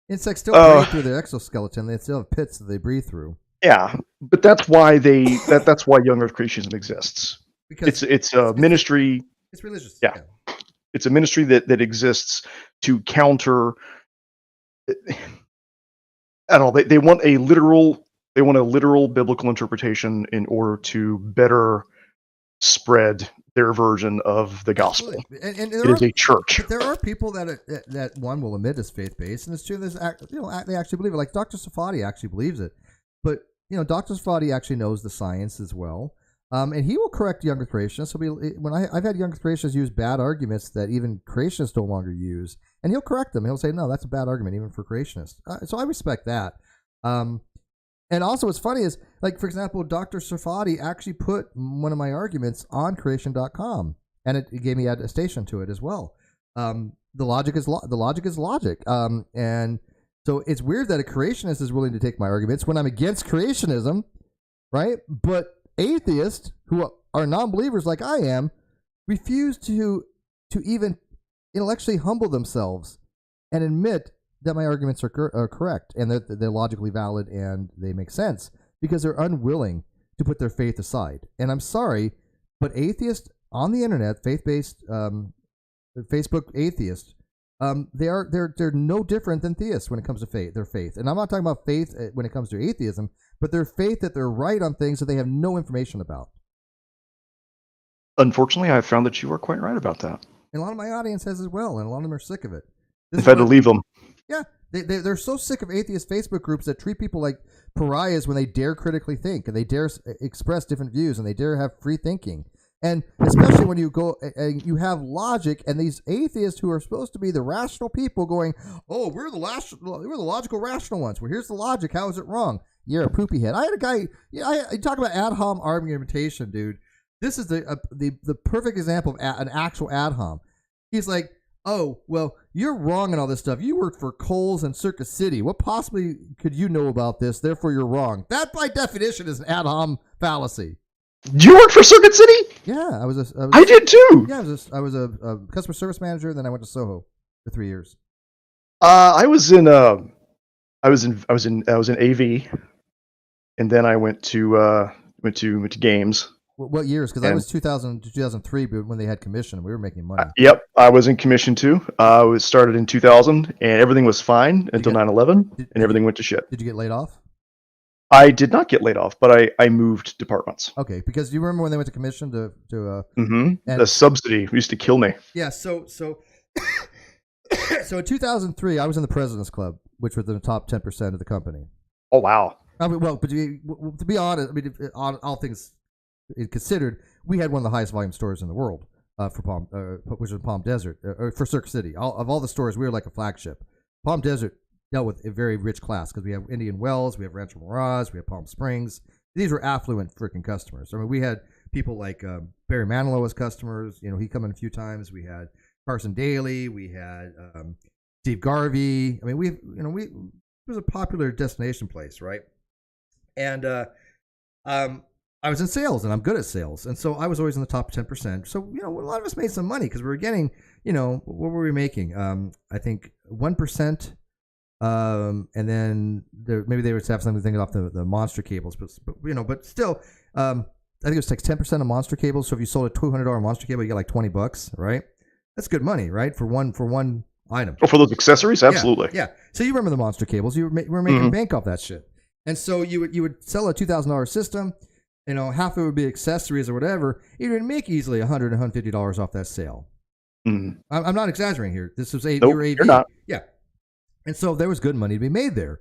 Insects still breathe through their exoskeleton. They still have pits that they breathe through. Yeah, but that's why that's why young Earth creationism exists. Because it's a ministry. It's religious. Yeah. It's a ministry that exists to counter. I don't know. They want a literal biblical interpretation in order to better spread their version of the gospel. And it is a church. But there are people that one will admit is faith based, and it's true. They actually believe it. Like Dr. Safadi actually believes it, but Dr. Safadi actually knows the science as well. And he will correct younger creationists. I've had younger creationists use bad arguments that even creationists no longer use, and he'll correct them. He'll say, "No, that's a bad argument, even for creationists." So I respect that. And also, what's funny is, like, for example, Dr. Safadi actually put one of my arguments on creation.com. and it gave me attestation to it as well. The logic is logic. And so it's weird that a creationist is willing to take my arguments when I'm against creationism, right? But atheists who are non-believers like I am refuse to even intellectually humble themselves and admit that my arguments are correct and that they're logically valid and they make sense because they're unwilling to put their faith aside. And I'm sorry, but atheists on the internet, faith-based Facebook atheists, they're no different than theists when it comes to faith. Their faith, and I'm not talking about faith when it comes to atheism, but their faith that they're right on things that they have no information about. Unfortunately, I found that you are quite right about that. And a lot of my audience has as well, and a lot of them are sick of it. I've had to leave them. Yeah, they're so sick of atheist Facebook groups that treat people like pariahs when they dare critically think and they dare express different views and they dare have free thinking. And especially when you go and you have logic, and these atheists who are supposed to be the rational people going, "Oh, we're the logical, rational ones. Well, here's the logic. How is it wrong? You're a poopy head." I had a guy. I talk about ad hom argumentation, dude. This is the perfect example of an actual ad hom. He's like, "Oh, well, you're wrong in all this stuff. You worked for Kohl's and Circus City. What possibly could you know about this? Therefore, you're wrong." That, by definition, is an ad hom fallacy. You worked for Circuit City? Yeah, I did too. Yeah, I was a customer service manager. Then I went to Soho for 3 years. I was in AV, and then I went to games. What years? Because I was 2000 to 2003, but when they had commission, we were making money. Yep, I was in commission too. I was started in 2000, and everything was fine until 9/11, and everything went to shit. Did you get laid off? I did not get laid off, but I moved departments. Okay, because you remember when they went to commission to the subsidy used to kill me. Yeah, so in 2003, I was in the President's Club, which was in the top 10% of the company. Oh wow! I mean, well, but to be honest, I mean, all things considered, we had one of the highest volume stores in the world which was Palm Desert, for Circuit City. Of all the stores, we were like a flagship. Palm Desert dealt with a very rich class because we have Indian Wells, we have Rancho Mirage, we have Palm Springs. These were affluent freaking customers. I mean, we had people like Barry Manilow as customers. You know, he come in a few times. We had Carson Daly. We had Steve Garvey. I mean, it was a popular destination place, right? And I was in sales, and I'm good at sales, and so I was always in the top 10%. So a lot of us made some money because we were getting, what were we making? I think 1%. And then maybe they would have something thinking off the monster cables, but still, I think it was like 10% of monster cables. So if you sold a $200 monster cable, you get like $20, right? That's good money, right? For one item. Oh, for those accessories, absolutely. Yeah. So you remember the monster cables? You were making bank off that shit, and so you would sell a $2,000 system. Half of it would be accessories or whatever. You would make easily $100 and $150 off that sale. I'm not exaggerating here. This was AV. You're not. Yeah. And so there was good money to be made there.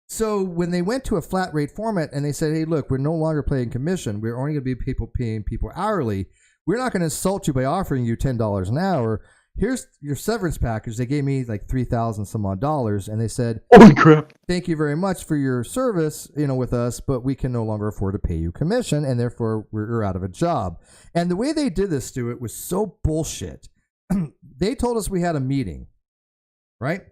So when they went to a flat rate format and they said, "Hey, look, we're no longer paying commission. We're only going to be paying people hourly. We're not going to insult you by offering you $10 an hour. Here's your severance package." They gave me like $3,000 some odd dollars, and they said, "Holy crap! Thank you very much for your service, with us, but we can no longer afford to pay you commission, and therefore we're out of a job." And the way they did this, Stuart, was so bullshit. They told us we had a meeting, right?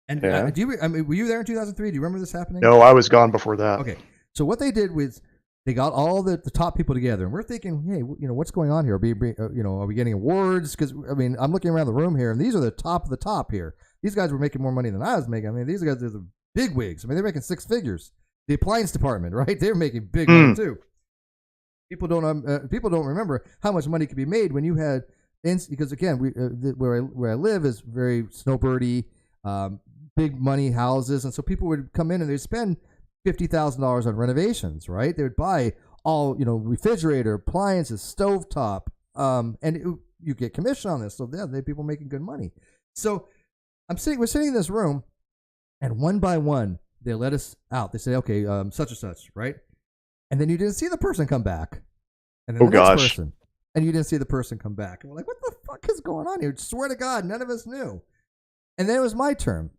And were you there in 2003? Do you remember this happening? No, I was gone before that. Okay. So what they did was they got all the top people together, and we're thinking, hey, what's going on here? Are we getting awards? Because I'm looking around the room here, and these are the top of the top here. These guys were making more money than I was making. I mean, these guys are the big wigs. I mean, they're making six figures. The appliance department, right? They're making big money too. People don't remember how much money could be made when you had because again, where I live is very snowbirdy. Big money houses, and so people would come in and they'd spend $50,000 on renovations, right? They would buy all refrigerator, appliances, stovetop, and you get commission on this. So they people making good money. So we're sitting in this room, and one by one they let us out. They say, "Okay, such and such," right? And then you didn't see the person come back, and then the next person, and you didn't see the person come back. And we're like, "What the fuck is going on here?" Swear to God, none of us knew. And then it was my turn.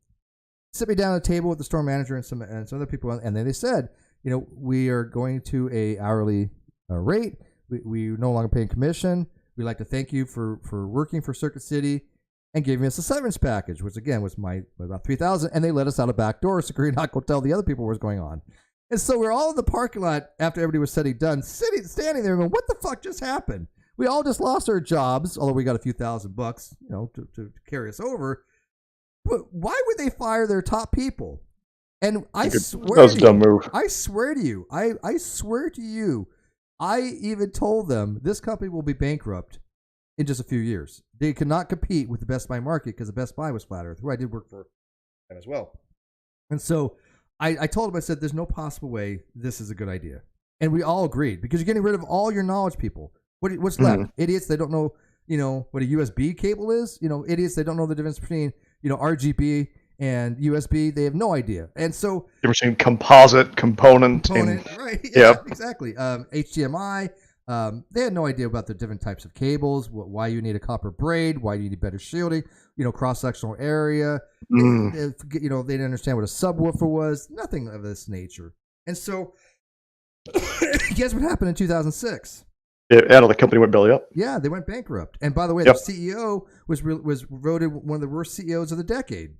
Sit me down at a table with the store manager and some other people, and then they said, we are going to a hourly rate. We no longer paying commission. we'd like to thank you for working for Circuit City and giving us a severance package, which again was about $3,000, and they let us out a back door so we could not go tell the other people what was going on. And so we're all in the parking lot after everybody was done, standing there going, what the fuck just happened? We all just lost our jobs, although we got a few $1,000, to carry us over. But why would they fire their top people? And I swear that was a dumb move. I swear to you, I swear to you, I even told them this company will be bankrupt in just a few years. They could not compete with the Best Buy market because the Best Buy was Flat Earth, who I did work for as well. And so I told them, I said, there's no possible way this is a good idea. And we all agreed, because you're getting rid of all your knowledge people. What's left? Idiots, they don't know, what a USB cable is. Idiots, they don't know the difference between, RGB and USB. They have no idea. And so difference between component, right? Yeah, exactly. HDMI. They had no idea about the different types of cables, why you need a copper braid, why you need better shielding, cross-sectional area. They didn't understand what a subwoofer was, nothing of this nature. And so, guess what happened in 2006? The company went belly up. Yeah, they went bankrupt. And by the way, the CEO was voted one of the worst CEOs of the decade.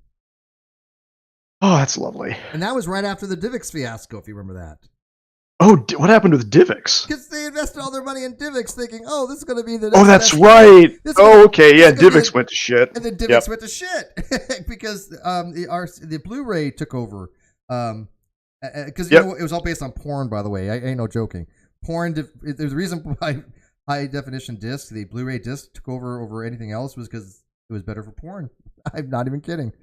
Oh, that's lovely. And that was right after the DivX fiasco, if you remember that. Oh, what happened with DivX? Because they invested all their money in DivX, thinking, "Oh, this is going to be the." Oh, that's right. Okay, yeah, DivX went to shit, and then DivX went to shit because the Blu-ray took over. Because it was all based on porn, by the way. I ain't no joking. Porn. There's a reason why high definition disc, the Blu-ray disc, took over anything else, was because it was better for porn. I'm not even kidding.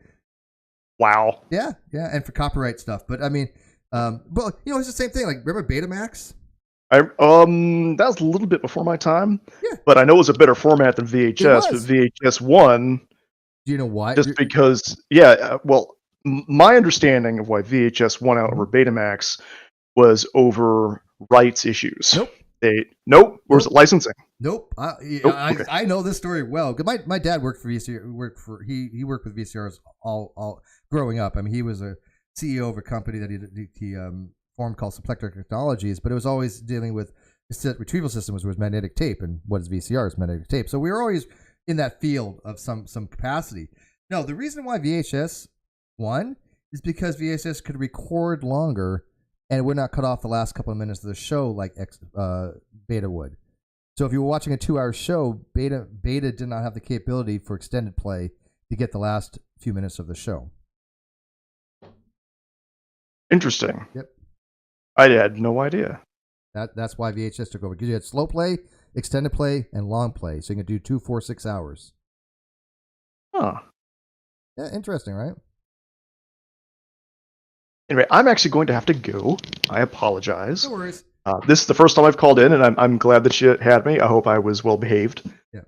Wow. Yeah, and for copyright stuff. But I mean. But it's the same thing. Like, remember Betamax? That was a little bit before my time. Yeah. But I know it was a better format than VHS. But VHS won. Do you know why? Just because, my understanding of why VHS won out over Betamax was over rights issues. Nope. Was it licensing? Nope. I know this story well. My dad worked for VCR. He worked with VCRs all growing up. I mean, he was a CEO of a company that he formed called Symplectic Technologies, but it was always dealing with retrieval systems, was magnetic tape, and what is VCR is magnetic tape. So we were always in that field of some capacity. No, the reason why VHS won is because VHS could record longer and it would not cut off the last couple of minutes of the show like Beta would. So if you were watching a 2-hour show, Beta did not have the capability for extended play to get the last few minutes of the show. Interesting. Yep. I had no idea. That's why VHS took over, because you had slow play, extended play, and long play. So you can do 2, 4, 6 hours. Huh. Yeah, interesting, right? Anyway, I'm actually going to have to go. I apologize. No worries. This is the first time I've called in, and I'm glad that you had me. I hope I was well behaved. Yeah.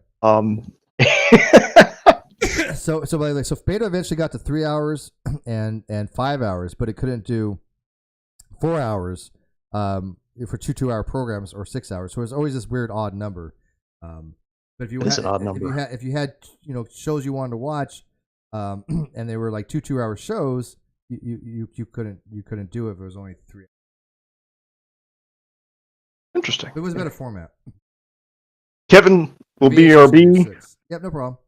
So by the way, Beta eventually got to 3 hours and 5 hours, but it couldn't do 4 hours for 2-hour programs or 6 hours. So it was always this weird odd number. But if you if you had shows you wanted to watch, and they were like 2-hour shows, you couldn't do it if it was only 3. Interesting. It was a better format. Kevin will be BRB. Yep, no problem.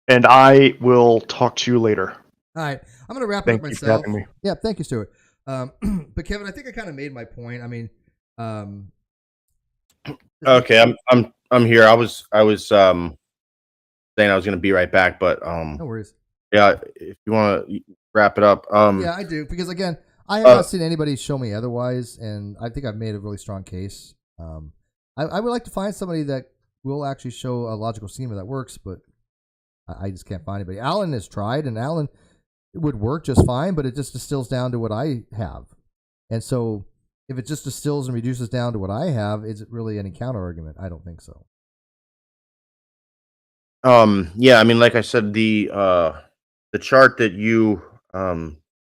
And I will talk to you later. All right. I'm going to wrap it up myself. Thank you for having me. Yeah, thank you, Stuart. But Kevin, I think I kind of made my point. I mean, okay, I'm here. I was saying I was going to be right back, but no worries. Yeah, if you want to wrap it up. Yeah, I do, because again, I have not seen anybody show me otherwise, and I think I've made a really strong case. I would like to find somebody that will actually show a logical schema that works, but I just can't find anybody. Alan has tried, and Alan would work just fine, but it just distills down to what I have. And so if it just distills and reduces down to what I have, is it really any counter argument? I don't think so. Yeah, I mean, like I said, the chart that you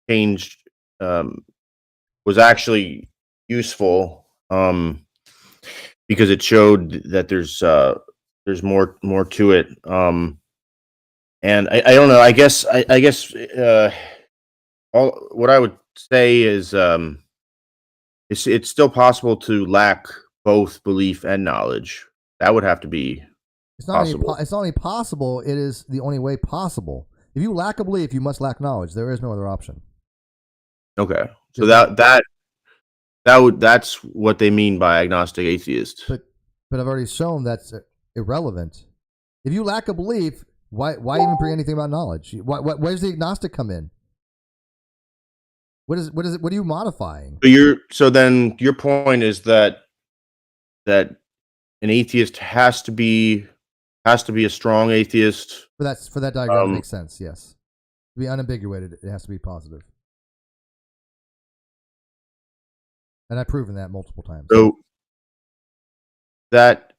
changed was actually useful because it showed that there's more to it. And I don't know. I guess what I would say is it's still possible to lack both belief and knowledge. That would have to be It's not it's not only possible, it is the only way possible. If you lack a belief, you must lack knowledge. There is no other option. Okay. So that's what they mean by agnostic atheist. But I've already shown that's irrelevant. If you lack a belief, why even bring anything about knowledge? Where does the agnostic come in? What are you modifying? So then your point is that an atheist has to be a strong atheist. For that diagram to make sense, yes. To be unambiguated, it has to be positive. And I've proven that multiple times. So that's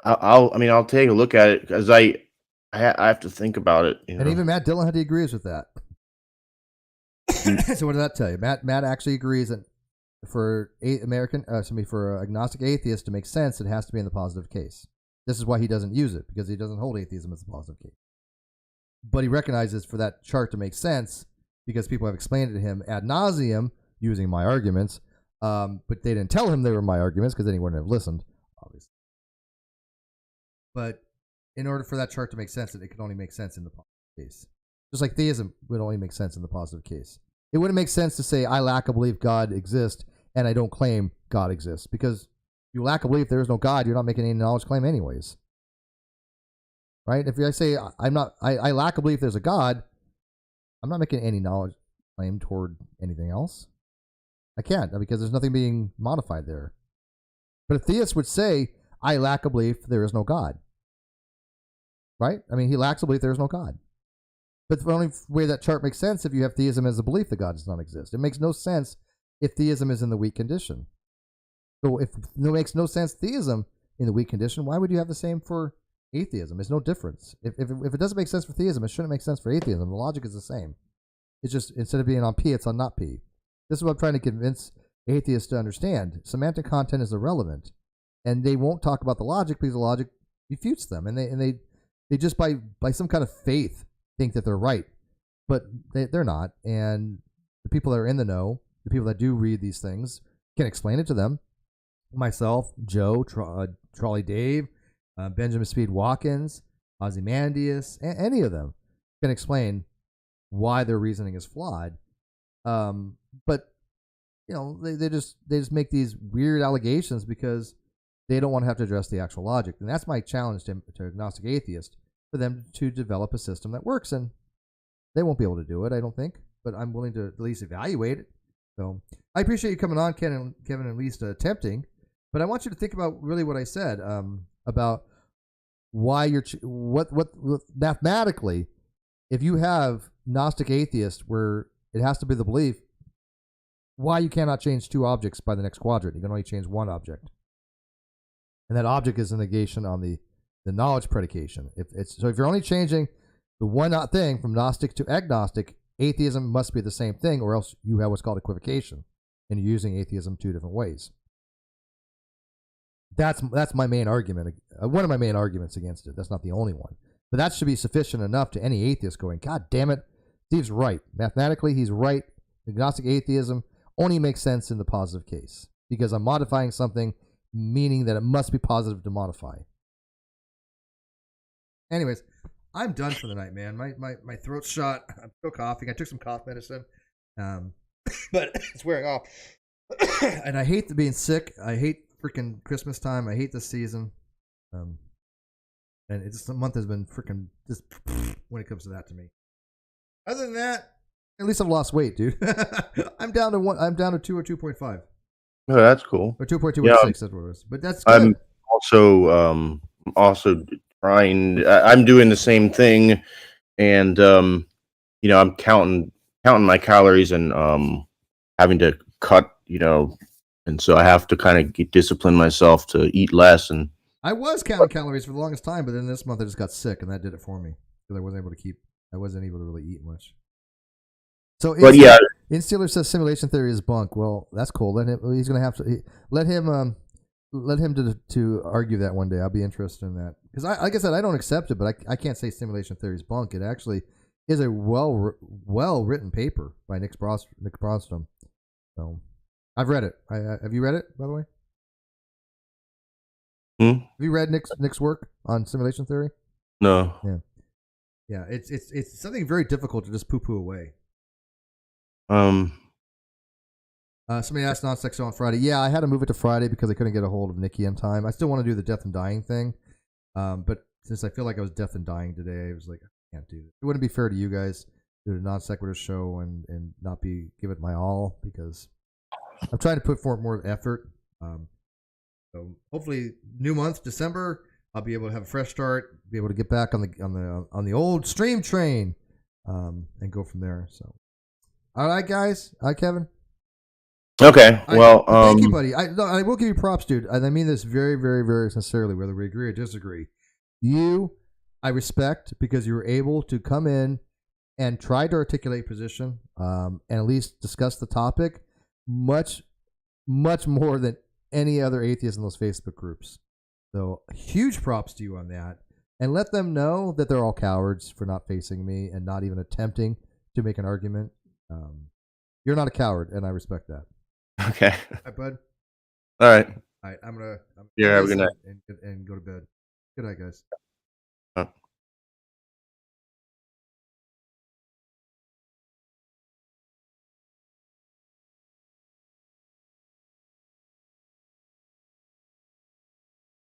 I'll take a look at it because I have to think about it. And even Matt Dillahunty agrees with that. So what does that tell you? Matt actually agrees that for agnostic atheist to make sense, it has to be in the positive case. This is why he doesn't use it, because he doesn't hold atheism as a positive case. But he recognizes for that chart to make sense, because people have explained it to him ad nauseum using my arguments, but they didn't tell him they were my arguments because then he wouldn't have listened, obviously. But in order for that chart to make sense, it could only make sense in the positive case. Just like theism would only make sense in the positive case. It wouldn't make sense to say, I lack a belief God exists, and I don't claim God exists. Because if you lack a belief there is no God, you're not making any knowledge claim anyways. Right? If I say, I lack a belief there's a God, I'm not making any knowledge claim toward anything else. I can't, because there's nothing being modified there. But a theist would say, I lack a belief there is no God. Right? I mean, he lacks a belief there is no God. But the only way that chart makes sense if you have theism as a belief that God does not exist. It makes no sense if theism is in the weak condition. So if it makes no sense theism in the weak condition, why would you have the same for atheism? There's no difference. If it doesn't make sense for theism, it shouldn't make sense for atheism. The logic is the same. It's just, instead of being on P, it's on not P. This is what I'm trying to convince atheists to understand. Semantic content is irrelevant. And they won't talk about the logic because the logic refutes them. And they just by some kind of faith think that they're right. But they're not. And the people that are in the know, the people that do read these things, can explain it to them. Myself, Joe, Trolley Dave, Benjamin Speed Watkins, Ozymandias, any of them can explain why their reasoning is flawed. But they just make these weird allegations because they don't want to have to address the actual logic. And that's my challenge to agnostic atheist, for them to develop a system that works. And they won't be able to do it, I don't think, but I'm willing to at least evaluate it. So I appreciate you coming on, Kevin, at least attempting. But I want you to think about really what I said about why you're what mathematically, if you have Gnostic atheist where it has to be the belief, why you cannot change two objects by the next quadrant. You can only change one object, and that object is a negation on the knowledge predication. If you're only changing the one thing from Gnostic to agnostic, atheism must be the same thing, or else you have what's called equivocation, and you're using atheism two different ways. That's my main argument. One of my main arguments against it. That's not the only one. But that should be sufficient enough to any atheist going, God damn it, Steve's right. Mathematically, he's right. Agnostic atheism only makes sense in the positive case, because I'm modifying something, meaning that it must be positive to modify. Anyways, I'm done for the night, man. My throat's shot. I'm still coughing. I took some cough medicine, but it's wearing off. And I hate being sick. I hate freaking Christmas time. I hate this season. And the month has been freaking just when it comes to that to me. Other than that, at least I've lost weight, dude. I'm down to 2 or 2.5. Oh, that's cool. Or 2.2 or 6, that's what it was. But that's good. I'm also trying. I'm doing the same thing, and I'm counting my calories and having to cut, and so I have to kind of discipline myself to eat less. And I was counting calories for the longest time, but then this month I just got sick, and that did it for me because I wasn't able to really eat much. So, Instealer says simulation theory is bunk. Well, that's cool. Let him to argue that one day. I'll be interested in that because, like I said, I don't accept it, but I can't say simulation theory is bunk. It actually is a well written paper by Nick Brostrom. So I've read it. Have you read it, by the way? Have you read Nick's work on simulation theory? No. Yeah. It's something very difficult to just poo away. Somebody asked non-sexual on Friday. Yeah, I had to move it to Friday because I couldn't get a hold of Nikki in time. I still want to do the death and dying thing, but since I feel like I was death and dying today, I was like, I can't do it. It wouldn't be fair to you guys to do a non sequitur show and not give it my all, because I'm trying to put forth more effort. So hopefully, new month, December, I'll be able to have a fresh start, be able to get back on the old stream train, and go from there. So, all right, guys. All right, Kevin. Okay. Well, thank you, buddy. I will give you props, dude. And I mean this very, very, very sincerely, whether we agree or disagree. I respect, because you were able to come in and try to articulate position, and at least discuss the topic much, much more than any other atheist in those Facebook groups. So huge props to you on that. And let them know that they're all cowards for not facing me and not even attempting to make an argument. You're not a coward, and I respect that. Okay. All right, bud. All right. All right, I'm have a good night. And go to bed. Good night, guys.